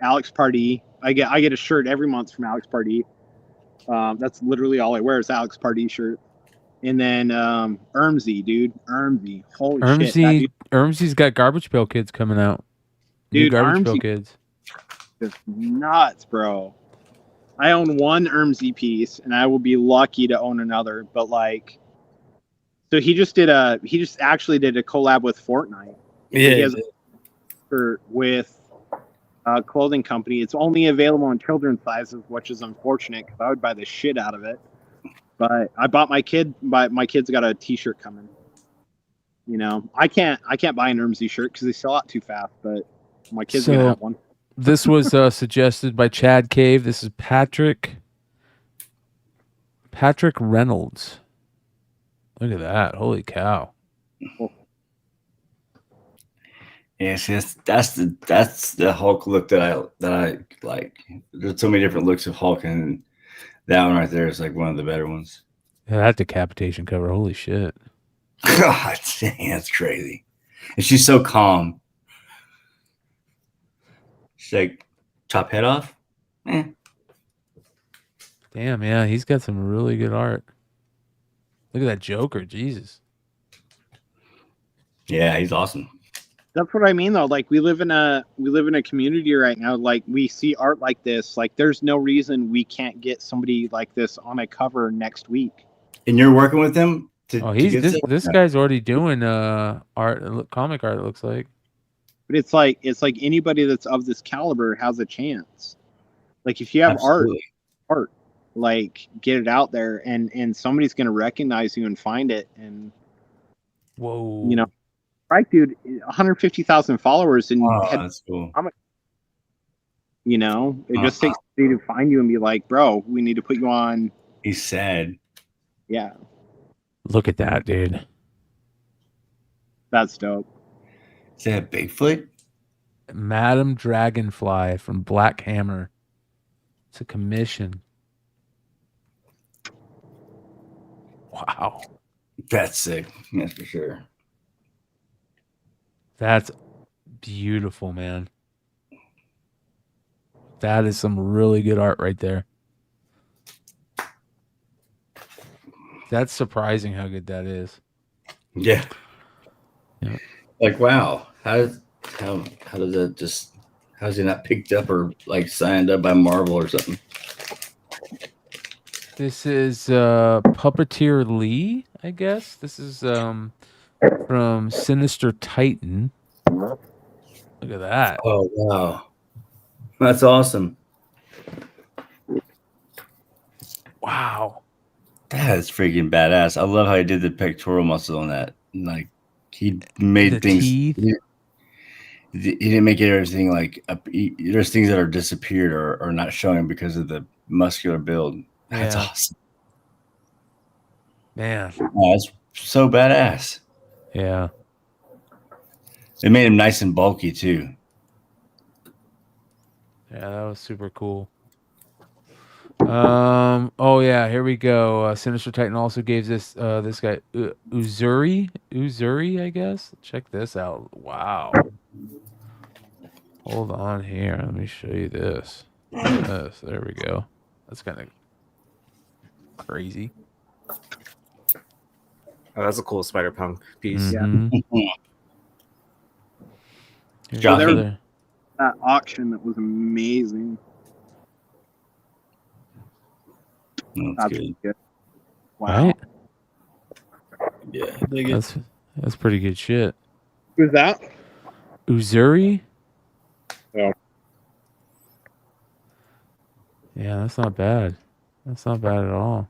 Alex Pardee. I get a shirt every month from Alex Pardee. That's literally all I wear is Alex Pardee shirt. And then Ermsey, dude, Ermsey. Holy shit! Ermsey's got Garbage Pail Kids coming out. Dude, new Garbage Pail Kids. Just nuts, bro. I own one Ermsey piece, and I will be lucky to own another. But so he just actually did a collab with Fortnite. Yeah, he has with a clothing company. It's only available in children's sizes, which is unfortunate because I would buy the shit out of it. But I bought my kid's got a T-shirt coming. I can't buy an Ermsey shirt because they sell out too fast. But my kid's gonna have one. This was suggested by Chad Cave. This is Patrick Reynolds. Look at that! Holy cow! Yeah, see, that's the Hulk look that I like. There's so many different looks of Hulk, and that one right there is like one of the better ones. Yeah, that decapitation cover, holy shit! God dang, that's crazy. And she's so calm. She's like, chop head off? Damn, yeah, he's got some really good art. Look at that Joker, Jesus. Yeah, he's awesome. That's what I mean, though. Like we live in a community right now. Like we see art like this. Like there's no reason we can't get somebody like this on a cover next week. And you're working with him? This guy's already doing comic art, it looks like. But it's like anybody that's of this caliber has a chance. Like if you have art, like get it out there, and somebody's gonna recognize you and find it. And whoa, you know, right, dude, 150,000 followers, and that's cool. You know, it just takes somebody to find you and be like, bro, we need to put you on. He's sad. Yeah. Look at that, dude. That's dope. Is that Bigfoot? Madam Dragonfly from Black Hammer. It's a commission. Wow. That's sick. That's for sure. That's beautiful, man. That is some really good art right there. That's surprising how good that is. Yeah. Yeah. Like, wow. How does that just, how's he not picked up or like signed up by Marvel or something? This is Puppeteer Lee, I guess. This is from Sinister Titan. Look at that. Oh, wow. That's awesome. Wow. That is freaking badass. I love how he did the pectoral muscle on that. Like, he made The things. teeth. He didn't make everything like there's things that are disappeared or not showing because of the muscular build. That's Yeah. awesome. Man. Oh, that's so badass. Yeah. It made him nice and bulky too. Yeah, that was super cool. Oh yeah, here we go. Sinister Titan also gave this guy Uzuri, I guess. Check this out. Wow. Hold on here. Let me show you this. This. There we go. That's kind of crazy. Oh, that's a cool Spider-Punk piece. Mhm. Here's So there was another- that auction that was amazing. That's good. Wow. Right? Yeah. That's pretty good shit. Who's that? Uzuri? Yeah. Yeah, that's not bad. That's not bad at all.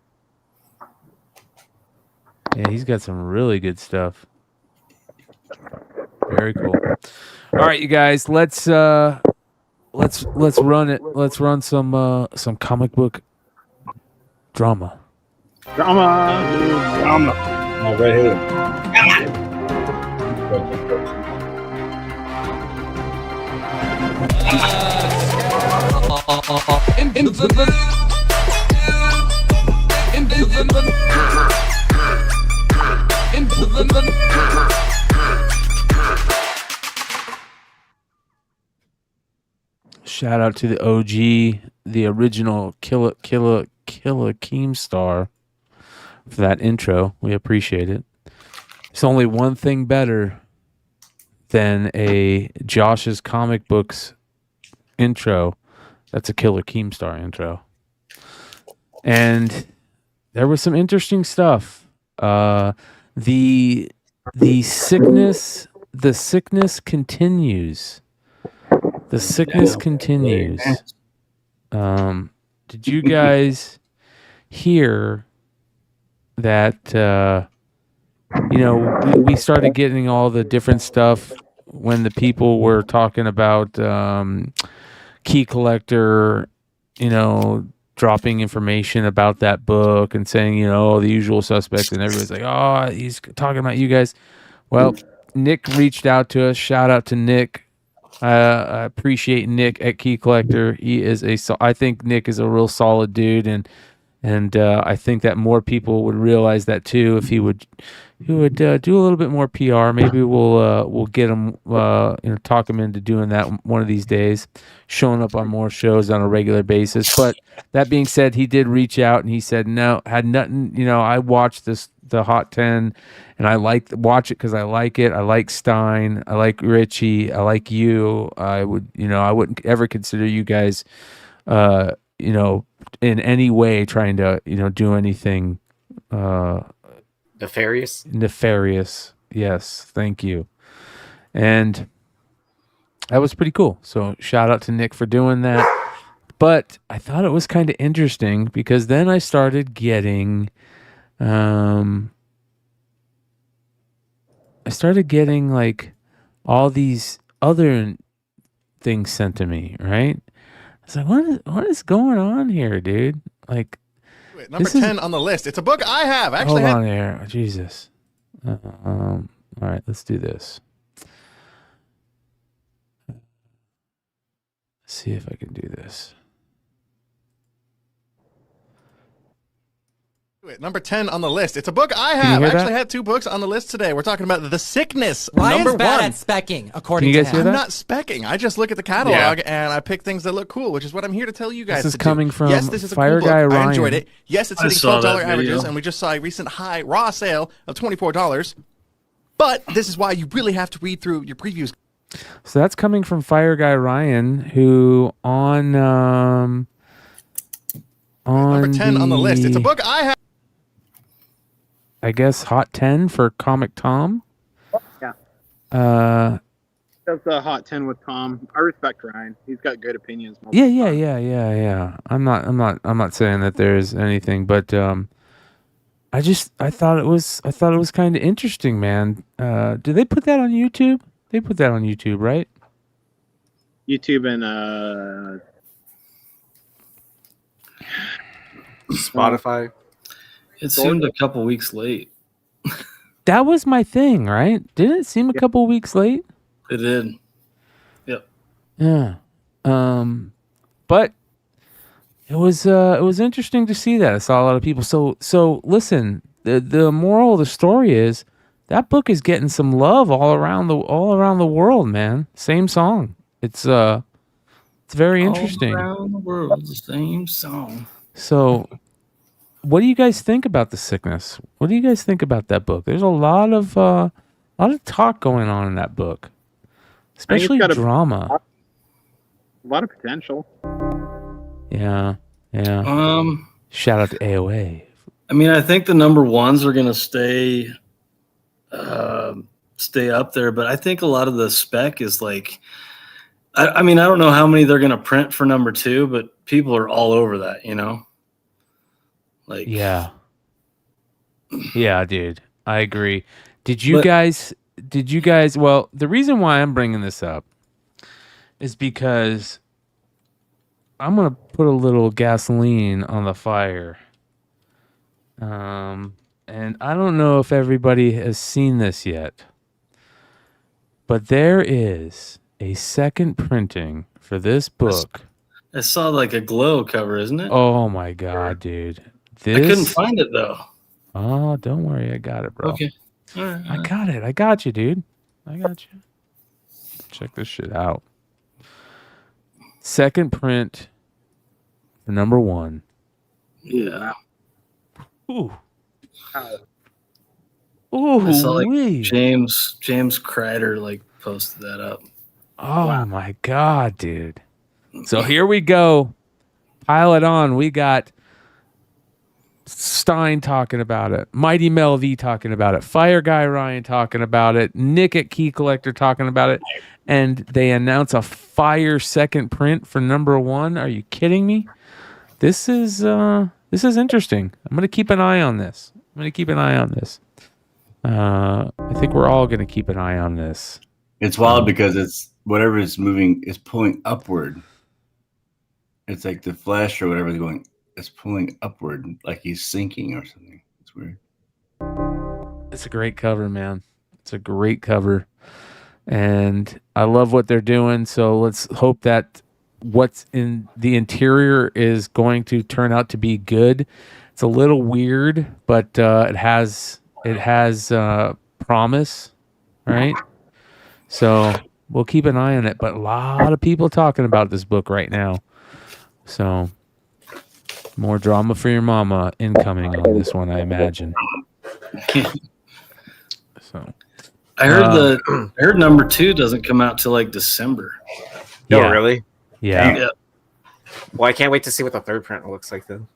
Yeah, he's got some really good stuff. Very cool. All right, you guys, let's run it. Let's run some comic book drama. Drama. Oh, right here. Shout out to the OG, the original Killa Keemstar for that intro. We appreciate it. It's only one thing better than a Josh's Comic Books intro. That's a Killer Keemstar intro. And there was some interesting stuff. The sickness continues. The sickness continues. Did you guys hear that? We started getting all the different stuff when the people were talking about Key Collector, dropping information about that book and saying, the usual suspects, and everybody's like, oh, he's talking about you guys. Well, Nick reached out to us. Shout out to Nick. I appreciate Nick at Key Collector. He is I think Nick is a real solid dude, and And I think that more people would realize that too if he would do a little bit more PR. Maybe we'll get him, talk him into doing that one of these days, showing up on more shows on a regular basis. But that being said, he did reach out and he said, no, had nothing. I watched the Hot 10, and I watch it because I like it. I like Stein. I like Richie. I like you. I wouldn't ever consider you guys, in any way trying to, do anything Nefarious. Yes, thank you. And that was pretty cool. So shout out to Nick for doing that. But I thought it was kind of interesting because then I started getting like all these other things sent to me, right? It's like, what is going on here, dude? Like, number 10 on the list. It's a book I have. Actually, hold on there. Jesus. All right, let's do this. Let's see if I can do this. Number 10 on the list. It's a book I have. I actually had 2 books on the list today. We're talking about The Sickness, Ryan's number bad 1. at specking, according Can you guys to hear him. I'm that? not specking. I just look at the catalog and I pick things that look cool, which is what I'm here to tell you guys. This is to coming do. from yes, this is a Fire cool Guy book. Ryan. I enjoyed it. Yes, it's I hitting saw $12 that averages, video. and we just saw a recent high raw sale of $24. But this is why you really have to read through your previews. So that's coming from Fire Guy Ryan, who on Number 10 on the list. It's a book I have. I guess Hot 10 for Comic Tom. Yeah. That's the Hot 10 with Tom. I respect Ryan. He's got good opinions. Yeah. I'm not saying that there's anything, but I thought it was kind of interesting, man. Did they put that on YouTube? They put that on YouTube, right? YouTube and Spotify. It seemed a couple weeks late. That was my thing, right? Didn't it seem a couple weeks late? It did. Yep. Yeah. But it was interesting to see that. I saw a lot of people. So listen, the moral of the story is that book is getting some love all around the world, man. Same song. It's very interesting. All around the world, the same song. So, what do you guys think about The Sickness? What do you guys think about that book? There's a lot of talk going on in that book, especially drama. A lot of potential. Yeah. Shout out to AOA. I mean, I think the number ones are going to stay up there, but I think a lot of the spec is like, I mean, I don't know how many they're going to print for number 2, but people are all over that, Like, yeah, dude, I agree. Did you guys? Well, the reason why I'm bringing this up is because I'm gonna put a little gasoline on the fire. And I don't know if everybody has seen this yet, but there is a second printing for this book. I saw like a glow cover, isn't it? Oh my god, dude. I couldn't find it though. Oh, don't worry, I got it, bro. Okay. All right. I got it. I got you, dude. I got you. Check this shit out. Second print for number 1. Yeah. Ooh. Ooh. I saw like James Kreider like posted that up. Oh my god, dude. So here we go. Pile it on. We got Stein talking about it, Mighty Mel V talking about it, Fire Guy Ryan talking about it, Nick at Key Collector talking about it, and they announce a fire second print for number 1. Are you kidding me? This is interesting. I'm gonna keep an eye on this. I think we're all gonna keep an eye on this. It's wild because it's whatever is moving is pulling upward. It's like the flesh or whatever is going. It's pulling upward, like he's sinking or something. It's weird. It's a great cover, man. It's a great cover, and I love what they're doing. So let's hope that what's in the interior is going to turn out to be good. It's a little weird, but it has promise, right? So we'll keep an eye on it. But a lot of people talking about this book right now. So more drama for your mama incoming on this one, I imagine. So I heard number 2 doesn't come out till like December. No, really? Yeah. Well, I can't wait to see what the third print looks like then.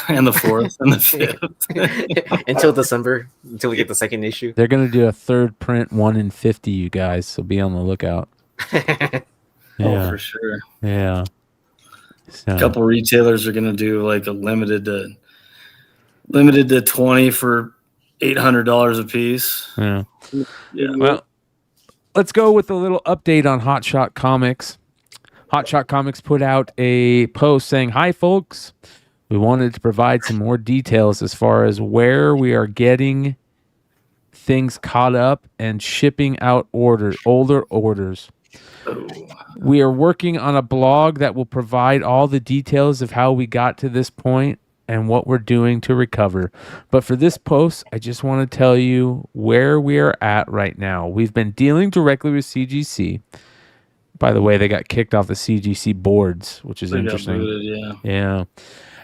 And the 4th and the 5th. Until December, until we get the second issue. They're going to do a third print 1 in 50, you guys, so be on the lookout. Oh, for sure. Yeah. So. A couple retailers are going to do like a limited to 20 for $800 a piece. Yeah. Well, let's go with a little update on Hotshot Comics. Hotshot Comics put out a post saying, "Hi, folks. We wanted to provide some more details as far as where we are getting things caught up and shipping out older orders. We are working on a blog that will provide all the details of how we got to this point and what we're doing to recover. But for this post, I just want to tell you where we are at right now. We've been dealing directly with CGC. By the way, they got kicked off the CGC boards, which is interesting. Got booted, Yeah.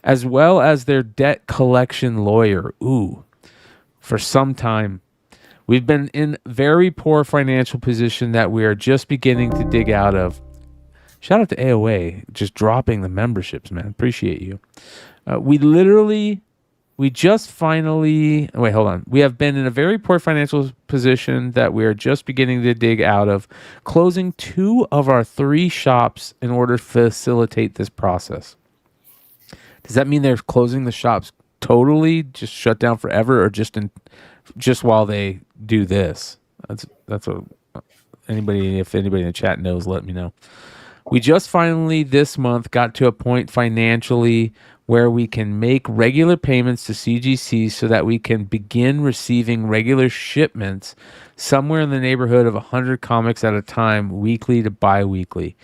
As well as their debt collection lawyer. For some time. We've been in very poor financial position that we are just beginning to dig out of. Shout out to AOA, just dropping the memberships, man. Appreciate you. We have been in a very poor financial position that we are just beginning to dig out of, closing 2 of our 3 shops in order to facilitate this process. Does that mean they're closing the shops totally, just shut down forever, or just while they do this? That's what anybody, if anybody in the chat knows, let me know. We just finally this month got to a point financially where we can make regular payments to CGC so that we can begin receiving regular shipments somewhere in the neighborhood of 100 comics at a time, weekly to bi-weekly.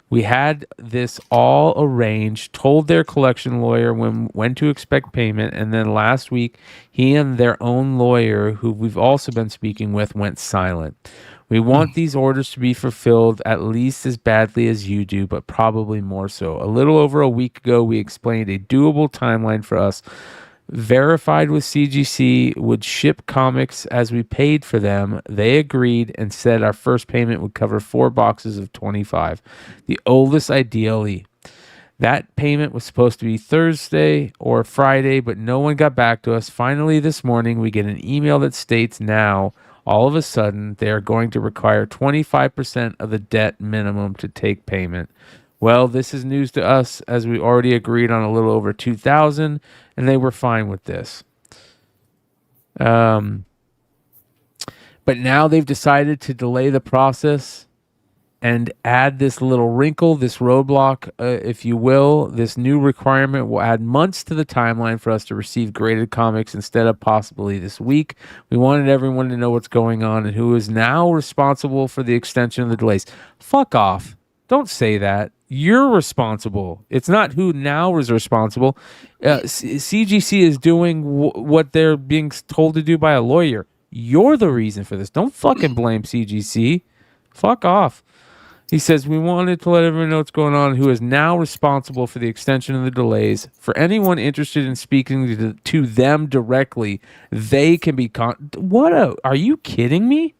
We had this all arranged, told their collection lawyer when to expect payment, and then last week, he and their own lawyer, who we've also been speaking with, went silent. We want these orders to be fulfilled at least as badly as you do, but probably more so. A little over a week ago, we explained a doable timeline for us. Verified with CGC would ship comics as we paid for them. They agreed and said our first payment would cover 4 boxes of 25. The oldest ideally. That payment was supposed to be Thursday or Friday, but no one got back to us. Finally, this morning, we get an email that states now, all of a sudden, they are going to require 25% of the debt minimum to take payment. Well, this is news to us, as we already agreed on a little over $2,000, and they were fine with this. But now they've decided to delay the process and add this little wrinkle, this roadblock, if you will. This new requirement will add months to the timeline for us to receive graded comics instead of possibly this week. We wanted everyone to know what's going on and who is now responsible for the extension of the delays. Fuck off. Don't say that. You're responsible. It's not who now is responsible. CGC is doing what they're being told to do by a lawyer. You're the reason for this. Don't fucking blame CGC. Fuck off. He says, we wanted to let everyone know what's going on, who is now responsible for the extension of the delays. For anyone interested in speaking to them directly, they can be... Are you kidding me?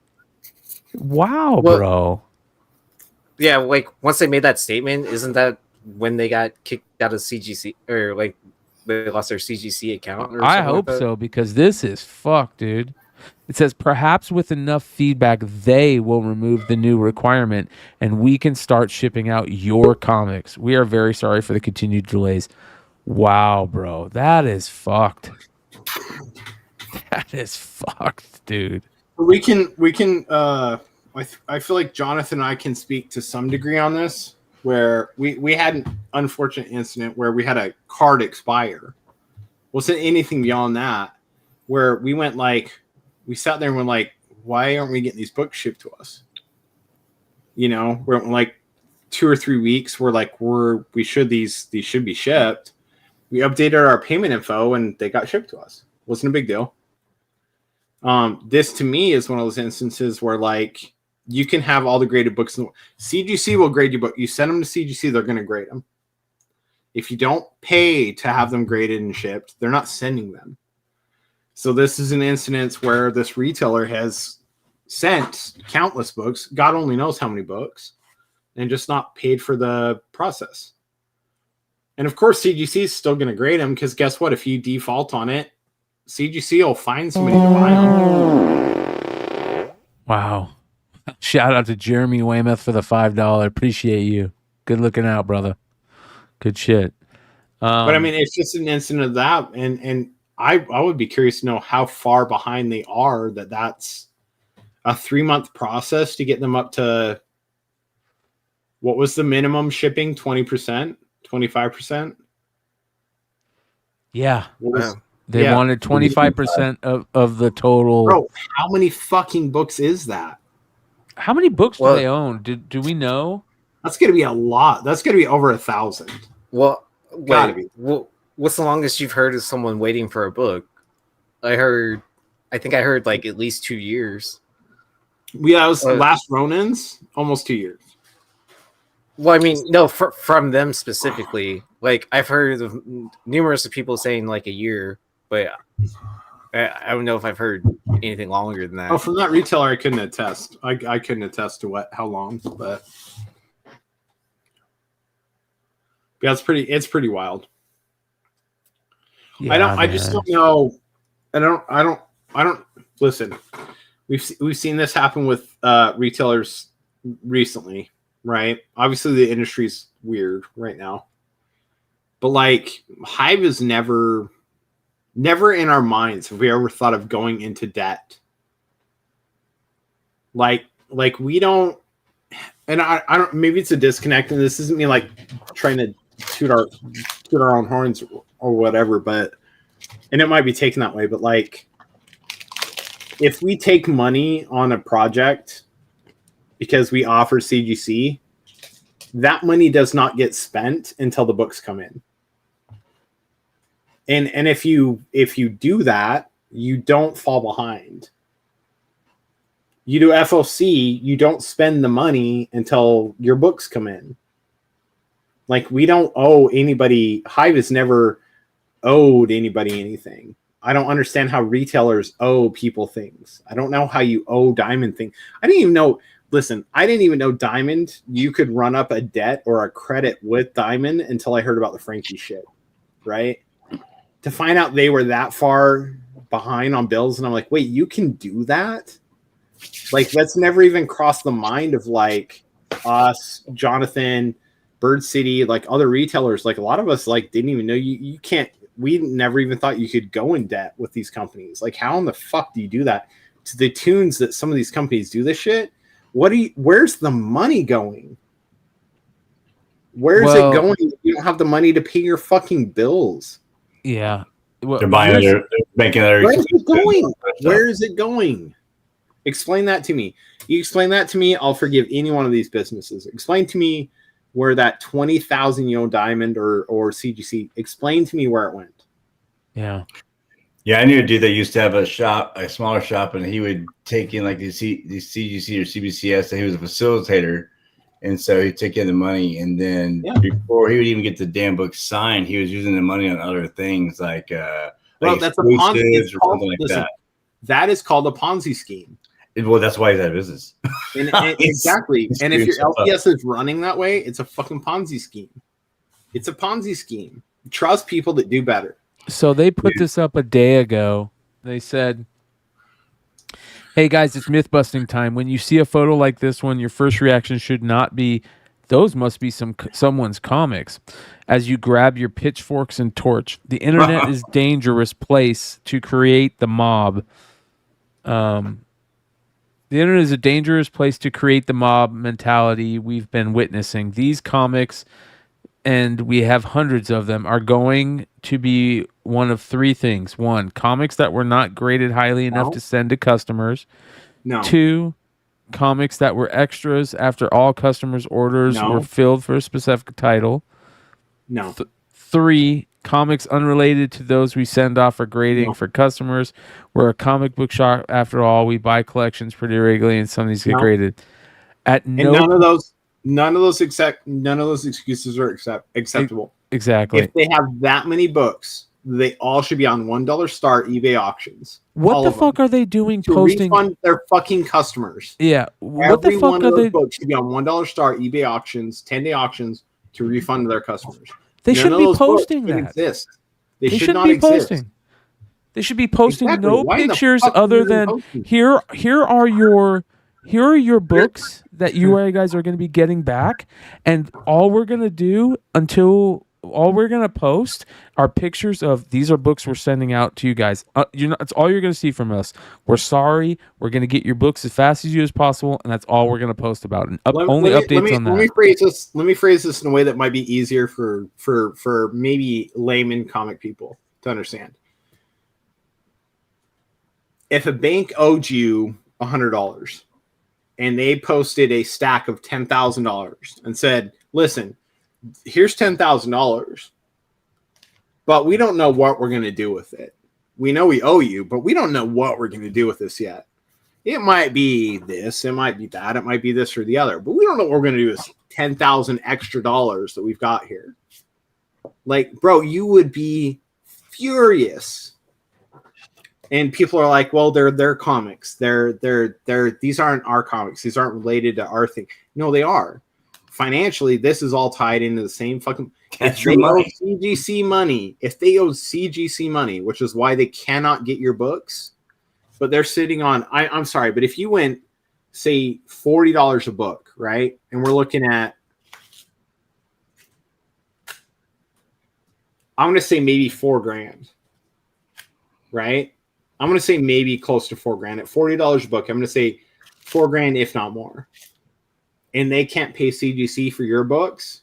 Wow, bro. Yeah, like, once they made that statement, isn't that when they got kicked out of CGC, or, like, they lost their CGC account? Or I hope so, because this is fucked, dude. It says, perhaps with enough feedback, they will remove the new requirement and we can start shipping out your comics. We are very sorry for the continued delays. Wow, bro. That is fucked. That is fucked, dude. We can I feel like Jonathan and I can speak to some degree on this, where we had an unfortunate incident where we had a card expire. Wasn't anything beyond that, where we went like, we sat there and went like, why aren't we getting these books shipped to us? You know, we're like, 2 or 3 weeks, we should these should be shipped. We updated our payment info and they got shipped to us. Wasn't a big deal. This to me is one of those instances where like you can have all the graded books. CGC will grade your book. You send them to CGC, they're going to grade them. If you don't pay to have them graded and shipped, they're not sending them. So this is an instance where this retailer has sent countless books, God only knows how many books, and just not paid for the process. And of course, CGC is still going to grade them because guess what? If you default on it, CGC will find somebody to buy them. Wow. Shout out to Jeremy Weymouth for the $5. Appreciate you. Good looking out, brother. Good shit. But I mean, it's just an instant of that. And I would be curious to know how far behind they are that's a 3-month process to get them up to what was the minimum shipping? 20%, 25%? Yeah. They wanted 25% of the total. Bro, how many fucking books is that? How many books do they own? Do we know? That's going to be a lot. That's going to be over 1,000. Well, Gotta be. Well, what's the longest you've heard of someone waiting for a book? I think I heard like at least 2 years. Yeah, it was Last Ronin's almost 2 years. Well, I mean, no, from them specifically. Like I've heard of numerous of people saying like a year, but I don't know if I've heard anything longer than that. Oh, from that retailer, I couldn't attest. I couldn't attest to how long, but yeah, it's pretty wild. Yeah, I just don't know. I don't listen. We've seen this happen with retailers recently, right? Obviously, the industry's weird right now, but like Hive is never in our minds have we ever thought of going into debt. Like we don't, and I don't. Maybe it's a disconnect, and this isn't me like trying to toot our own horns or whatever, but and it might be taken that way, but like if we take money on a project because we offer CGC, that money does not get spent until the books come in. And if you do that, you don't fall behind. You do FOC, you don't spend the money until your books come in. Like we don't owe anybody. Hive has never owed anybody anything. I don't understand how retailers owe people things. I don't know how you owe Diamond things. I didn't even know. Listen, I didn't even know Diamond. You could run up a debt or a credit with Diamond until I heard about the Frankie shit, right? To find out they were that far behind on bills, and I'm like, wait, you can do that? Like that's never even crossed the mind of like us, Jonathan, Bird City, like other retailers. Like a lot of us like didn't even know you can't. We never even thought you could go in debt with these companies. Like how in the fuck do you do that? To the tunes that some of these companies do this shit. Where's the money going? Where's it going? You don't have the money to pay your fucking bills. Yeah. Well, they're buying they're making their Where is it going? Where is it going? Explain that to me. You explain that to me, I'll forgive any one of these businesses. Explain to me where that 20,000 Diamond or CGC, explain to me where it went. Yeah. Yeah, I knew a dude that used to have a smaller shop, and he would take in like these CGC or CBCS, and he was a facilitator. And so he'd take in the money, and then before he would even get the damn book signed, he was using the money on other things like that's a Ponzi. That is called a Ponzi scheme. Well, that's why he's out of business. And exactly. And if your LPS is running that way, it's a fucking Ponzi scheme. It's a Ponzi scheme. Trust people that do better. So they put this up a day ago. They said, hey guys, it's myth busting time. When you see a photo like this one, your first reaction should not be, those must be someone's comics. As you grab your pitchforks and torch, the internet is a dangerous place to create the mob. The internet is a dangerous place to create the mob mentality we've been witnessing. These comics, and we have hundreds of them, are going to be one of three things. One, comics that were not graded highly enough to send to customers. No. Two, comics that were extras after all customers' orders No. were filled for a specific title. No. 3, comics unrelated to those we send off for grading for customers. We're a comic book shop after all. We buy collections pretty regularly, and some of these get No. graded. At And no none of those excuses are acceptable. Exactly. If they have that many books, they all should be on $1 star eBay auctions. What All the of them. fuck are they doing To posting? refund their fucking customers. Yeah. What the Every fuck one are of those they? books should be on $1 star eBay auctions, 10-day auctions to refund their customers. They None shouldn't of be those books posting should that. Exist. They should shouldn't not be exist. posting. They should be posting Exactly. no Why the pictures fuck are other they than posting? here are your books that you guys are going to be getting back, and all we're going to post are pictures of these are books we're sending out to you guys. It's all you're going to see from us. We're sorry. We're going to get your books as fast as you as possible, and that's all we're going to post about. And updates on that. Let me phrase this in a way that might be easier for maybe layman comic people to understand. If a bank owed you $100 and they posted a stack of $10,000 and said, "Listen, here's $10,000, but we don't know what we're going to do with it. We know we owe you, but we don't know what we're going to do with this yet. It might be this, it might be that, it might be this or the other, but we don't know what we're going to do with $10,000 extra that we've got here." Like, bro, you would be furious. And people are like, "Well, they're their comics. These aren't our comics. These aren't related to our thing." No, they are. Financially, this is all tied into the same fucking. That's If your they money. owe CGC money, which is why they cannot get your books, but they're sitting on. I'm sorry, but if you went, say, $40 a book, right, and we're looking at, I'm going to say maybe $4,000, right? I'm going to say maybe close to $4,000 at $40 a book. I'm going to say $4,000, if not more. And they can't pay CGC for your books.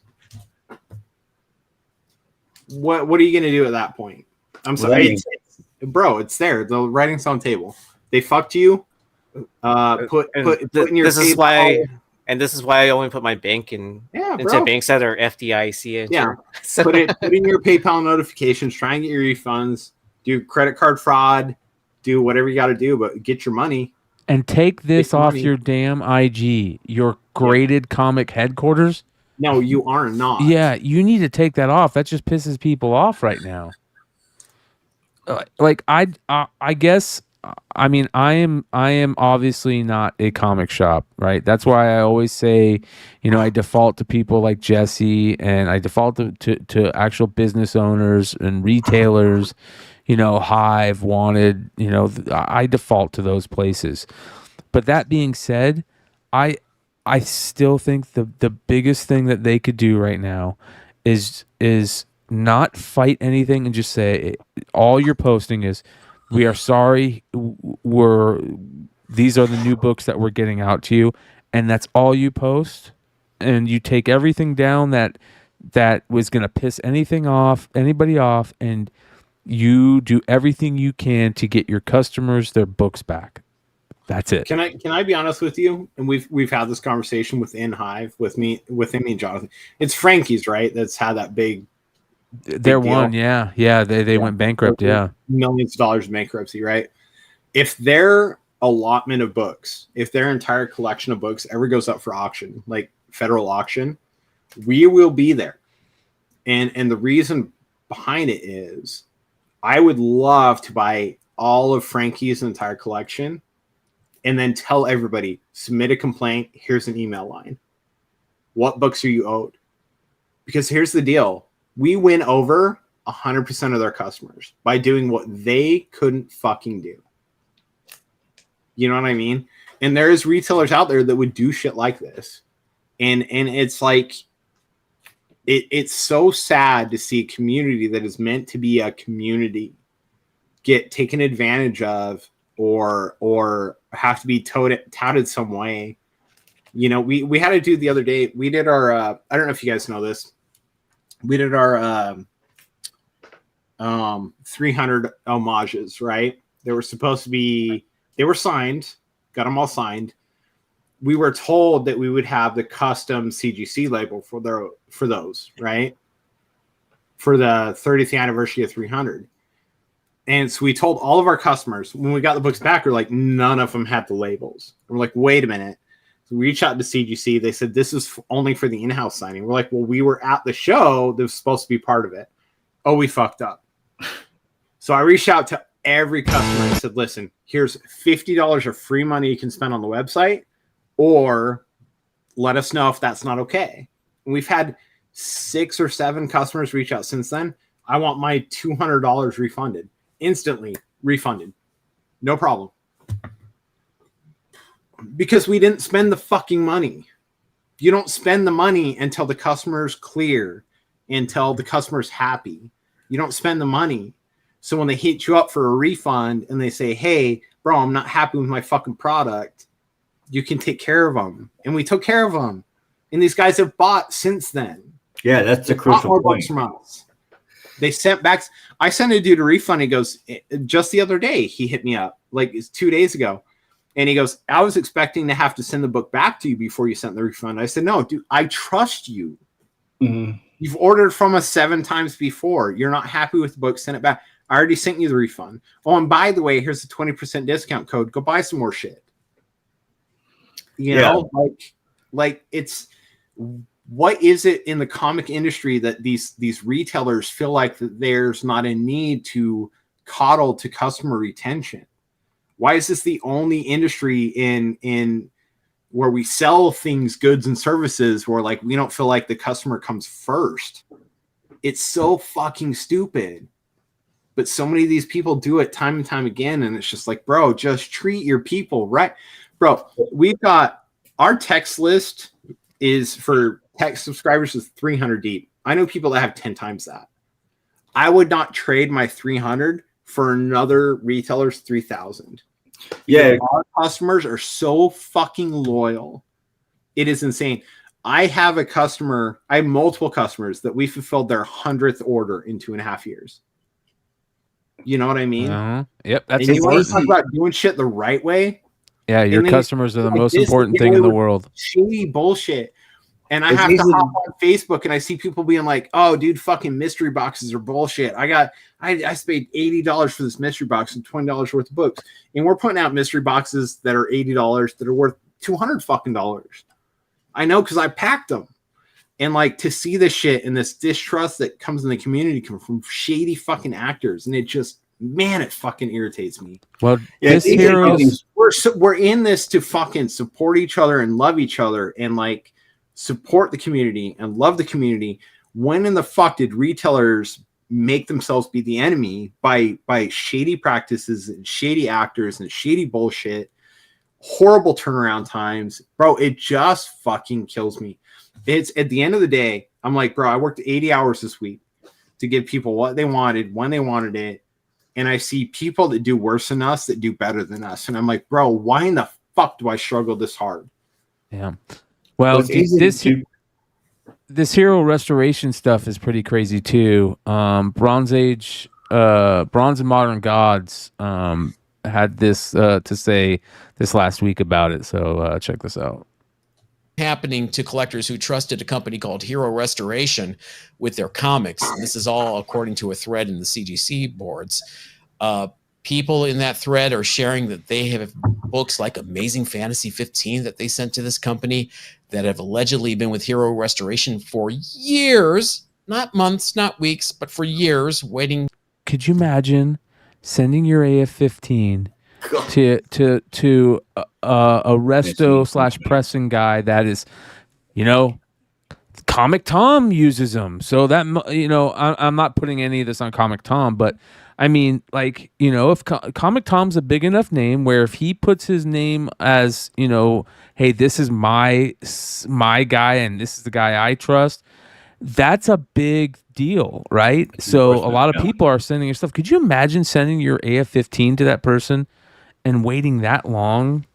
What are you going to do at that point? I'm sorry, bro. It's there. The writing's on the table. They fucked you. Put in your. This is why, and this is why I only put my bank in. Yeah, into bro. banks that are FDIC. Yeah. So, Put in your PayPal notifications. Try and get your refunds. Do credit card fraud. Do whatever you got to do, but get your money. And take this off money. your damn IG, your graded comic headquarters. No, you are not. Yeah, you need to take that off. That just pisses people off right now. Like I guess, I mean, I am obviously not a comic shop, right? That's why I always say, I default to people like Jesse, and I default to actual business owners and retailers. Hive, Wanted, I default to those places. But that being said, I still think the biggest thing that they could do right now is not fight anything and just say all you're posting is, "We are sorry, these are the new books that we're getting out to you," and that's all you post, and you take everything down that was going to piss anybody off, and you do everything you can to get your customers their books back. That's it. Can I be honest with you? And we've had this conversation within Hive with me and Jonathan. It's Frankie's, right? That's had that big. They're one, yeah. They went bankrupt, yeah. Millions of dollars in bankruptcy, right? If their allotment of books, if their entire collection of books ever goes up for auction, like federal auction, we will be there. And the reason behind it is, I would love to buy all of Frankie's entire collection and then tell everybody, submit a complaint. Here's an email line. What books are you owed? Because here's the deal. We win over 100% of their customers by doing what they couldn't fucking do. You know what I mean? And there's retailers out there that would do shit like this. And it's like, it's so sad to see a community that is meant to be a community get taken advantage of or have to be touted some way. We had a dude the other day. We did our I don't know if you guys know this. We did our 300 homages, right? They were supposed to be, they were signed, got them all signed. we were told that we would have the custom CGC label for those, right? For the 30th anniversary of 300. And so we told all of our customers when we got the books back, we're like, none of them had the labels. We're like, wait a minute. So we reached out to CGC. They said, this is only for the in-house signing. We're like, well, we were at the show that was supposed to be part of it. Oh, we fucked up. So I reached out to every customer and said, listen, here's $50 of free money you can spend on the website, or let us know if that's not okay. And we've had 6 or 7 customers reach out since then. I want my $200 refunded. Instantly refunded. No problem. Because we didn't spend the fucking money. You don't spend the money until the customer's clear, until the customer's happy. You don't spend the money. So when they hit you up for a refund and they say, hey, bro, I'm not happy with my fucking product, you can take care of them. And we took care of them. And these guys have bought since then. Yeah, that's the crucial point. From us. They sent back. I sent a dude a refund. He goes, just the other day, he hit me up, like it's 2 days ago. And he goes, I was expecting to have to send the book back to you before you sent the refund. I said, no, dude, I trust you. Mm-hmm. You've ordered from us 7 times before. You're not happy with the book. Send it back. I already sent you the refund. Oh, and by the way, here's a 20% discount code. Go buy some more shit. You know, like it's, what is it in the comic industry that these retailers feel like that there's not a need to coddle to customer retention? Why is this the only industry in where we sell things, goods and services, where like we don't feel like the customer comes first? It's so fucking stupid. But so many of these people do it time and time again, and it's just like, bro, just treat your people right. Bro, we've got our text list is for text subscribers is 300 deep. I know people that have 10 times that. I would not trade my 300 for another retailer's 3,000. Yeah, our customers are so fucking loyal. It is insane. I have multiple customers that we fulfilled their 100th order in 2.5 years. You know what I mean? Yep, that's and you want important. to talk about doing shit the right way? Yeah, your customers are the most important thing in the world. Shitty bullshit. And I have to hop on Facebook and I see people being like, oh, dude, fucking mystery boxes are bullshit. I paid $80 for this mystery box and $20 worth of books. And we're putting out mystery boxes that are $80 that are worth $200 fucking dollars. I know, because I packed them. And like, to see this shit and this distrust that comes in the community come from shady fucking actors. And it just, man, it fucking irritates me. Well, we're in this to fucking support each other and love each other and like support the community and love the community. When in the fuck did retailers make themselves be the enemy by shady practices and shady actors and shady bullshit, horrible turnaround times? Bro, it just fucking kills me. It's at the end of the day, I'm like, bro, I worked 80 hours this week to give people what they wanted, when they wanted it. And I see people that do worse than us that do better than us. And I'm like, bro, why in the fuck do I struggle this hard? Yeah. Well, this hero restoration stuff is pretty crazy too. Bronze and Modern Gods had this to say this last week about it. So check this out. Happening to collectors who trusted a company called Hero Restoration with their comics. This is all according to a thread in the CGC boards. People in that thread are sharing that they have books like Amazing Fantasy 15 that they sent to this company that have allegedly been with Hero Restoration for years, not months, not weeks, but for years waiting. Could you imagine sending your AF-15 to a resto / pressing guy that is, you know, Comic Tom uses them. So that, you know, I'm not putting any of this on Comic Tom, but I mean, like, you know, if Comic Tom's a big enough name where if he puts his name as, you know, hey, this is my guy and this is the guy I trust, that's a big deal, right? So a lot of people are sending your stuff. Could you imagine sending your AF-15 to that person and waiting that long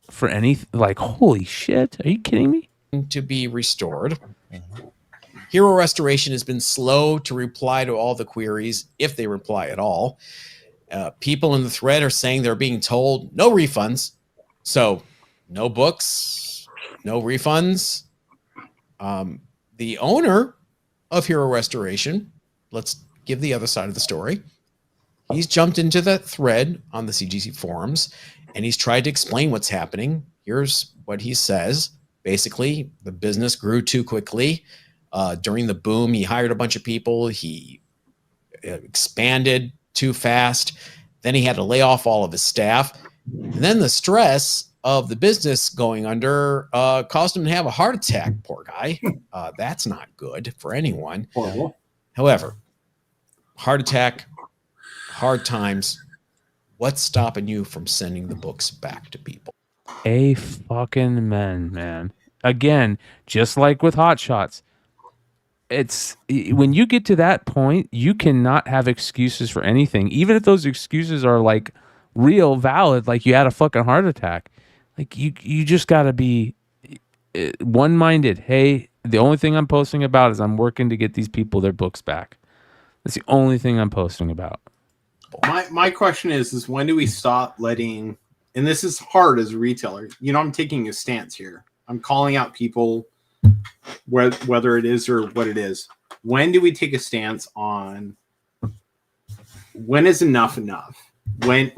for anything? Like, holy shit, are you kidding me? To be restored. Hero Restoration has been slow to reply to all the queries, if they reply at all. People in the thread are saying they're being told no refunds. So no books, no refunds. The owner of Hero Restoration, let's give the other side of the story. He's jumped into that thread on the CGC forums and he's tried to explain what's happening. Here's what he says. Basically, the business grew too quickly. During the boom, he hired a bunch of people. He expanded too fast. Then he had to lay off all of his staff. And then the stress of the business going under caused him to have a heart attack. Poor guy. That's not good for anyone. Horrible. However, heart attack, hard times. What's stopping you from sending the books back to people? A fucking man. Again, just like with Hot Shots, it's when you get to that point, you cannot have excuses for anything, even if those excuses are like real valid, like you had a fucking heart attack. Like you just got to be one-minded. Hey, the only thing I'm posting about is I'm working to get these people their books back. That's the only thing I'm posting about. My question is when do we stop letting, and this is hard as a retailer, I'm taking a stance here. I'm calling out people, whether it is or what it is. When do we take a stance on when is enough? When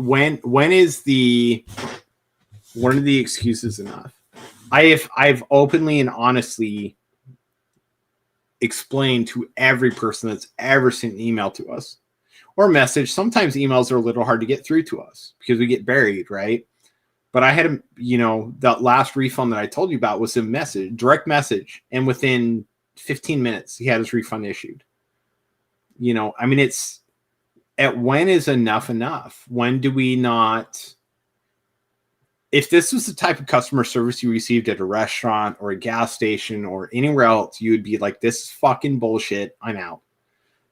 is one of the excuses enough? I've openly and honestly explained to every person that's ever sent an email to us or message. Sometimes emails are a little hard to get through to us because we get buried, right? But I had that last refund that I told you about was a direct message, and within 15 minutes he had his refund issued. It's at when is enough? When do we not? If this was the type of customer service you received at a restaurant or a gas station or anywhere else, you would be like, this is fucking bullshit. I'm out.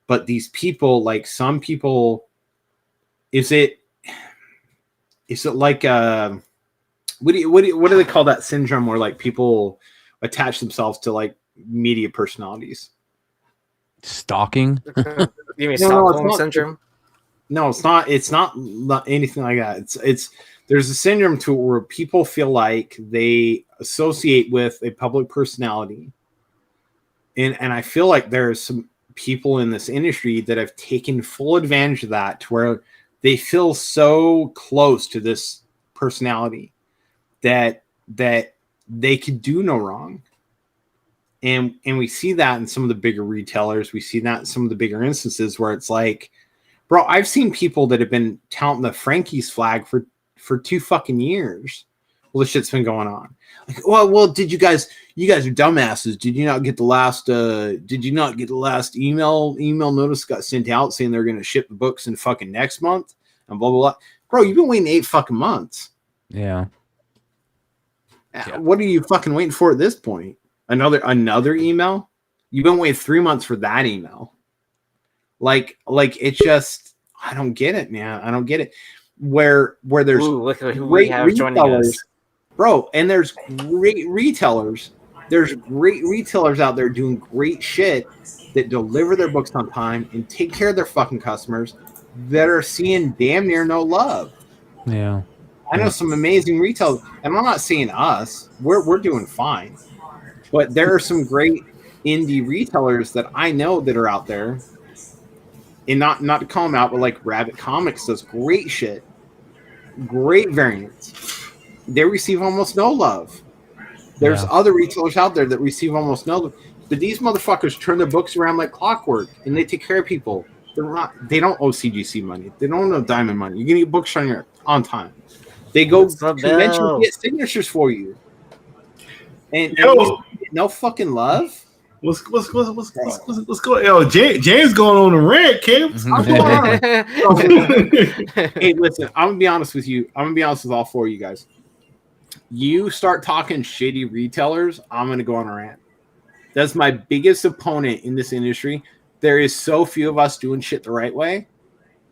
But these people, like some people, is it like what do they call that syndrome where like people attach themselves to like media personalities? Stalking? You mean Stockholm syndrome? No, it's not. It's not anything like that. It's there's a syndrome to it where people feel like they associate with a public personality, and I feel like there's some people in this industry that have taken full advantage of that, to where they feel so close to this personality that they could do no wrong. And we see that in some of the bigger retailers. We see that in some of the bigger instances where it's like, bro, I've seen people that have been touting the Frankie's flag for 2 fucking years. Well, this shit's been going on. Like, well, did you guys are dumbasses. Did you not get the last email notice got sent out saying they're going to ship the books in fucking next month and blah, blah, blah. Bro, you've been waiting 8 fucking months. Yeah. What are you fucking waiting for at this point? Another email? You've been waiting 3 months for that email. Like it's just, I don't get it, man. I don't get it. Where there's look at who we have joining us. Bro, and there's great retailers. There's great retailers out there doing great shit that deliver their books on time and take care of their fucking customers that are seeing damn near no love. Yeah. I know some amazing retailers, and I'm not saying us. We're doing fine. But there are some great indie retailers that I know that are out there. And not to call them out, but like Rabbit Comics does great shit. Great variants. They receive almost no love. There's other retailers out there that receive almost no love. But these motherfuckers turn their books around like clockwork, and they take care of people. They don't owe CGC money. They don't owe Diamond money. You're gonna get books on time. They go conventions, get signatures for you. And no fucking love. Let's go. Yo, James going on a rant, Kim. Hey, listen, I'm gonna be honest with you. I'm gonna be honest with all 4 of you guys. You start talking shitty retailers, I'm gonna go on a rant. That's my biggest opponent in this industry. There is so few of us doing shit the right way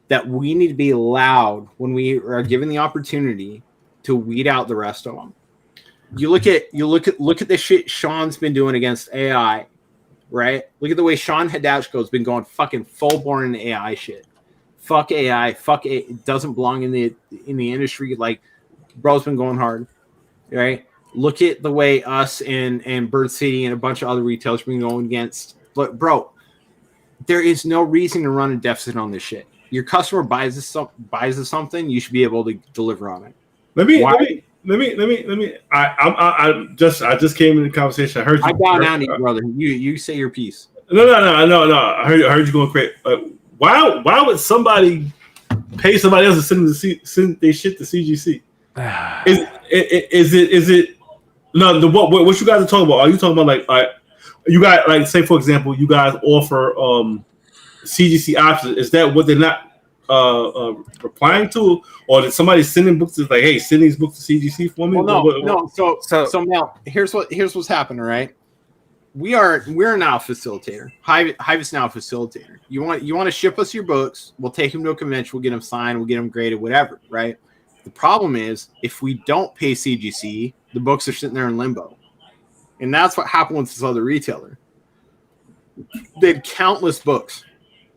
that we need to be loud when we are given the opportunity to weed out the rest of them. You look at the shit Sean's been doing against AI, right? Look at the way Sean Hadashko's been going fucking full born in AI shit. Fuck AI. Fuck it. It doesn't belong in the industry. Like, bro's been going hard. right? Look at the way us and Bird City and a bunch of other retailers been going against. But bro, there is no reason to run a deficit on this shit. Your customer buys something, you should be able to deliver on it. Let me. I just came in the conversation. I heard you. I bow down to you, brother. You say your piece. No. I heard you going crazy. Why would somebody pay somebody else to send their shit to CGC? Is it no? What you guys are talking about? Are you talking about like you got like, say for example, you guys offer CGC options? Is that what they're not replying to, or did somebody sending books like, hey, send these books to CGC for me? Well, no. So Mel, here's what's happening, right? We're now a facilitator. Hive is now a facilitator. You want to ship us your books? We'll take them to a convention. We'll get them signed. We'll get them graded. Whatever, right? The problem is if we don't pay CGC, the books are sitting there in limbo, and that's what happened with this other retailer. They had countless books,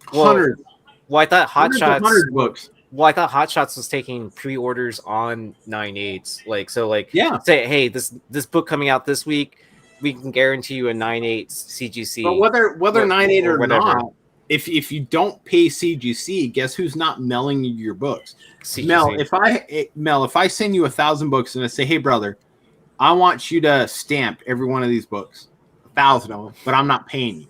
hundreds. Well, I thought hundreds books. Well, I thought Hot Shots was taking pre-orders on 9/8. Yeah. Say, hey, this book coming out this week, we can guarantee you a 9/8 CGC. But whether 9/8 or not, if you don't pay CGC, guess who's not mailing you your books? CGC. Mel, if I send you 1,000 books and I say, hey brother, I want you to stamp every one of these books, 1,000 of them, but I'm not paying you.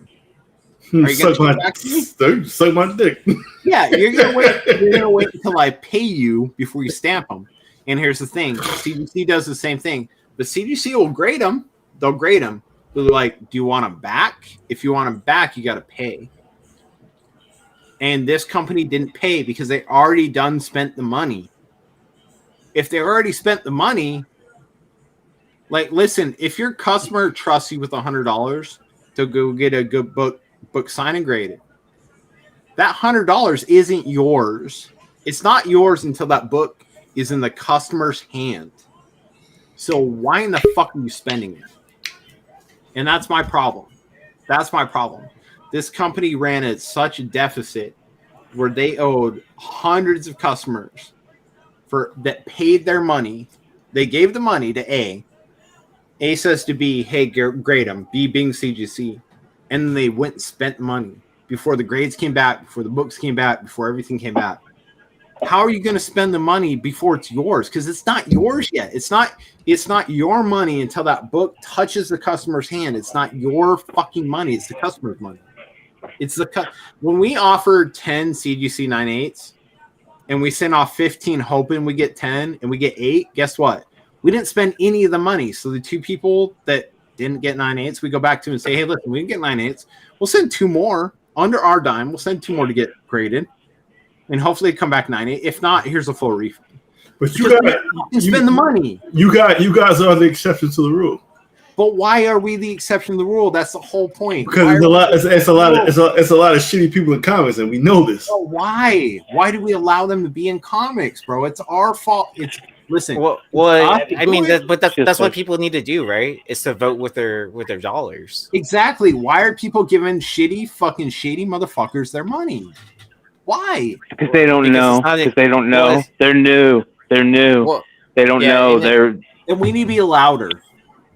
Are you suck my dick. Yeah, you're gonna wait until I pay you before you stamp them. And here's the thing: CGC does the same thing. The CGC will grade them. They'll grade them. They're like, "Do you want them back? If you want them back, you got to pay." And this company didn't pay because they already spent the money. If they already spent the money, like, listen, if your customer trusts you with $100 to go get a good book signed and graded, that $100 isn't yours. It's not yours until that book is in the customer's hand. So why in the fuck are you spending it? And that's my problem. This company ran at such a deficit where they owed hundreds of customers that paid their money. They gave the money to A. A says to B, hey, grade them. B being CGC. And then they went and spent money before the grades came back, before the books came back, before everything came back. How are you going to spend the money before it's yours? Because it's not yours yet. It's not your money until that book touches the customer's hand. It's not your fucking money. It's the customer's money. When we offered 10 CGC 9/8s and we sent off 15 hoping we get 10 and we get 8, guess what? We didn't spend any of the money. So the two people that didn't get 9/8s, we go back to and say, hey, listen, we didn't get 9/8s. We'll send 2 more under our dime. We'll send 2 more to get graded, and hopefully come back 9/8. If not, here's a full refund. But you can spend the money. You guys are the exception to the rule. But why are we the exception to the rule? That's the whole point. Because it's a lot of shitty people in comics, and we know this. So why? Why do we allow them to be in comics, bro? It's our fault. Listen. Well, I mean, that's what people need to do, right? Is to vote with their dollars. Exactly. Why are people giving shady motherfuckers their money? Why? Because they don't know. Because they don't know. Well, they're new. Well, they don't know. And we need to be louder.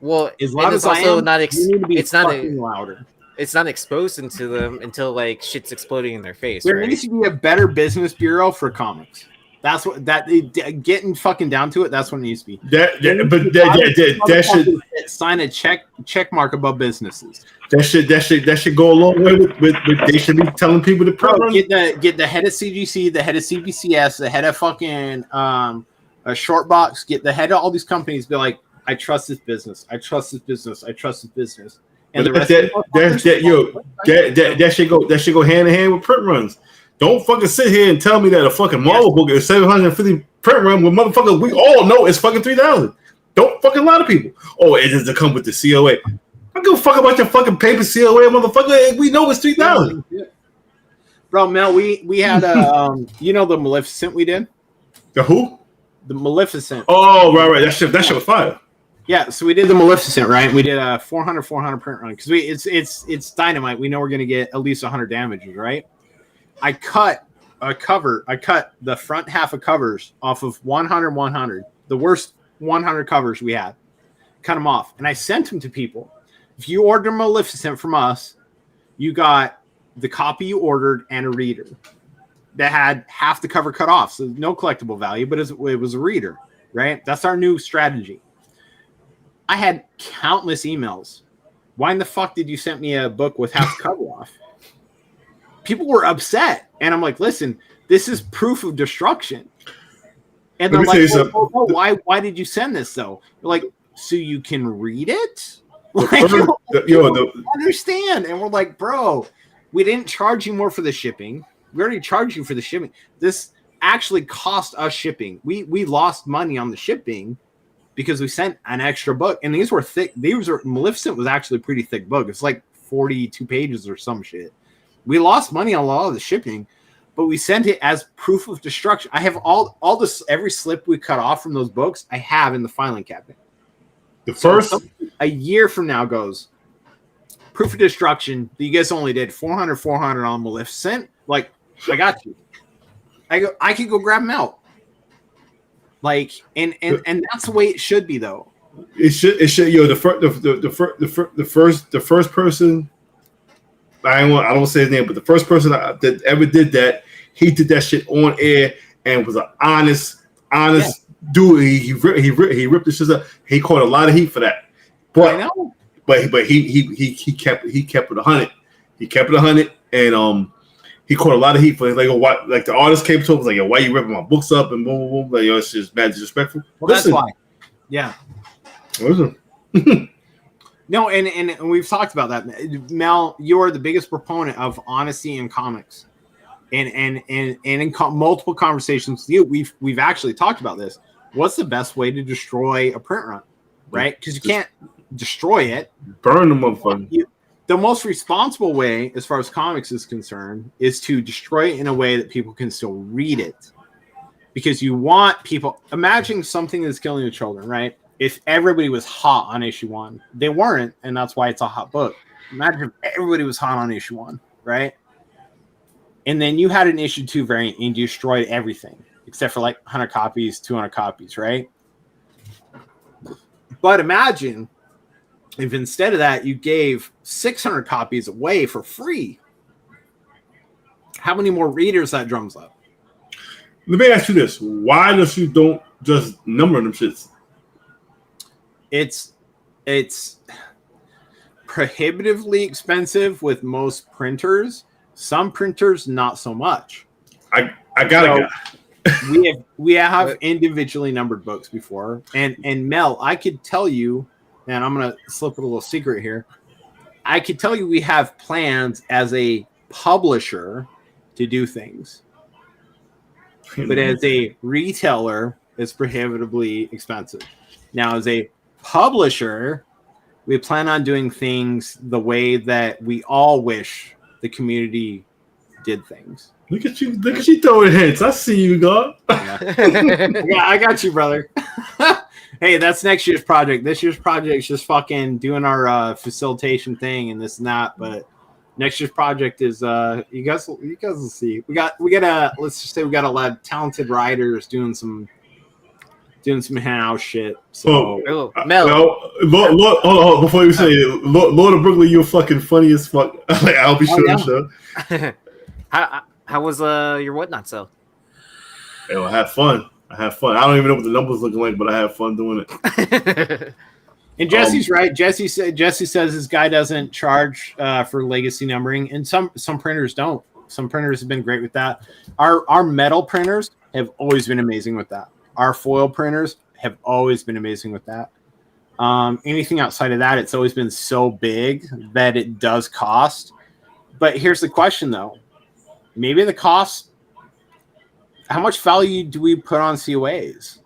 Well, as loud as I am, we need to be fucking louder. It's not exposed into them until like shit's exploding in their face. There right? needs to be a better business bureau for comics. That's what getting fucking down to it. That's what it needs to be. That should sign a check mark above businesses. That should go a long way with they should be telling people to get the head of CGC, the head of CBCS, the head of fucking a short box. Get the head of all these companies. Be like, I trust this business. I trust this business. I trust this business. And the rest that should go hand in hand with print runs. Don't fucking sit here and tell me that a fucking Marvel book is 750 print run when motherfuckers we all know it's fucking 3,000. Don't fucking lie to people. Oh, it doesn't come with the COA. I give a fuck about your fucking paper COA, motherfucker. We know it's 3,000. Bro, Mel, we had you know the Maleficent we did? The who? The Maleficent. Oh, right. That shit was fire. Yeah, so we did the Maleficent, right? We did a 400 print run because it's dynamite. We know we're gonna get at least 100 damages, right? I cut a cover. I cut the front half of covers off of 100, the worst 100 covers we had. Cut them off. And I sent them to people. If you ordered Maleficent from us, you got the copy you ordered and a reader that had half the cover cut off. So no collectible value, but it was a reader, right? That's our new strategy. I had countless emails. Why in the fuck did you send me a book with half the cover off? People were upset. And I'm like, listen, this is proof of destruction. And they're like, why did you send this though? They're like, so you can read it? Like, understand. And we're like, bro, we didn't charge you more for the shipping. We already charged you for the shipping. This actually cost us shipping. We lost money on the shipping because we sent an extra book. And these were thick. Maleficent was actually a pretty thick book. It's like 42 pages or some shit. We lost money on a lot of the shipping, but we sent it as proof of destruction. I have all this, every slip we cut off from those books, I have in the filing cabinet. A year from now goes, proof of destruction. You guys only did 400 on Maleficent. Like, I got you. I could go grab them out. Like, and that's the way it should be, though. It should. The first person. I don't want to say his name, but the first person that ever did that, he did that shit on air and was an honest dude. He ripped the shit up. He caught a lot of heat for that. But I know. But he kept it 100. He kept it 100, and he caught a lot of heat for it. Like, what? Like, the artist came to him, was like, yo, why you ripping my books up and boom, boom, boom. Like, yo, it's just mad disrespectful. Well, that's why. Yeah. Listen. No, and we've talked about that. Mel, you're the biggest proponent of honesty in comics, and in multiple conversations with you, we've actually talked about this. What's the best way to destroy a print run, right? Because you can't destroy it. Burn the motherfucker. The most responsible way, as far as comics is concerned, is to destroy it in a way that people can still read it, because you want people. Imagine something that's killing the children, right? If everybody was hot on issue 1, they weren't, and that's why it's a hot book. Imagine if everybody was hot on issue 1, right? And then you had an issue 2 variant and you destroyed everything except for like 100 copies, 200 copies, right? But imagine if instead of that you gave 600 copies away for free. How many more readers that drums up? Let me ask you this: why don't just number them shits? It's prohibitively expensive with most printers. Some printers, not so much. I got we have individually numbered books before, and Mel, I could tell you, and I'm gonna slip a little secret here. I could tell you we have plans as a publisher to do things, but as a retailer, it's prohibitively expensive. Now, as a publisher, we plan on doing things the way that we all wish the community did things. Look at you throwing hints. I see you, God. Yeah, I got you, brother. Hey, that's next year's project. This year's project is just fucking doing our facilitation thing and this and that. But next year's project is you guys will see. We got let's just say we got a lot of talented writers doing some house shit. So, Mel. Lord, hold on, before you say it, Lord of Brooklyn, you're fucking funny as fuck. Like, I'll be sure to show. How was your whatnot sale? Yo, I had fun. I don't even know what the numbers looking like, but I had fun doing it. And Jesse's right. Jesse says this guy doesn't charge for legacy numbering, and some printers don't. Some printers have been great with that. Our metal printers have always been amazing with that. Our foil printers have always been amazing with that. Anything outside of that, it's always been so big that it does cost. But here's the question, though. Maybe the cost, how much value do we put on COAs?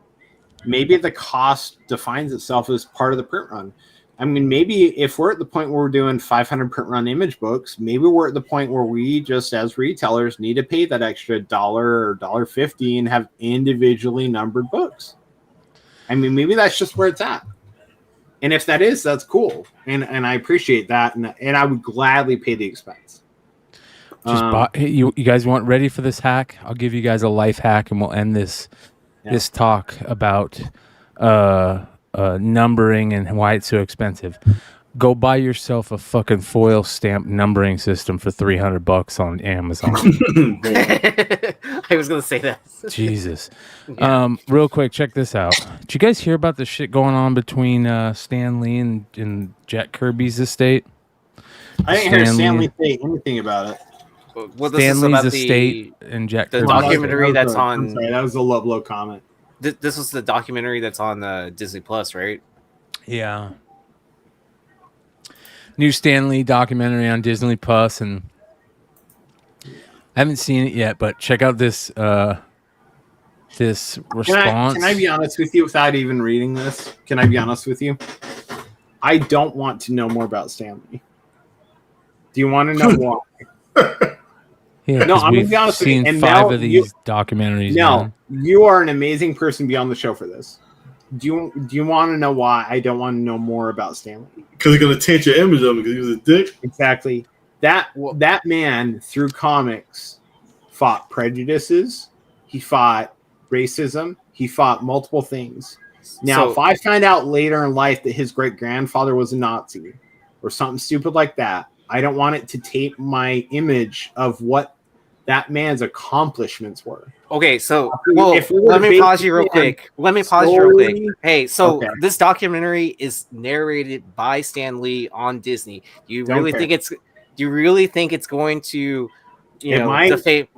Maybe the cost defines itself as part of the print run. I mean, maybe if we're at the point where we're doing 500 print run image books, maybe we're at the point where we just as retailers need to pay that extra $1 or $1.50 and have individually numbered books. I mean, maybe that's just where it's at. And if that is, that's cool. And I appreciate that. And I would gladly pay the expense. You guys want ready for this hack? I'll give you guys a life hack and we'll end this talk about numbering and why it's so expensive. Go buy yourself a fucking foil stamp numbering system for $300 on Amazon. I was gonna say that. Jesus. Real quick, check this out. Did you guys hear about the shit going on between Stan Lee and Jack Kirby's estate? I didn't hear Stan Lee say anything about it. Well, Stan Lee's estate and Jack the Kirby's documentary that's I'm on. sorry, that was a low blow comment. This was the documentary that's on Disney Plus, right? Yeah. New Stan Lee documentary on Disney Plus, and I haven't seen it yet, but check out this this response. Can I be honest with you without even reading this? Can I be honest with you? I don't want to know more about Stan Lee. Do you want to know why? Yeah, no, I'm we've gonna be honest with you. seen And 5 now of these documentaries. No, man. you are an amazing person to be on the show for this. Do you want to know why I don't want to know more about Stan Lee? Because they're gonna taint your image of him because he was a dick. Exactly. That man through comics fought prejudices. He fought racism. He fought multiple things. Now, So- if I find out later in life that his great grandfather was a Nazi or something stupid like that, I don't want it to taint my image of what that man's accomplishments were. Okay, so If we were let to me base pause you real it on quick. Let me pause you real quick. solely- Hey, so Okay. this documentary is narrated by Stan Lee on Disney. You Don't really care. think it's? Do you really think it's going to, It might. defame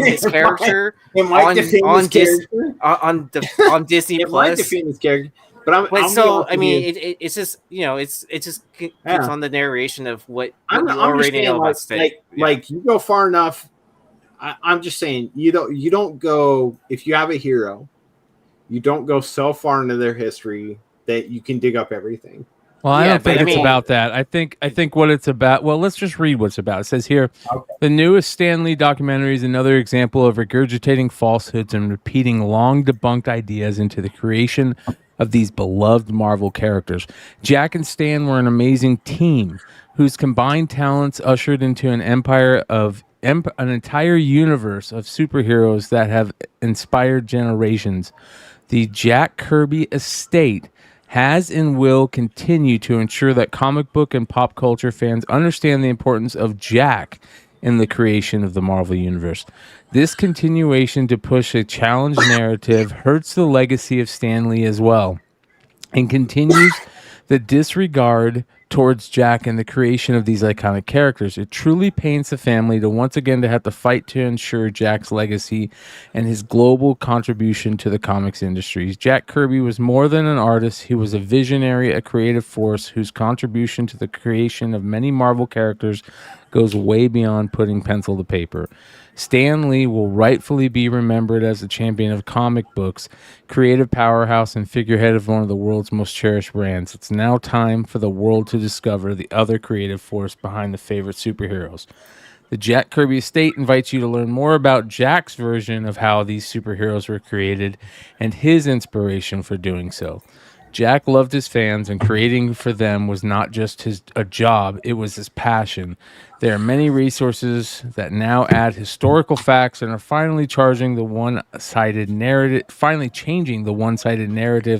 his It character It might on defame on his Dis- character. on Disney It might Plus? defame his character. But I'm But gonna so be honest I with mean, you. it's just it just keeps Yeah. on the narration of what I'm you just already saying, know like, about Stan. like you go far enough. I'm just saying you don't go if you have a hero, you don't go so far into their history that you can dig up everything. Well, I Yeah, don't but think I it's mean- about that. I think what it's about. Well, let's just read what's about. It says here, the newest Stan Lee documentary is another example of regurgitating falsehoods and repeating long debunked ideas into the creation of these beloved Marvel characters. Jack and Stan were an amazing team whose combined talents ushered into an an entire universe of superheroes that have inspired generations. The Jack Kirby estate has and will continue to ensure that comic book and pop culture fans understand the importance of Jack in the creation of the Marvel Universe. This continuation to push a challenge narrative hurts the legacy of Stan Lee as well, and continues the disregard towards Jack and the creation of these iconic characters. It truly pains the family to once again to have to fight to ensure Jack's legacy and his global contribution to the comics industry. Jack Kirby was more than an artist. He was a visionary, a creative force whose contribution to the creation of many Marvel characters goes way beyond putting pencil to paper. Stan Lee will rightfully be remembered as a champion of comic books, creative powerhouse, and figurehead of one of the world's most cherished brands. It's now time for the world to discover the other creative force behind the favorite superheroes. The Jack Kirby estate invites you to learn more about Jack's version of how these superheroes were created and his inspiration for doing so. Jack loved his fans, and creating for them was not just a job, it was his passion. There are many resources that now add historical facts and are finally changing the one-sided narrative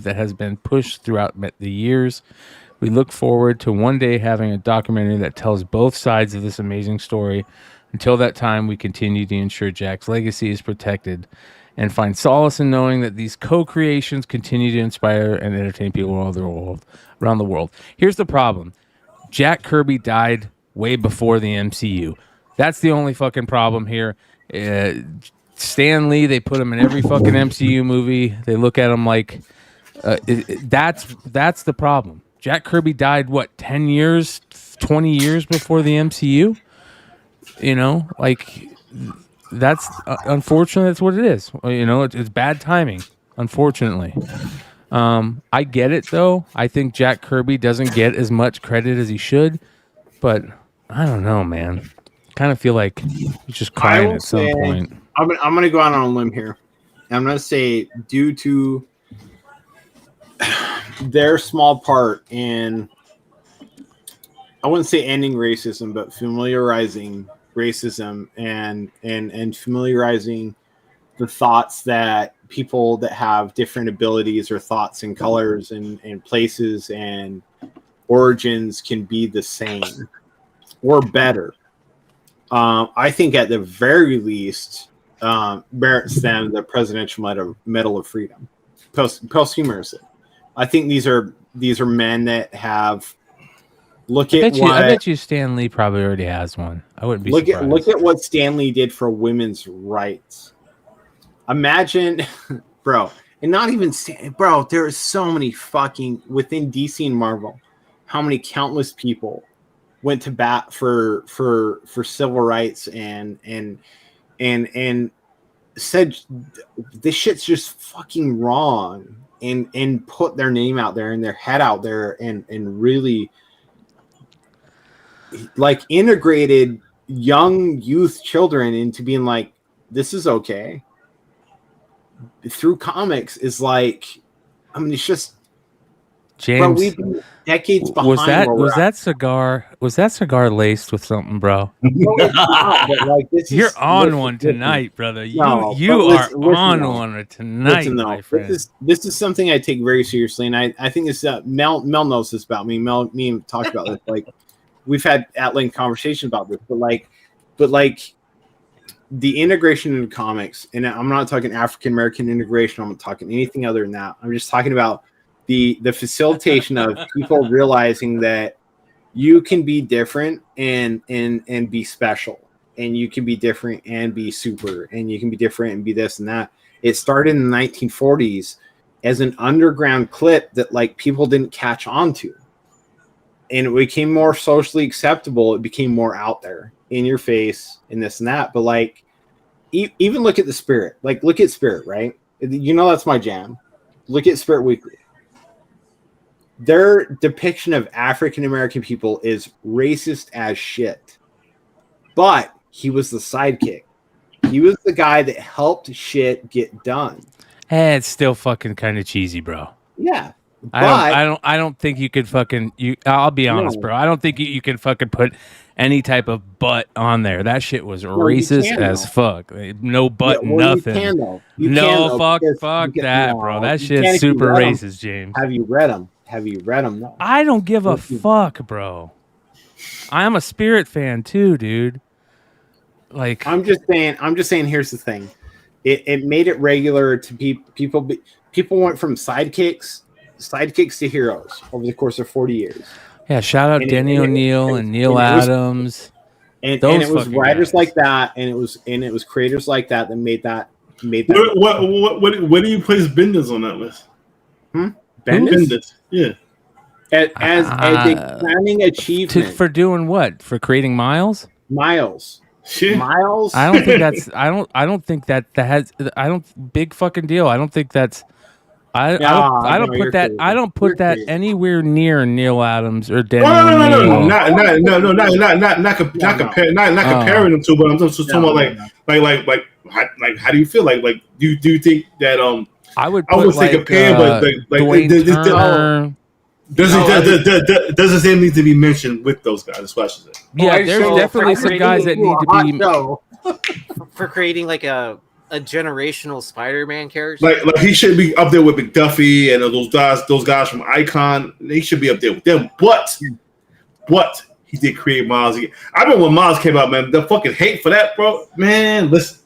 that has been pushed throughout the years. We look forward to one day having a documentary that tells both sides of this amazing story. Until that time, we continue to ensure Jack's legacy is protected and find solace in knowing that these co-creations continue to inspire and entertain people around the world. Here's the problem. Jack Kirby died way before the MCU. That's the only fucking problem here. Stan Lee, they put him in every fucking MCU movie. They look at him like that's the problem. Jack Kirby died, 10 years, 20 years before the MCU? You know, like... That's unfortunately that's what it is. It's bad timing, unfortunately. I get it though. I think Jack Kirby doesn't get as much credit as he should, but I don't know, man. Kind of feel like he's just crying at some point. I'm gonna go out on a limb here. I'm gonna say due to their small part in, I wouldn't say ending racism, but familiarizing racism and familiarizing the thoughts that people that have different abilities or thoughts and colors and places and origins can be the same or better. I think at the very least, merits them the Presidential Medal of Freedom posthumously. I think these are men that have I bet you Stan Lee probably already has one. I wouldn't be surprised. Look at what Stan Lee did for women's rights. Imagine, bro, and not even bro. There are so many fucking within DC and Marvel. How many countless people went to bat for civil rights and said this shit's just fucking wrong and put their name out there and their head out there and really like integrated young youth children into being like, this is okay. Through comics is like, I mean, it's just James. Bro, we've been decades behind. Was that cigar laced with something, bro? No, it's not, but like, You're on one tonight, brother. You are on one tonight, my friend. This is something I take very seriously, and I think this Mel knows this about me. Me and talked about this. Like, we've had at-length conversation about this, but like the integration into comics, and I'm not talking African American integration. I'm not talking anything other than that. I'm just talking about the facilitation of people realizing that you can be different and be special, and you can be different and be super, and you can be different and be this and that. It started in the 1940s as an underground clip that like people didn't catch on to, and it became more socially acceptable. It became more out there in your face and this and that. But like, even look at the Spirit. Like, look at Spirit, right? You know, that's my jam. Look at Spirit Weekly. Their depiction of African American people is racist as shit. But he was the sidekick. He was the guy that helped shit get done. It's still fucking kind of cheesy, bro. Yeah. I don't think you could fucking I'll be honest, bro. I don't think you can fucking put any type of butt on there. That shit was racist as fuck. No butt, nothing. Fuck that, bro. That shit's super racist, James. Have you read them? No. I don't give a fuck, bro. I am a Spirit fan too, dude. Like, I'm just saying. Here's the thing. It made it regular to people. People went from sidekicks to heroes over the course of 40 years. Yeah, shout out Denny O'Neil and Neil Adams. And it was writers like that, and it was creators like that that made that. What do you place Bendis on that list? Bendis? Yeah. As a crowning achievement. For doing what? For creating Miles? Miles. I don't think that's I don't think that has big fucking deal. I don't think that's I don't put that anywhere near Neil Adams or Denny. No, not comparing them to, but I'm just talking about like how do you feel like do you think that I would say compare, but does his name need to be mentioned with those guys? That's what I should say. Yeah, there's definitely some guys that need to be for creating like a generational Spider-Man character. Like he should be up there with McDuffie and those guys from Icon. They should be up there with them. But he did create Miles again. I remember when Miles came out, man. The fucking hate for that, bro. Man, listen,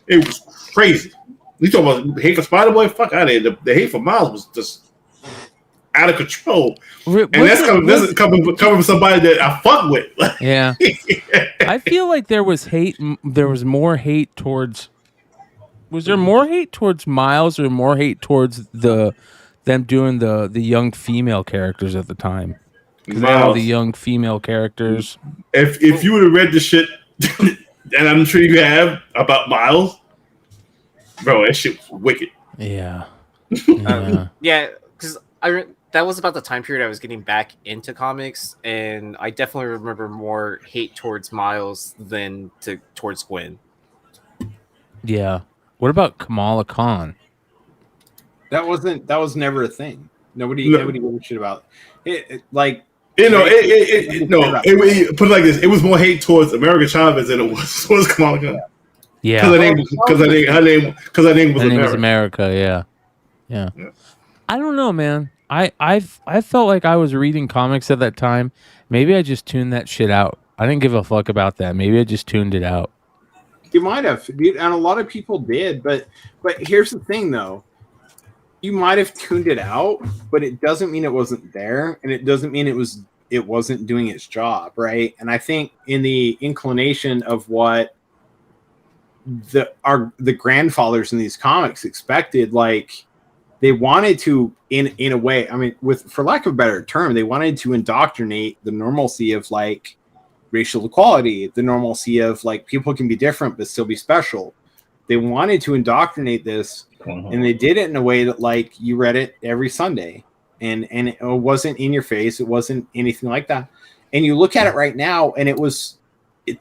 it was crazy. You talking about hate for Spider-Boy? Fuck out of here. The hate for Miles was just out of control. And that's coming from somebody that I fuck with. Yeah. I feel like there was more hate towards. Was there more hate towards Miles or more hate towards them doing the young female characters at the time? Because all the young female characters. If you would have read the shit, and I'm sure you have, about Miles, bro, that shit was wicked. Yeah. Yeah, because that was about the time period I was getting back into comics, and I definitely remember more hate towards Miles than towards Gwen. Yeah. What about Kamala Khan? That was never a thing. Nobody gave a shit about it. Like, put it like this: it was more hate towards America Chavez than it was towards Kamala Khan. Yeah. Because her name was America. America. Yeah. I don't know, man. I felt like I was reading comics at that time. Maybe I just tuned that shit out. I didn't give a fuck about that. Maybe I just tuned it out. You might have, dude, and a lot of people did. But here's the thing, though. You might have tuned it out, but it doesn't mean it wasn't there, and it doesn't mean it wasn't doing its job, right? And I think in the inclination of what the grandfathers in these comics expected, like they wanted to, in a way, I mean, for lack of a better term, they wanted to indoctrinate the normalcy of like racial equality, the normalcy of like people can be different but still be special. They wanted to indoctrinate this, and they did it in a way that like you read it every Sunday, and it wasn't in your face, it wasn't anything like that. And you look at it right now, and it's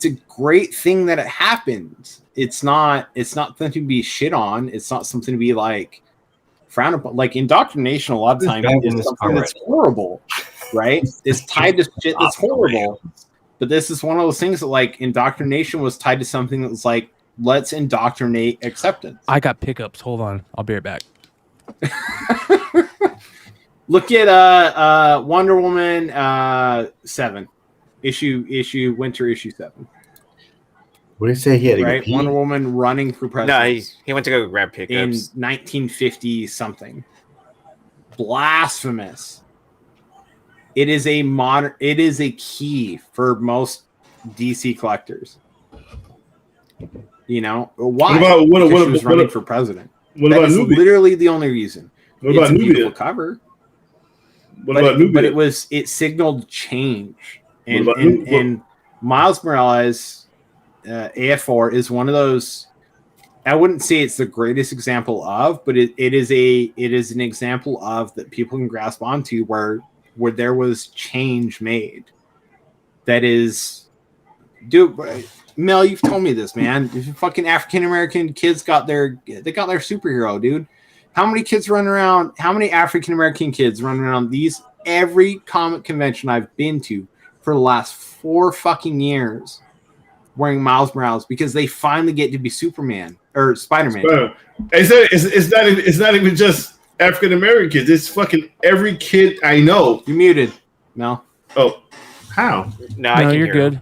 a great thing that it happened. It's not something to be shit on. It's not something to be like frowned upon. Like indoctrination, a lot of times is something that's horrible, right? It's tied to shit that's horrible. But this is one of those things that like indoctrination was tied to something that was like, let's indoctrinate acceptance. I got pickups. Hold on, I'll be right back. Look at Wonder Woman 7 issue winter issue 7. What did he say? He had to right? Wonder Woman running for president. No, he went to go grab pickups in 1950 something. Blasphemous. It is a key for most DC collectors. You know why? What she was running for president. What that about is Nubia? literally the only reason. What about it's a Nubia? beautiful cover. What about Nubia? But it signaled change. And What about and Miles Morales AF4 is one of those. I wouldn't say it's the greatest example of, but it is an example of that people can grasp onto where there was change made. That is, dude, Mel, you've told me this, man. If fucking African American kids got their superhero, dude. How many kids run around? How many African American kids run around every comic convention I've been to for the last 4 fucking years wearing Miles Morales because they finally get to be Superman or Spider-Man. It's not even just African American kids. It's fucking every kid I know. You're muted. No. Oh, how? No, you're good.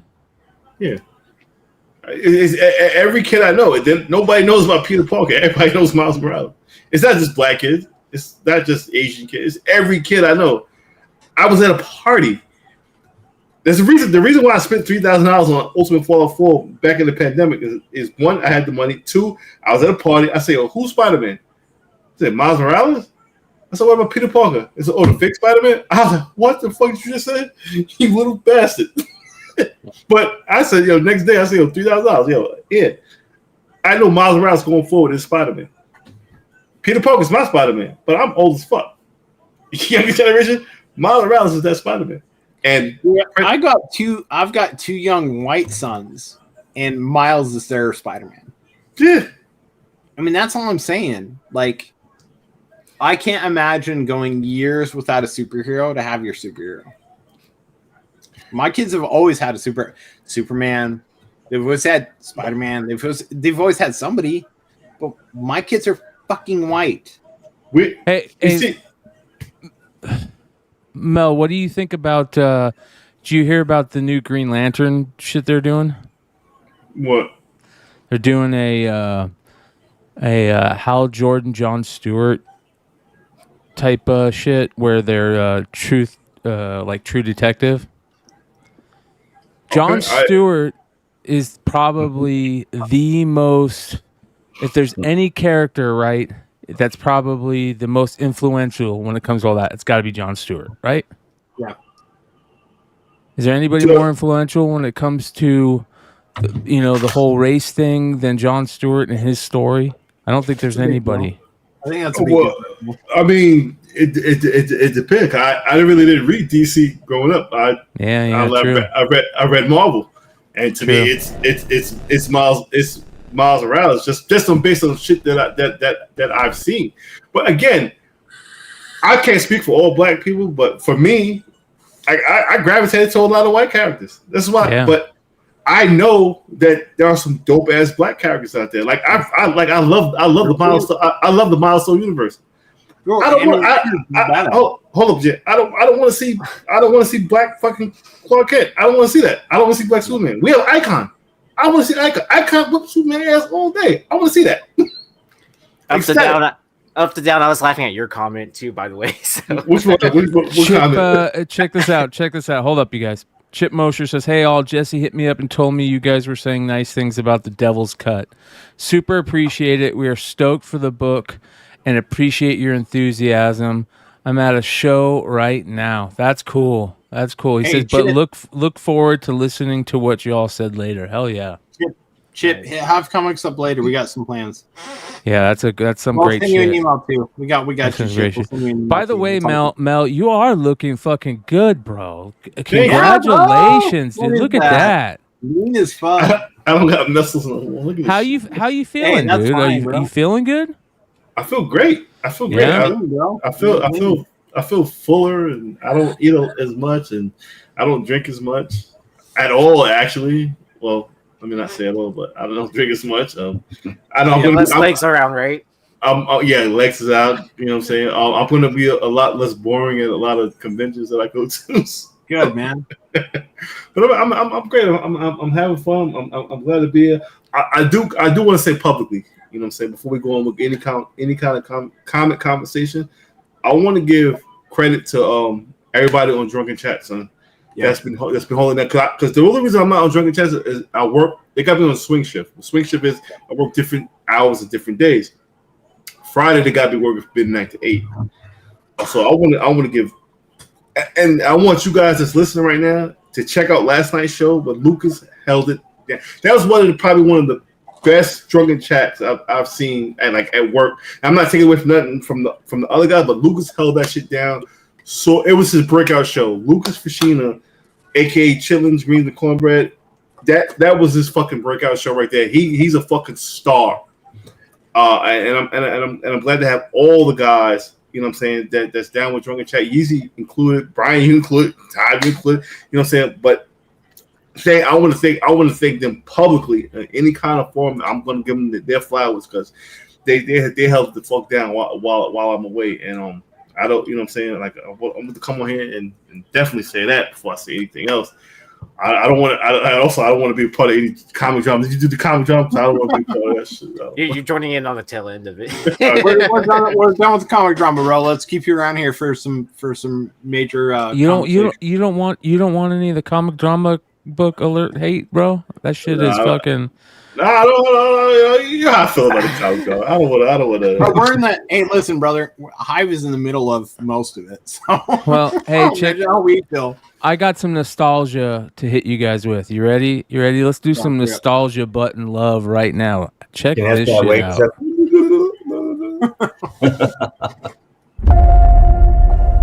Yeah. It's every kid I know. Nobody knows about Peter Parker. Everybody knows Miles Morales. It's not just black kids. It's not just Asian kids. It's every kid I know. I was at a party. There's a reason. The reason why I spent $3,000 on Ultimate Fallout 4 back in the pandemic is one, I had the money. 2, I was at a party. I say, "Oh, who's Spider-Man?" I said, "Miles Morales." I said, "What about Peter Parker?" I said, "Oh, the fake Spider-Man." I was like, "What the fuck did you just say? You little bastard!" But I said, "Yo," next day I said, "Yo, $3,000." Yo, yeah, I know Miles Morales going forward is Spider-Man. Peter Parker's my Spider-Man, but I'm old as fuck. Younger generation, Miles Morales is that Spider-Man. And I've got two young white sons, and Miles is their Spider-Man. Yeah. I mean, that's all I'm saying. Like, I can't imagine going years without a superhero to have your superhero. My kids have always had a Superman. They've always had Spider-Man. They've always had somebody. But my kids are fucking white. Mel, what do you think about? Did you hear about the new Green Lantern shit they're doing? What? They're doing a Hal Jordan, John Stewart type shit where they're True Detective. John Stewart is probably the most. If there's any character, right, that's probably the most influential when it comes to all that. It's got to be John Stewart, right? Yeah. Is there anybody more influential when it comes to, the whole race thing than John Stewart and his story? I don't think there's anybody. I think that's I mean, it depends. I really didn't read DC growing up. I read Marvel, and to me, it's Miles Morales, just based on shit that I've seen. But again, I can't speak for all black people, but for me, I gravitated to a lot of white characters. That's why. Yeah. But I know that there are some dope ass black characters out there. Like I love the Milestone. I love the Milestone universe. Bro, I don't want. Hold up, Jet. I don't want to see black fucking Clark Kent. I don't want to see that. I don't want to see black Superman. We have Icon. I want to see Icon. Icon whip Superman ass all day. I want to see that. Up to down. I was laughing at your comment too, by the way. So. Which one? Which comment? Check this out. Hold up, you guys. Chip Mosher says, "Hey all, Jesse hit me up and told me you guys were saying nice things about the Devil's Cut. Super appreciate it. We are stoked for the book and appreciate your enthusiasm. I'm at a show right now." That's cool. He says, but look forward to listening to what you all said later. Hell yeah. Chip, have comics up later. We got some plans. Yeah, that's some We'll great send you shit. an email too. We got you. Chip. We'll send you an email By the too. way, We'll Mel, you are looking fucking good, bro. Congratulations, bro. dude. Look at that. Lean as fuck. I don't got muscles no more. Look at How you feeling, that's dude? fine, Are you feeling good? I feel great. Yeah. I feel fuller, and I don't eat as much, and I don't drink as much at all. Actually, well, let me not say at all, but I don't drink as much. I know legs around, right? Yeah, Lex is out. You know what I'm saying? I'm going to be a lot less boring at a lot of conventions that I go to. Good, man. But I'm great. I'm having fun. I'm glad to be here. I do want to say publicly, you know what I'm saying, before we go on with any kind of comic conversation, I want to give credit to everybody on Drunken Chat, son. Yeah. That's been holding that, because the only reason I'm not on Drunken Chat is I work. They got me on swing shift. The swing shift is I work different hours and different days. Friday they got me working from midnight to 8. So I want to give, and I want you guys that's listening right now to check out last night's show, but Lucas held it down. That was probably one of the best Drunken Chats I've seen at work. I'm not taking away from nothing from the other guys, but Lucas held that shit down. So it was his breakout show. Lucas Fashina, aka Chillins, Greens and Cornbread. That was his fucking breakout show right there. He's a fucking star. And I'm glad to have all the guys, you know what I'm saying, that's down with Drunken Chat. Yeezy included, Bryan you included, Todd you included, you know what I'm saying? But I want to thank them publicly in any kind of form. I'm going to give them their flowers because they held the fuck down while I'm away. And I don't, you know what I'm saying? Like I'm going to come on here and definitely say that before I say anything else. I don't want to. I don't want to be a part of any comic drama. Did you do the comic drama? I don't want to be a part of that shit. You're joining in on the tail end of it. We're done with the comic drama, bro. Let's keep you around here for some major. You don't want any of the comic drama book alert hate, bro. That shit is fucking. No, I don't. You know how I feel about the comic drama. I don't want to. But we're in the. Hey, listen, brother. Hive is in the middle of most of it. So. Well, hey, check how we feel. I got some nostalgia to hit you guys with. You ready? Let's do some nostalgia button love right now. Check this shit out.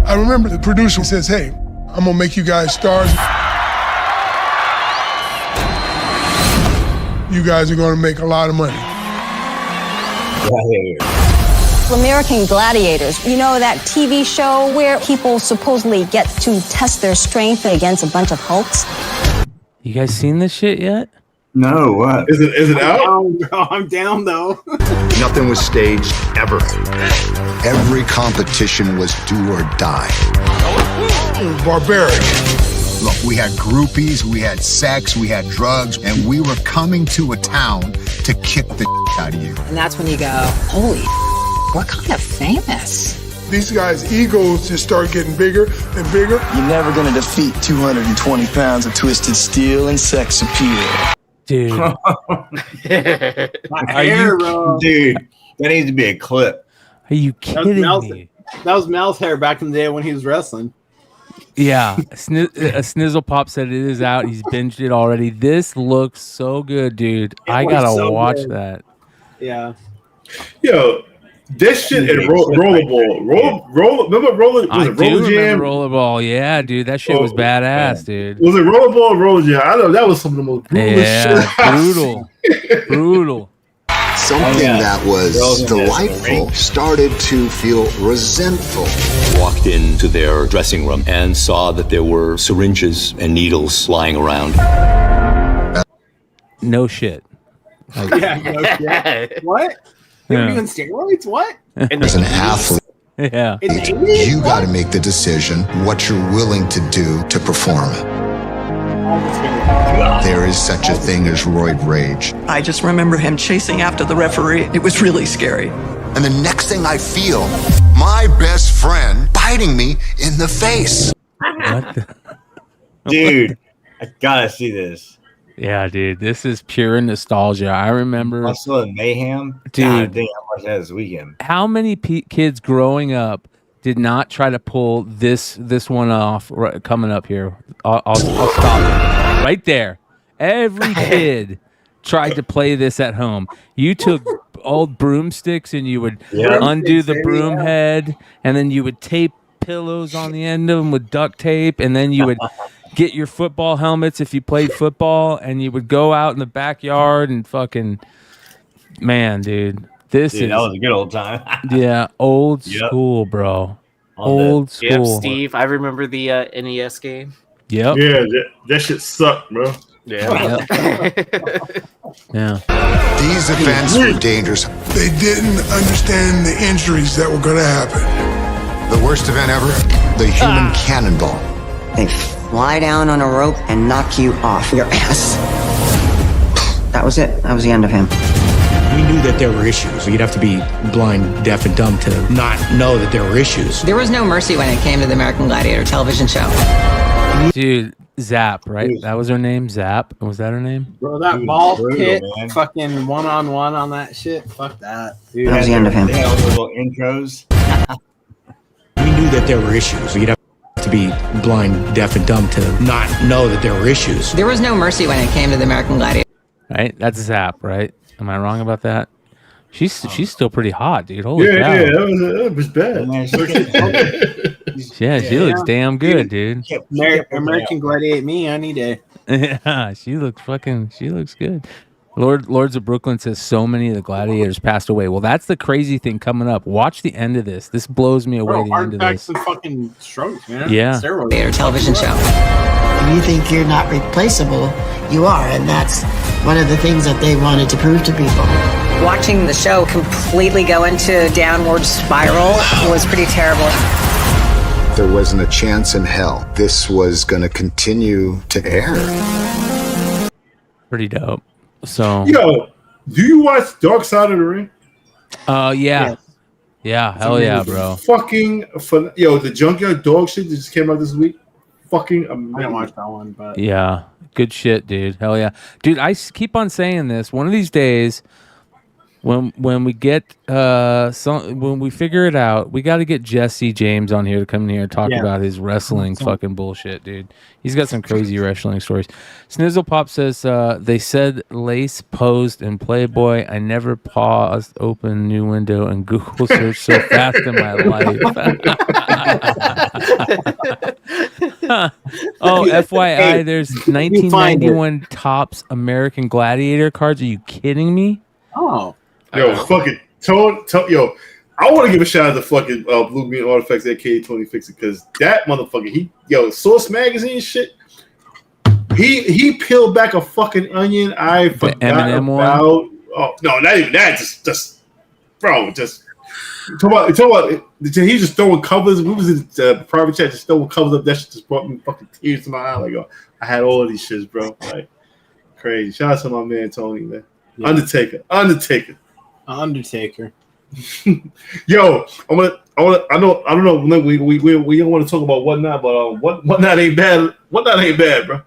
I remember the producer says, "Hey, I'm gonna make you guys stars. You guys are gonna make a lot of money." American Gladiators, you know that TV show where people supposedly get to test their strength against a bunch of Hulks? You guys seen this shit yet? No, what? Is it out? I'm down though. Nothing was staged ever. Every competition was do or die. It was barbaric. Look, we had groupies, we had sex, we had drugs, and we were coming to a town to kick the out of you. And that's when you go, holy, we're kind of famous. These guys' egos just start getting bigger and bigger. You're never gonna defeat 220 pounds of twisted steel and sex appeal. Dude. Dude, that needs to be a clip. Are you kidding me? That was Mel's hair back in the day when he was wrestling. Yeah, a Snizzle Pop said it is out. He's binged it already. This looks so good, dude. I gotta watch that. Yeah. Yo, this shit and rollerball. Remember roller? Was it roller jam? Rollerball. Yeah, dude. That shit was badass, dude. Was it rollerball or roller jam? I know that was some of the most brutal shit. Brutal. Something that was delightful started to feel resentful. Walked into their dressing room and saw that there were syringes and needles lying around. no shit. Like, Yeah, no shit. What? They were Yeah. doing steroids? What? As an athlete, Yeah. you got to make the decision what you're willing to do to perform. There is such a thing as roid rage. I just remember him chasing after the referee. It was really scary. And the next thing I feel, my best friend biting me in the face. Dude, I gotta see this. Yeah, dude, this is pure nostalgia. I remember Hustle and Mayhem. Dude. God damn, I watched that this weekend. how many kids growing up did not try to pull this one off coming up here. I'll stop it right there. Every kid tried to play this at home. You took old broomsticks and you would undo the broom head, and then you would tape pillows on the end of them with duct tape, and then you would get your football helmets if you played football, and you would go out in the backyard and fucking, man, dude. That was a good old time. Yeah, old school, bro. Old school. Yep, Steve. I remember the NES game. Yep. Yeah, that shit sucked, bro. Yeah. Yeah. These events were dangerous. They didn't understand the injuries that were going to happen. The worst event ever, the human cannonball. They fly down on a rope and knock you off your ass. That was it. That was the end of him. We knew that there were issues. You'd have to be blind, deaf, and dumb to not know that there were issues. There was no mercy when it came to the American Gladiator television show. Dude, Zap, right? That was her name, Zap. Was that her name? Bro, that ball pit fucking one-on-one on that shit. Fuck that. Dude. That was the end of him. They had all the little intros. We knew that there were issues. You'd have to be blind, deaf, and dumb to not know that there were issues. There was no mercy when it came to the American Gladiator. Right? That's Zap, right? Am I wrong about that? She's still pretty hot, dude. Holy cow. That was bad. Yeah, she looks damn good, dude. American Gladiator me any day. Yeah, she looks good. Lords of Brooklyn says so many of the gladiators passed away. Well, that's the crazy thing coming up. Watch the end of this. This blows me away. Bro, The hard end of facts this. and fucking strokes, man. Yeah. Steroids. Television show. You think you're not replaceable, you are, and that's one of the things that they wanted to prove to people. Watching the show completely go into a downward spiral was pretty terrible. There wasn't a chance in hell this was going to continue to air. Pretty dope. So Yo, do you watch Dark Side of the Ring? Yeah. Yeah, hell yeah, bro. Fucking fun. Yo, the Junkyard Dog shit that just came out this week. Fucking amazing. I didn't watch that one, but Yeah, good shit, dude. Hell yeah, dude. I keep on saying this. One of these days, when we get when we figure it out, we got to get Jesse James on here to come in here and talk about his wrestling fucking bullshit, dude. He's got some crazy wrestling stories. Snizzle Pop says they said Lace posed in Playboy. I never paused, open new window, and Google search so fast in my life. Oh, FYI, there's 1991 Topps American Gladiator cards. Are you kidding me? Oh. Yo, fucking yo, I want to give a shout out to fucking Blue Green Artifacts, aka Tony Fixit, because that motherfucker, Source Magazine shit, he peeled back a fucking onion I forgot Eminem about. one? Oh no, not even that. Just bro, just talk about. He's just throwing covers. We was in the private chat, just throwing covers up. That shit just brought me fucking tears to my eye. Like, oh, I had all of these shits, bro. Like crazy. Shout out to my man Tony, man. Yeah. Undertaker. Yo, I don't know. We don't want to talk about whatnot, but whatnot ain't bad. Whatnot ain't bad, bro.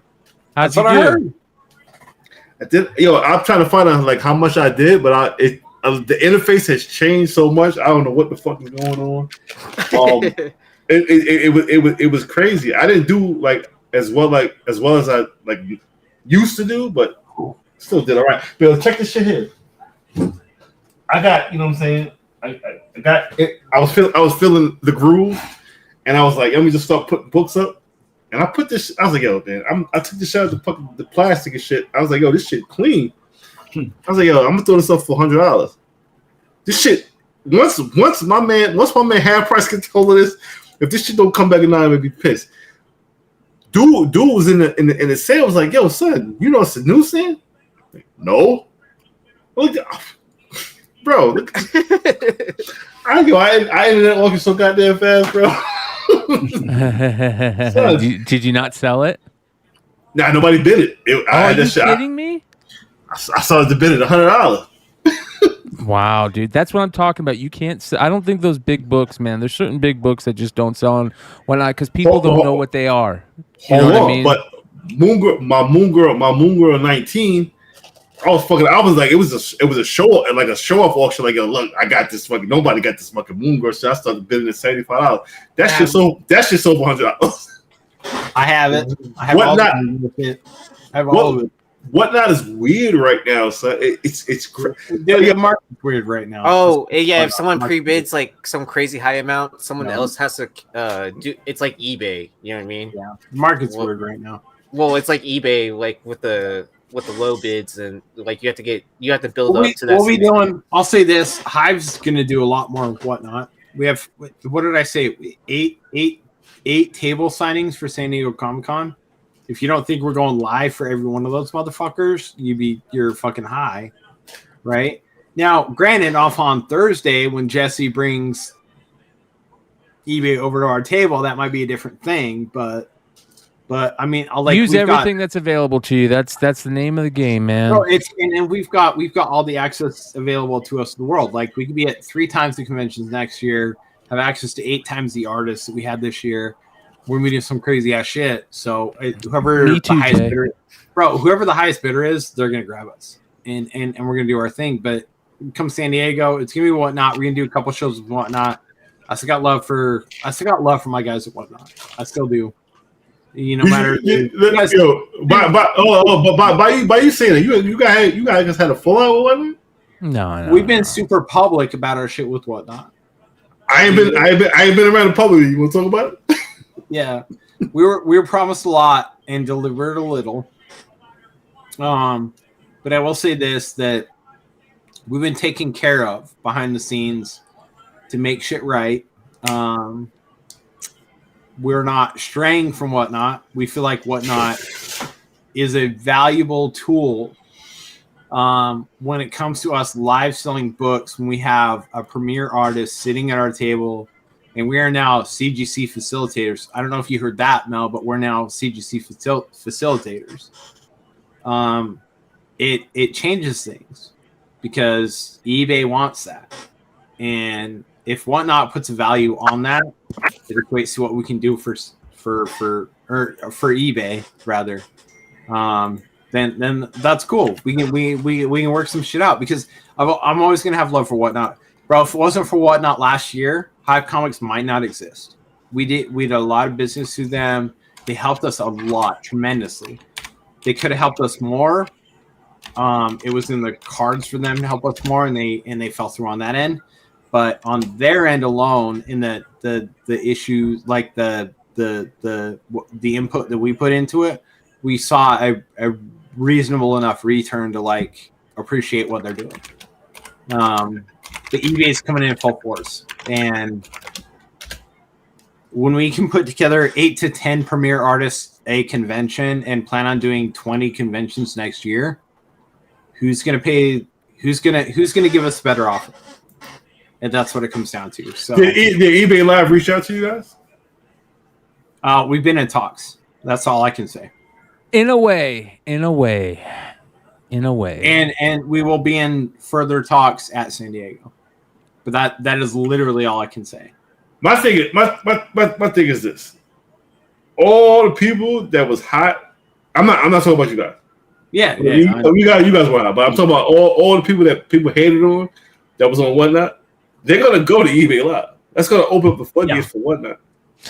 How'd That's you what do? I heard. I did. Yo, I'm trying to find out like how much I did, but the interface has changed so much. I don't know what the fuck is going on. It was crazy. I didn't do like as well as I like used to do, but still did all right. But check this shit here. I got, you know what I'm saying? I got it. I was feeling the groove, and I was like, let me just start putting books up. And I put this. I was like, yo, man, I took the shot of the plastic and shit. I was like, yo, this shit clean. I was like, yo, I'm gonna throw this up for $100. This shit. Once my man half price gets hold of this, if this shit don't come back in line, I'm gonna be pissed. Dude was in the sale. Was like, yo, son, you know it's a new thing. No. Look, bro. Look, I ended up walking so goddamn fast, bro. Did you not sell it? Nah, nobody bid it. Are you kidding me? I saw the bid at $100. Wow, dude, that's what I'm talking about. You can't. I don't think those big books, man. There's certain big books that just don't sell on when because people don't know what they are. You know what I mean? But my Moon Girl 19. I was like, it was a show and like a show off auction. Like, yo, look, I got this fucking. Nobody got this fucking Moon Girl. So I started bidding at $75. That shit sold for $100. I have it. I have Whatnot. I have all of it. Whatnot is weird right now. So it's the market's weird right now. Oh yeah, if someone pre-bids like some crazy high amount, someone else has to do. It's like eBay. You know what I mean? Yeah, the market's weird right now. Well, it's like eBay, like with the low bids and like you have to build up to that. What we doing? I'll say this: Hive's gonna do a lot more of Whatnot. We have what did I say? Eight table signings for San Diego Comic-Con. If you don't think we're going live for every one of those motherfuckers, you're fucking high, right? Now, granted, off on Thursday when Jesse brings eBay over to our table, that might be a different thing, but I mean, I'll like use everything that's available to you. That's the name of the game, man. No, and we've got all the access available to us in the world. Like we could be at 3 times the conventions next year, have access to 8 times the artists that we had this year. We're going to do some crazy ass shit. So whoever the highest bidder is, they're going to grab us, and we're going to do our thing. But come San Diego, it's going to be Whatnot. We're going to do a couple shows with Whatnot. I still got love for my guys at Whatnot. I still do. You know, matter. By you saying that, you guys just had a fallout with Whatnot? No. We've been super public about our shit with Whatnot. I ain't been around the public. You want to talk about it? Yeah, we were promised a lot and delivered a little. But I will say this, that we've been taken care of behind the scenes to make shit right. We're not straying from Whatnot. We feel like Whatnot is a valuable tool when it comes to us live selling books, when we have a premier artist sitting at our table. And we are now CGC facilitators. I don't know if you heard that, Mel, but we're now CGC facilitators. It changes things because eBay wants that. And if Whatnot puts a value on that, it equates to what we can do for eBay rather. Then that's cool. We can work some shit out because I'm always gonna have love for Whatnot. Bro, if it wasn't for Whatnot last year, Hive Comics might not exist. We did a lot of business through them. They helped us a lot, tremendously. They could have helped us more. It was in the cards for them to help us more, and they fell through on that end. But on their end alone, in the issues like the input that we put into it, we saw a reasonable enough return to like appreciate what they're doing. The eBay is coming in full force, and when we can put together 8 to 10 premier artists a convention and plan on doing 20 conventions next year, who's gonna pay? Who's gonna give us a better offer? And that's what it comes down to. So did eBay Live reach out to you guys? We've been in talks. That's all I can say. In a way. And we will be in further talks at San Diego. But that is literally all I can say. My thing is this. All the people that was hot, I'm not talking about you guys. Yeah. You guys were hot, but I'm talking about all the people that people hated on that was on Whatnot. They're gonna go to eBay Live. That's gonna open up the floodgates for Whatnot.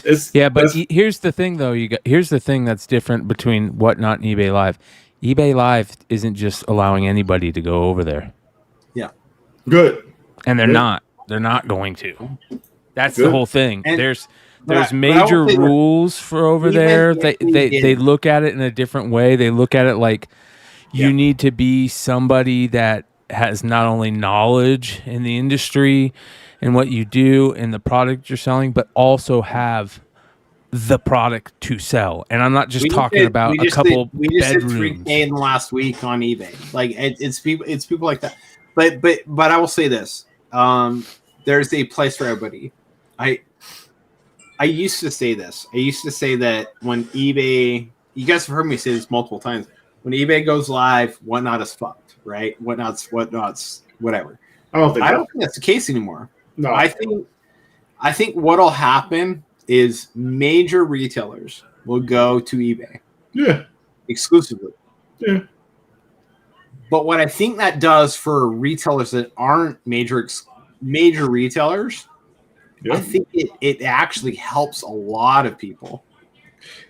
But here's the thing, though. Here's the thing that's different between Whatnot and eBay Live. eBay Live isn't just allowing anybody to go over there. Yeah. Good. And they're not. They're not going to. That's the whole thing. And, there's major rules for over there. They look at it in a different way. They look at it like you need to be somebody that has not only knowledge in the industry and what you do and the product you're selling, but also have the product to sell. And I'm not just talking about we a couple we just did bedrooms. 3K in the last week on eBay. Like it's people like that. But I will say this: there's a place for everybody. I used to say this. I used to say that when eBay, you guys have heard me say this multiple times. When eBay goes live, Whatnot is fucked, right? Whatnot's whatever. I don't think that's the case anymore. No, I think what'll happen is major retailers will go to eBay. Yeah. Exclusively. Yeah. But what I think that does for retailers that aren't major retailers, I think it actually helps a lot of people.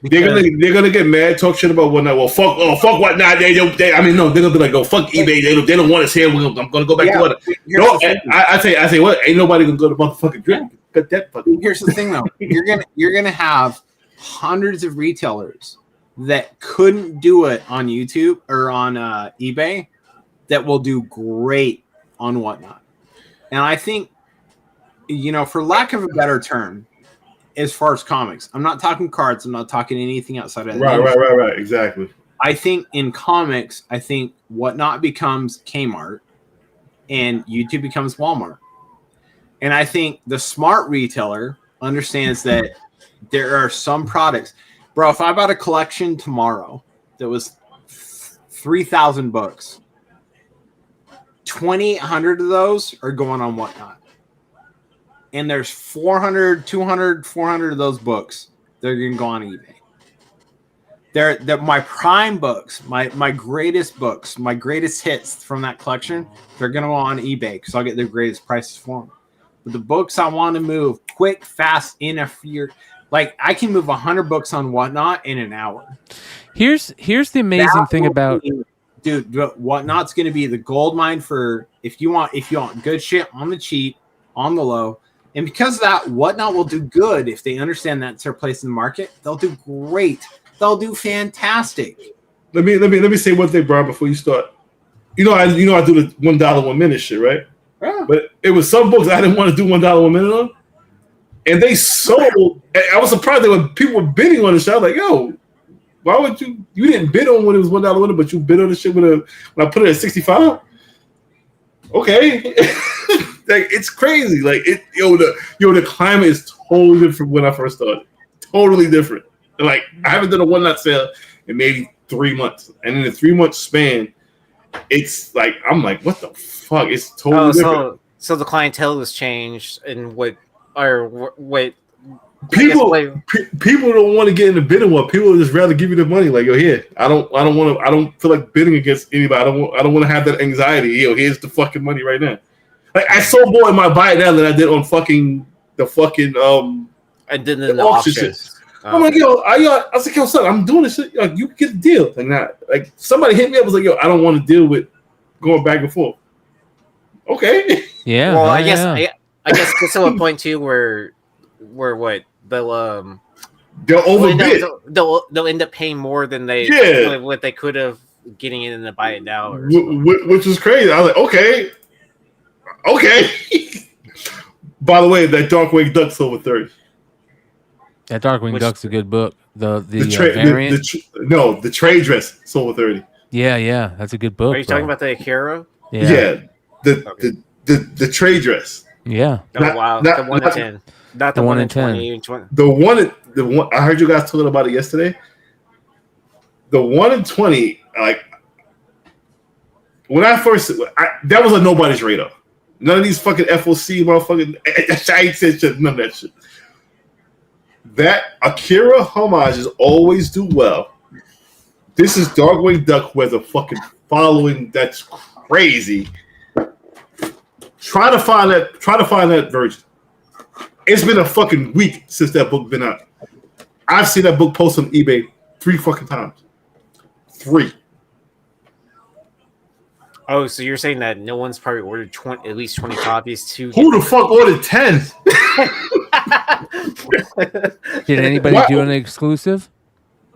They're gonna get mad, talk shit about Whatnot. Well, fuck Whatnot. They're gonna be like, oh, fuck eBay. They don't want us here. I'm gonna go back to Whatnot. No, I say what? Ain't nobody gonna go to motherfucking drink. Here's the thing, though. You're gonna have hundreds of retailers that couldn't do it on YouTube or on eBay that will do great on Whatnot. And I think, for lack of a better term, as far as comics, I'm not talking cards. I'm not talking anything outside of that. Right. Exactly. I think in comics, Whatnot becomes Kmart and YouTube becomes Walmart. And I think the smart retailer understands that there are some products. Bro, if I bought a collection tomorrow that was 3,000 books, 2,800 of those are going on Whatnot. And there's 400, 200, 400 of those books that are going to go on eBay. They're my prime books, my greatest books, my greatest hits from that collection, they're going to go on eBay because I'll get the greatest prices for them. But the books I want to move quick, fast, in a few, like I can move 100 books on Whatnot in an hour. Here's the amazing thing about dude, Whatnot's going to be the gold mine for if you want good shit on the cheap, on the low. And because of that, Whatnot will do good if they understand that's their place in the market. They'll do great. They'll do fantastic. Let me say one thing, Brian, before you start. I do the $1 1 minute shit, right? Yeah. But it was some books I didn't want to do $1 1 minute on, and they sold. I was surprised that when people were bidding on the shit, I was like, "Yo, why would you? You didn't bid on when it was $1 1 minute, but you bid on the shit when I put it at 65." Okay. Like it's crazy. Like the climate is totally different from when I first started. Totally different. Like I haven't done a Whatnot sale in maybe 3 months, and in the 3 month span, it's like I'm like, what the fuck? It's totally different. So the clientele has changed, and what people don't want to get in the bidding war. People just rather give you the money. Like, yo, here. I don't feel like bidding against anybody. I don't want to have that anxiety. Yo, here's the fucking money right now. Like I so more in my buy it now than I did on the auction. I'm like, yo, I was like, yo, son, I'm doing this shit. Like, you can get a deal. Like somebody hit me up, was like, yo, I don't want to deal with going back and forth. Okay. Yeah. Well, I guess it's to a point too where what they'll overbid. They'll end up paying more than what they could have getting it in the buy it now, which is crazy. I was like, okay. By the way, that Darkwing Duck sold for 30. That Darkwing Duck's a good book. The variant. The trade dress sold for 30. Yeah, that's a good book. Are you talking about the Akira? Yeah. The trade dress. Yeah. Wow. The 1 in 10. Not the 1 in 20. The one. I heard you guys talking about it yesterday. The 1 in 20. Like when I first, that was on nobody's radar. None of these fucking FOC motherfucking. I ain't said shit. None of that shit. That Akira homages always do well. This is Darkwing Duck who has a fucking following that's crazy. Try to find that version. It's been a fucking week since that book been out. I've seen that book post on eBay 3 fucking times. 3. Oh, so you're saying that no one's probably ordered at least 20 copies to? Who the fuck ordered 10? Did anybody do an exclusive?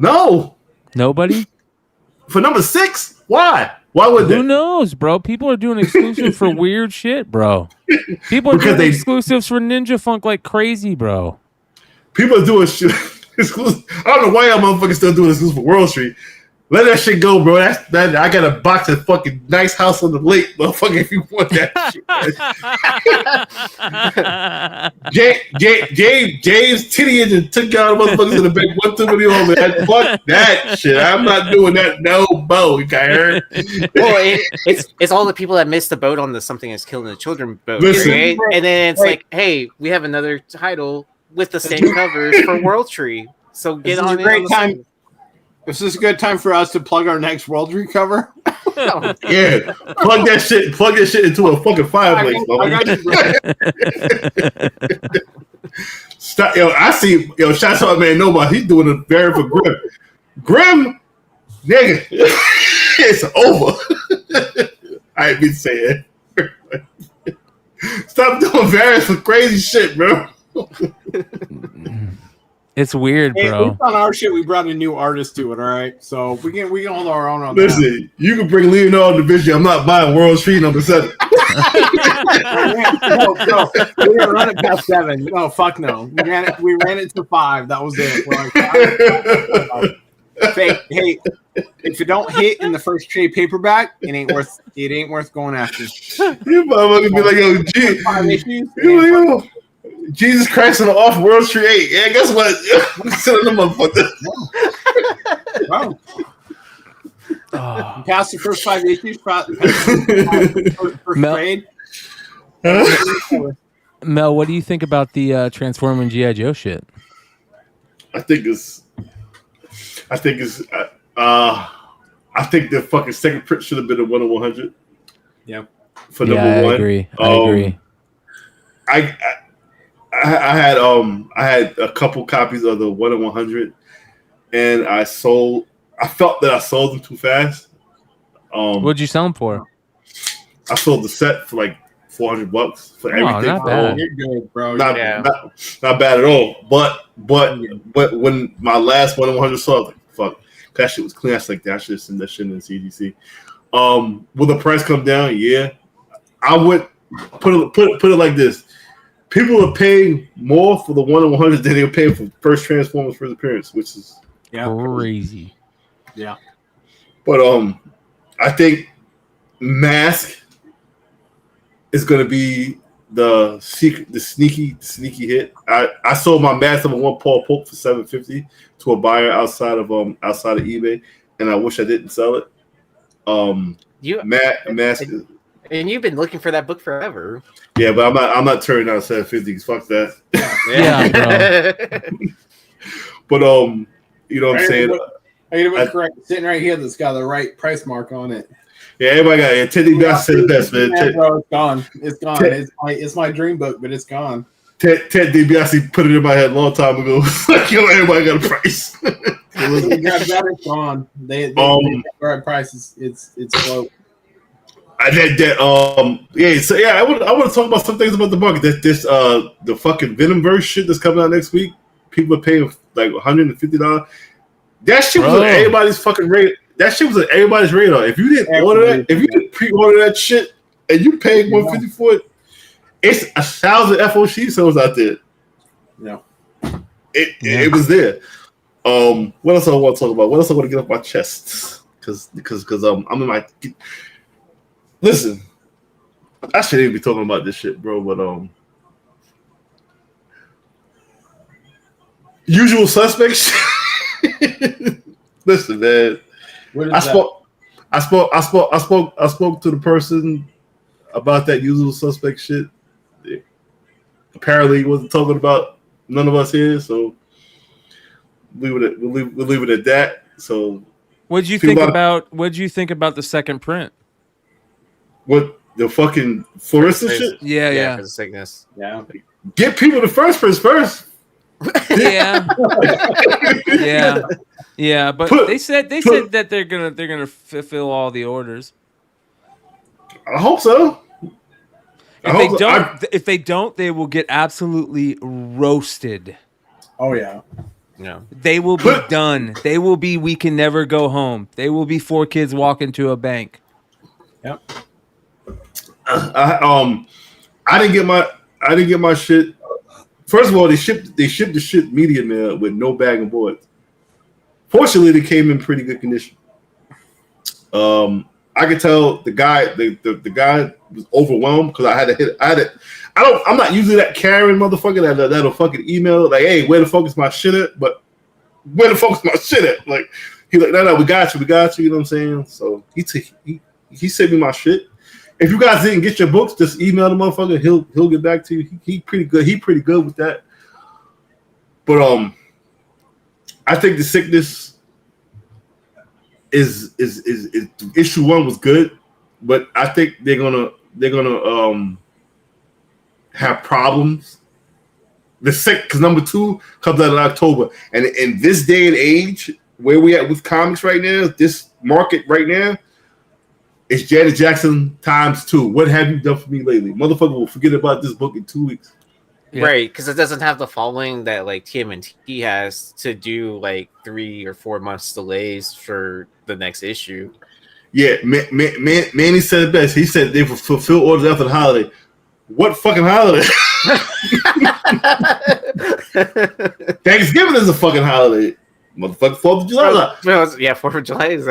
No. Nobody? For number 6? Why? Why would they? Who knows, bro? People are doing exclusive for weird shit, bro. People are doing exclusives for Ninja Funk like crazy, bro. People are doing shit. Exclusive. I don't know why y'all motherfuckers still doing this for World Street. Let that shit go, bro. That I got a box of fucking nice house on the lake, motherfucker. If you want that shit, James Titty and took y'all motherfuckers in the back one too many on man. Fuck that shit. I'm not doing that. No, Bo. You got heard? Well, it's all the people that missed the boat on the Something Is Killing the Children boat, Listen, right? And then it's like, hey, we have another title with the same covers for World Tree. So get on it. Great time. Is this a good time for us to plug our next World Tree cover? Yeah, plug that shit into a fucking fireplace. Stop, yo! I see, yo. Shots out, man. Nobody. He's doing a very for Grim. Grim, nigga, it's over. I ain't been saying. Stop doing variants for crazy shit, bro. It's weird, Hey, bro. at least on our shit, we brought a new artist to it. All right, so we can hold our own on Listen, that. you can bring Leonardo da Vinci. I'm not buying World Street number 7. No, we didn't run it past 7. No, fuck no. We ran it to 5. That was it. We're like, hey, if it don't hit in the first trade paperback, it ain't worth going after. You motherfuckers be like, yo, Jesus Christ on the off World Street 8. Yeah, guess what? I'm selling them motherfuckers. Wow. You passed the first 5 issues. First trade. Mel, what do you think about the Transformer and G.I. Joe shit? I think the fucking second print should have been a 1 of 100. Yeah. For number 1. I agree. I agree. I had a couple copies of the 1 of 100, and I felt that I sold them too fast. What'd you sell them for? I sold the set for like $400 for everything. Not bad. You're good, bro. Not bad at all. But when my last 1 of 100 sold, I was like, fuck, that shit was clean. I was like, I should have sent that shit in the CGC. Will the price come down? Yeah. I would put it like this. People are paying more for the 1 of 100 than they were paying for first Transformers first appearance, which is crazy. Yeah. But I think Mask is going to be the sneaky hit. I sold my Mask number 1 Paul Pope for $750 to a buyer outside of eBay, and I wish I didn't sell it. Mask. And you've been looking for that book forever. Yeah, but I'm not turning down $750. Fuck that. Yeah, bro. But you know what I'm saying? Correct. Sitting right here, that's got the right price mark on it. Yeah, everybody got it. Ted DiBiase said the best, man. Bro, it's gone. It's gone. It's my dream book, but it's gone. Ted DiBiase put it in my head a long time ago. Like, yo, everybody got a price. It's gone. They the right price. It's low. I want to talk about some things about the market. The fucking Venomverse shit that's coming out next week. People are paying like $150. That shit was on everybody's fucking radar. That shit was on everybody's radar. If you didn't order that, if you didn't pre-order that shit, and you paid $150 for it, it's 1,000 FOC sales out there. Yeah, it was there. What else I want to talk about? What else I want to get off my chest? Because I'm in my. Listen, I shouldn't even be talking about this shit, bro. But Usual Suspects. Listen, man. I spoke to the person about that Usual Suspect shit. Apparently, he wasn't talking about none of us here, so we'll leave it at that. So, What'd you think about the second print? What, the fucking fluorescent shit? Yeah. For the sickness. Yeah. Get people the first print first. Yeah. Yeah, but they said that they're gonna fulfill all the orders. I hope so. If they don't, they will get absolutely roasted. Oh yeah. No. They will be done. They will be We Can Never Go Home. They will be 4 kids walk into a bank. Yep. I didn't get my shit First of all, they shipped the shit medium mail with no bag and boards. Fortunately, they came in pretty good condition. I could tell the guy was overwhelmed because I had to hit. I'm not usually that Karen motherfucker that'll fucking email like, hey, where the fuck is my shit at? But where the fuck is my shit at? Like he's like, no, we got you. You know what I'm saying? So he sent me my shit. If you guys didn't get your books, just email the motherfucker. He'll get back to you. He pretty good. He pretty good with that. But I think the sickness is issue 1 was good, but I think they're gonna have problems. The sick because number 2 comes out in October, and in this day and age where we at with comics right now, this market right now. It's Janet Jackson times 2. What have you done for me lately? Motherfucker will forget about this book in 2 weeks. Yeah. Right, because it doesn't have the following that like TMNT has to do like 3 or 4 months delays for the next issue. Yeah, Manny said it best. He said they fulfill orders after the holiday. What fucking holiday? Thanksgiving is a fucking holiday. Motherfucker, 4th of July. Yeah, 4th of July is.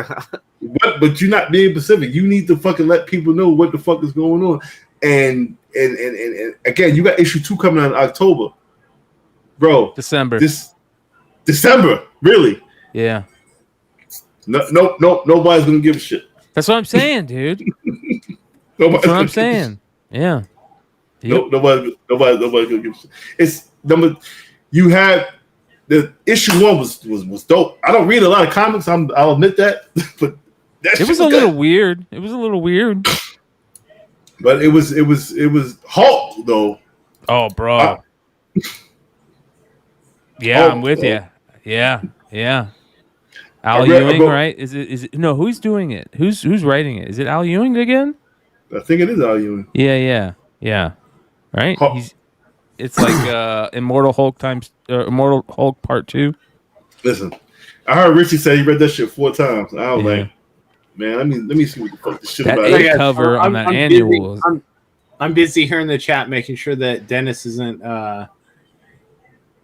But you're not being Pacific. You need to fucking let people know what the fuck is going on. And again, you got issue 2 coming out in October, bro. December, really? Yeah. No, nobody's gonna give a shit. That's what I'm saying, dude. That's what I'm saying. Yeah. Nope. Nobody's gonna give a shit. It's number. You had. The issue 1 was dope. I don't read a lot of comics. I'll admit that, but it was a little weird. It was a little weird, but it was Hulk though. Oh, bro. Yeah, Hulk, I'm with bro. you. Yeah. Al Ewing, right? Is it? No, who's doing it? Who's writing it? Is it Al Ewing again? I think it is Al Ewing. Yeah. Right. It's like Immortal Hulk Immortal Hulk Part 2. Listen, I heard Richie say he read that shit 4 times. I was like, man, let me see what the fuck this shit that about. That cover on that annual. I'm busy here in the chat making sure that Dennis isn't.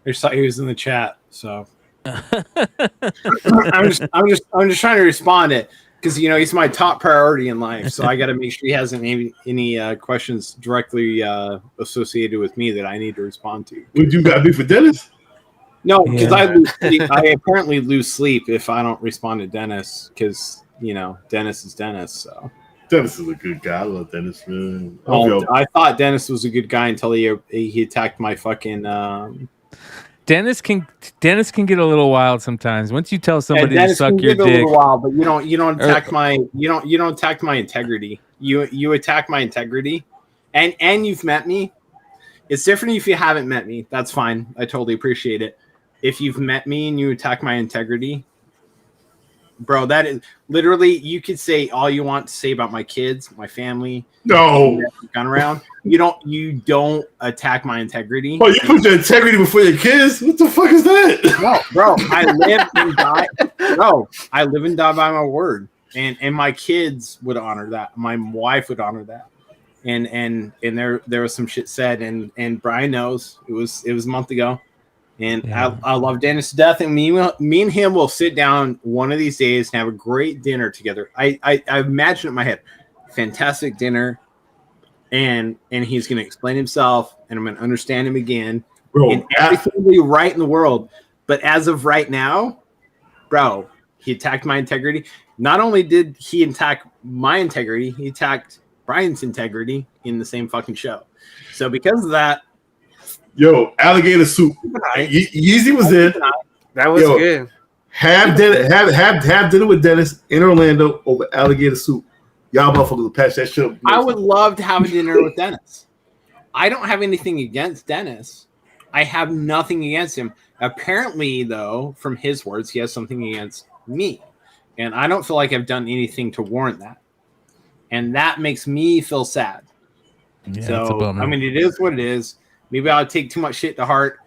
He was in the chat, so I'm just trying to respond it because he's my top priority in life. So I got to make sure he hasn't any questions directly associated with me that I need to respond to. Would you got to be for Dennis? No, because I apparently lose sleep if I don't respond to Dennis because Dennis is Dennis. So Dennis is a good guy. I love Dennis, man. I thought Dennis was a good guy until he attacked my fucking. Dennis can get a little wild sometimes. Once you tell somebody to suck your dick, a little wild, but you don't attack my integrity. You attack my integrity, and you've met me. It's different if you haven't met me. That's fine. I totally appreciate it. If you've met me and you attack my integrity, bro, that is literally you could say all you want to say about my kids, my family. No, gone around. You don't attack my integrity. Oh, you put your integrity before your kids? What the fuck is that? No, bro. I live and die. Bro, I live and die by my word. And my kids would honor that. My wife would honor that. And there was some shit said and Bryan knows it was a month ago. And yeah. I love Dennis to death, and me and him will sit down one of these days and have a great dinner together. I imagine it in my head, fantastic dinner, and he's gonna explain himself, and I'm gonna understand him again, bro. And everything will be right in the world. But as of right now, bro, he attacked my integrity. Not only did he attack my integrity, he attacked Bryan's integrity in the same fucking show. So because of that. Yo, alligator soup. Yeezy was in. That was good. Have dinner with Dennis in Orlando over alligator soup. Y'all motherfuckers will patch that shit up. I would love to have a dinner with Dennis. I don't have anything against Dennis. I have nothing against him. Apparently, though, from his words, he has something against me. And I don't feel like I've done anything to warrant that. And that makes me feel sad. Yeah, so, I mean, it is what it is. Maybe I'll take too much shit to heart.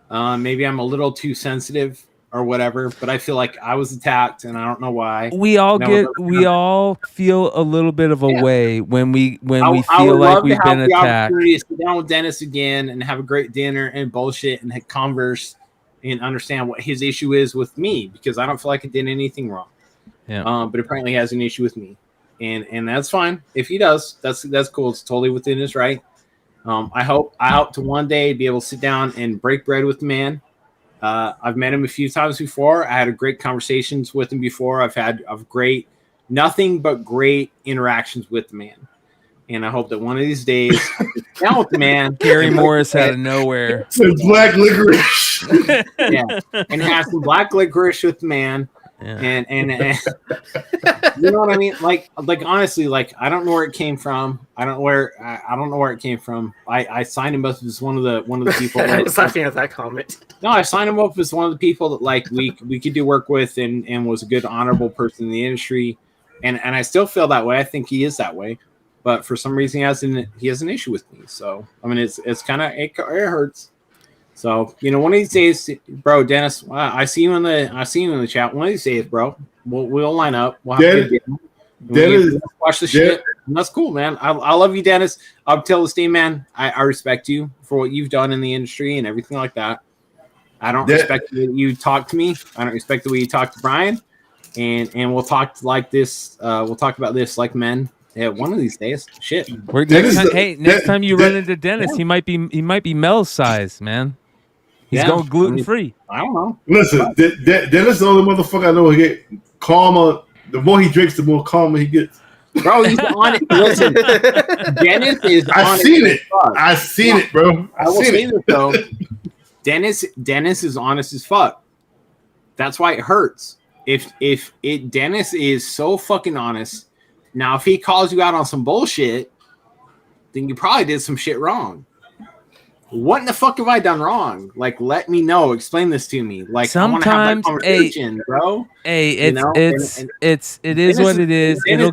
Maybe I'm a little too sensitive. or whatever, but I feel like I was attacked and I don't know why. We all feel a little bit of a way when we I feel would like love we've to have been the attacked. opportunity to sit down with Dennis again and have a great dinner and bullshit and converse and understand what his issue is with me, because I don't feel like I did anything wrong. Yeah. But apparently he has an issue with me, and that's fine. If he does, that's cool. It's totally within his right. I hope to one day be able to sit down and break bread with the man. I've met him a few times before. I had great conversations with him before. I've had nothing but great interactions with the man. And I hope that one of these days I can sit down with the man. Gary Morris out of nowhere. Some black licorice. Yeah. And have some black licorice with the man. Yeah. And you know what I mean? Like honestly, like I don't know where it came from. I don't know where it came from. I signed him up as one of the people. I was laughing at that comment. No, I signed him up as one of the people that like we could do work with and was a good, honorable person in the industry. And I still feel that way. I think he is that way. But for some reason he has an issue with me. So I mean it's kind of it hurts. So one of these days, bro, Dennis, I see you in the chat. One of these days, bro, we'll line up. We'll have Dennis, watch the shit. And that's cool, man. I love you, Dennis. Up till this day, man. I respect you for what you've done in the industry and everything like that. I don't respect the way you talk to me. I don't respect the way you talk to Bryan. And we'll talk like this. We'll talk about this like men. Yeah, one of these days. Shit. Next time you run into Dennis, he might be Mel's size, man. He's going gluten free. I don't know. Listen, Dennis is the only motherfucker I know who get calmer. The more he drinks, the more calmer he gets. Bro, he's on it. Listen, Dennis is. I've seen it, bro. I will say this though. Dennis is honest as fuck. That's why it hurts. If Dennis is so fucking honest. Now, if he calls you out on some bullshit, then you probably did some shit wrong. What in the fuck have I done wrong? Like, let me know. Explain this to me. Like, sometimes, I want to have that conversation, bro. Hey, it is what it is. It'll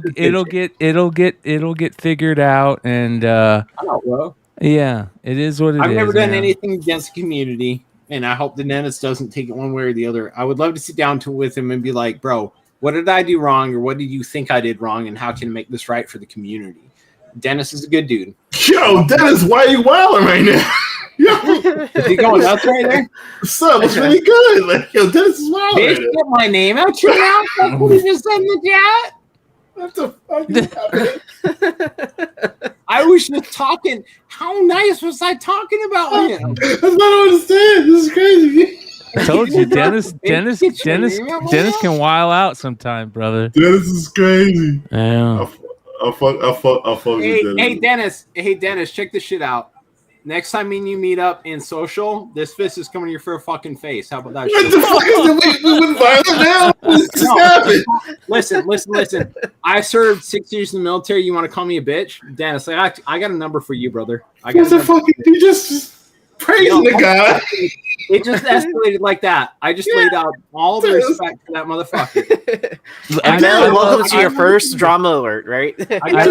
get figured out, and I know, bro. Yeah, it is what it is. I've never done anything against the community, and I hope the Dennis doesn't take it one way or the other. I would love to sit down with him and be like, bro, what did I do wrong, or what did you think I did wrong, and how can I make this right for the community? Dennis is a good dude. Yo, Dennis, why are you wilding right now? Is he going nuts right there? Son, it's really good. Like, yo, Dennis is wild. Bitch, get my name out your mouth. That's what he just said in the chat. What the fuck? I was just talking. How nice was I talking about him? That's not what I understand. This is crazy. I told you, Dennis can wild out sometime, brother. Dennis is crazy. Yeah. I'll fuck with Dennis. Hey, Dennis, check this shit out. Next time me and you meet up in social, this fist is coming your fucking face. How about that? What the fuck is we went violent now? What just happened? Listen. I served 6 years in the military. You want to call me a bitch? Dennis, I got a number for you, brother. What the fuck? You just praising the guy. It just escalated like that. I just laid out all the respect for that motherfucker. And then welcome to your first drama alert, right? I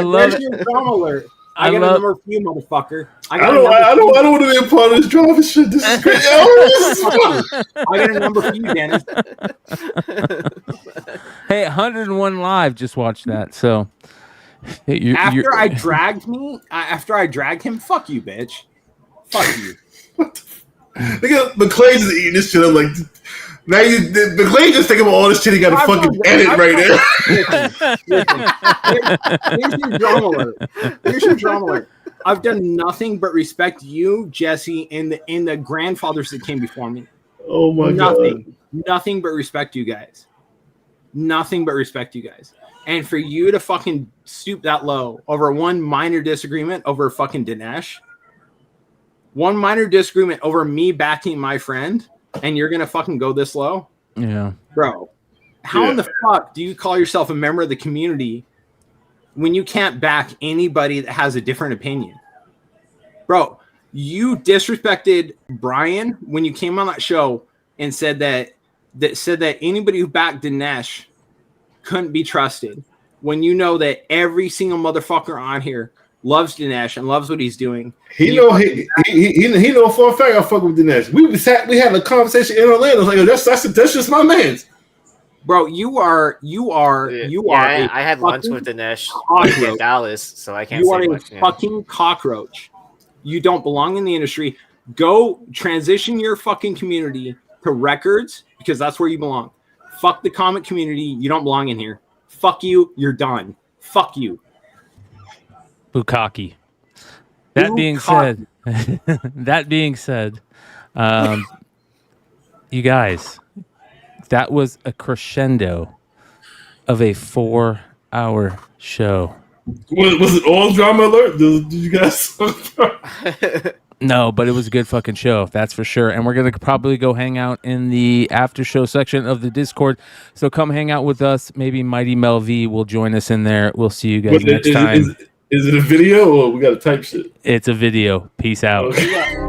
love it. Your drama alert. I got a number for you, motherfucker. I don't want to be a part of this drama shit. This is crazy. I got a number for you, Dennis. Hey, 101 Live just watched that. So after I dragged him, fuck you, bitch. Fuck you. Look at McClay just eating this shit. I'm like, now McClay just thinking about all this shit he got to fucking edit right now. Here's your drama alert. I've done nothing but respect you, Jesse, and the grandfathers that came before me. Oh my god. Nothing but respect you guys. Nothing but respect you guys. And for you to fucking stoop that low over one minor disagreement over fucking Dinesh. One minor disagreement over me backing my friend, and you're gonna fucking go this low? Yeah, bro. How in the fuck do you call yourself a member of the community when you can't back anybody that has a different opinion? Bro, you disrespected Bryan when you came on that show and said that anybody who backed Dinesh couldn't be trusted. When you know that every single motherfucker on here loves Dinesh and loves what he's doing. He know for a fact I fuck with Dinesh. We had a conversation in Orlando. Like that's just my man's. Bro, you are. I had lunch with Dinesh in Dallas, so I can't. You say are much, a fucking cockroach. You don't belong in the industry. Go transition your fucking community to records because that's where you belong. Fuck the comic community. You don't belong in here. Fuck you. You're done. Fuck you. Bukaki. That being said, you guys, that was a crescendo of a 4-hour show. Was it all drama alert? Did you guys? No, but it was a good fucking show, that's for sure. And we're going to probably go hang out in the after show section of the Discord. So come hang out with us. Maybe Mighty Mel V will join us in there. We'll see you guys next time. Is it a video or we got to type shit? It's a video. Peace out. Okay.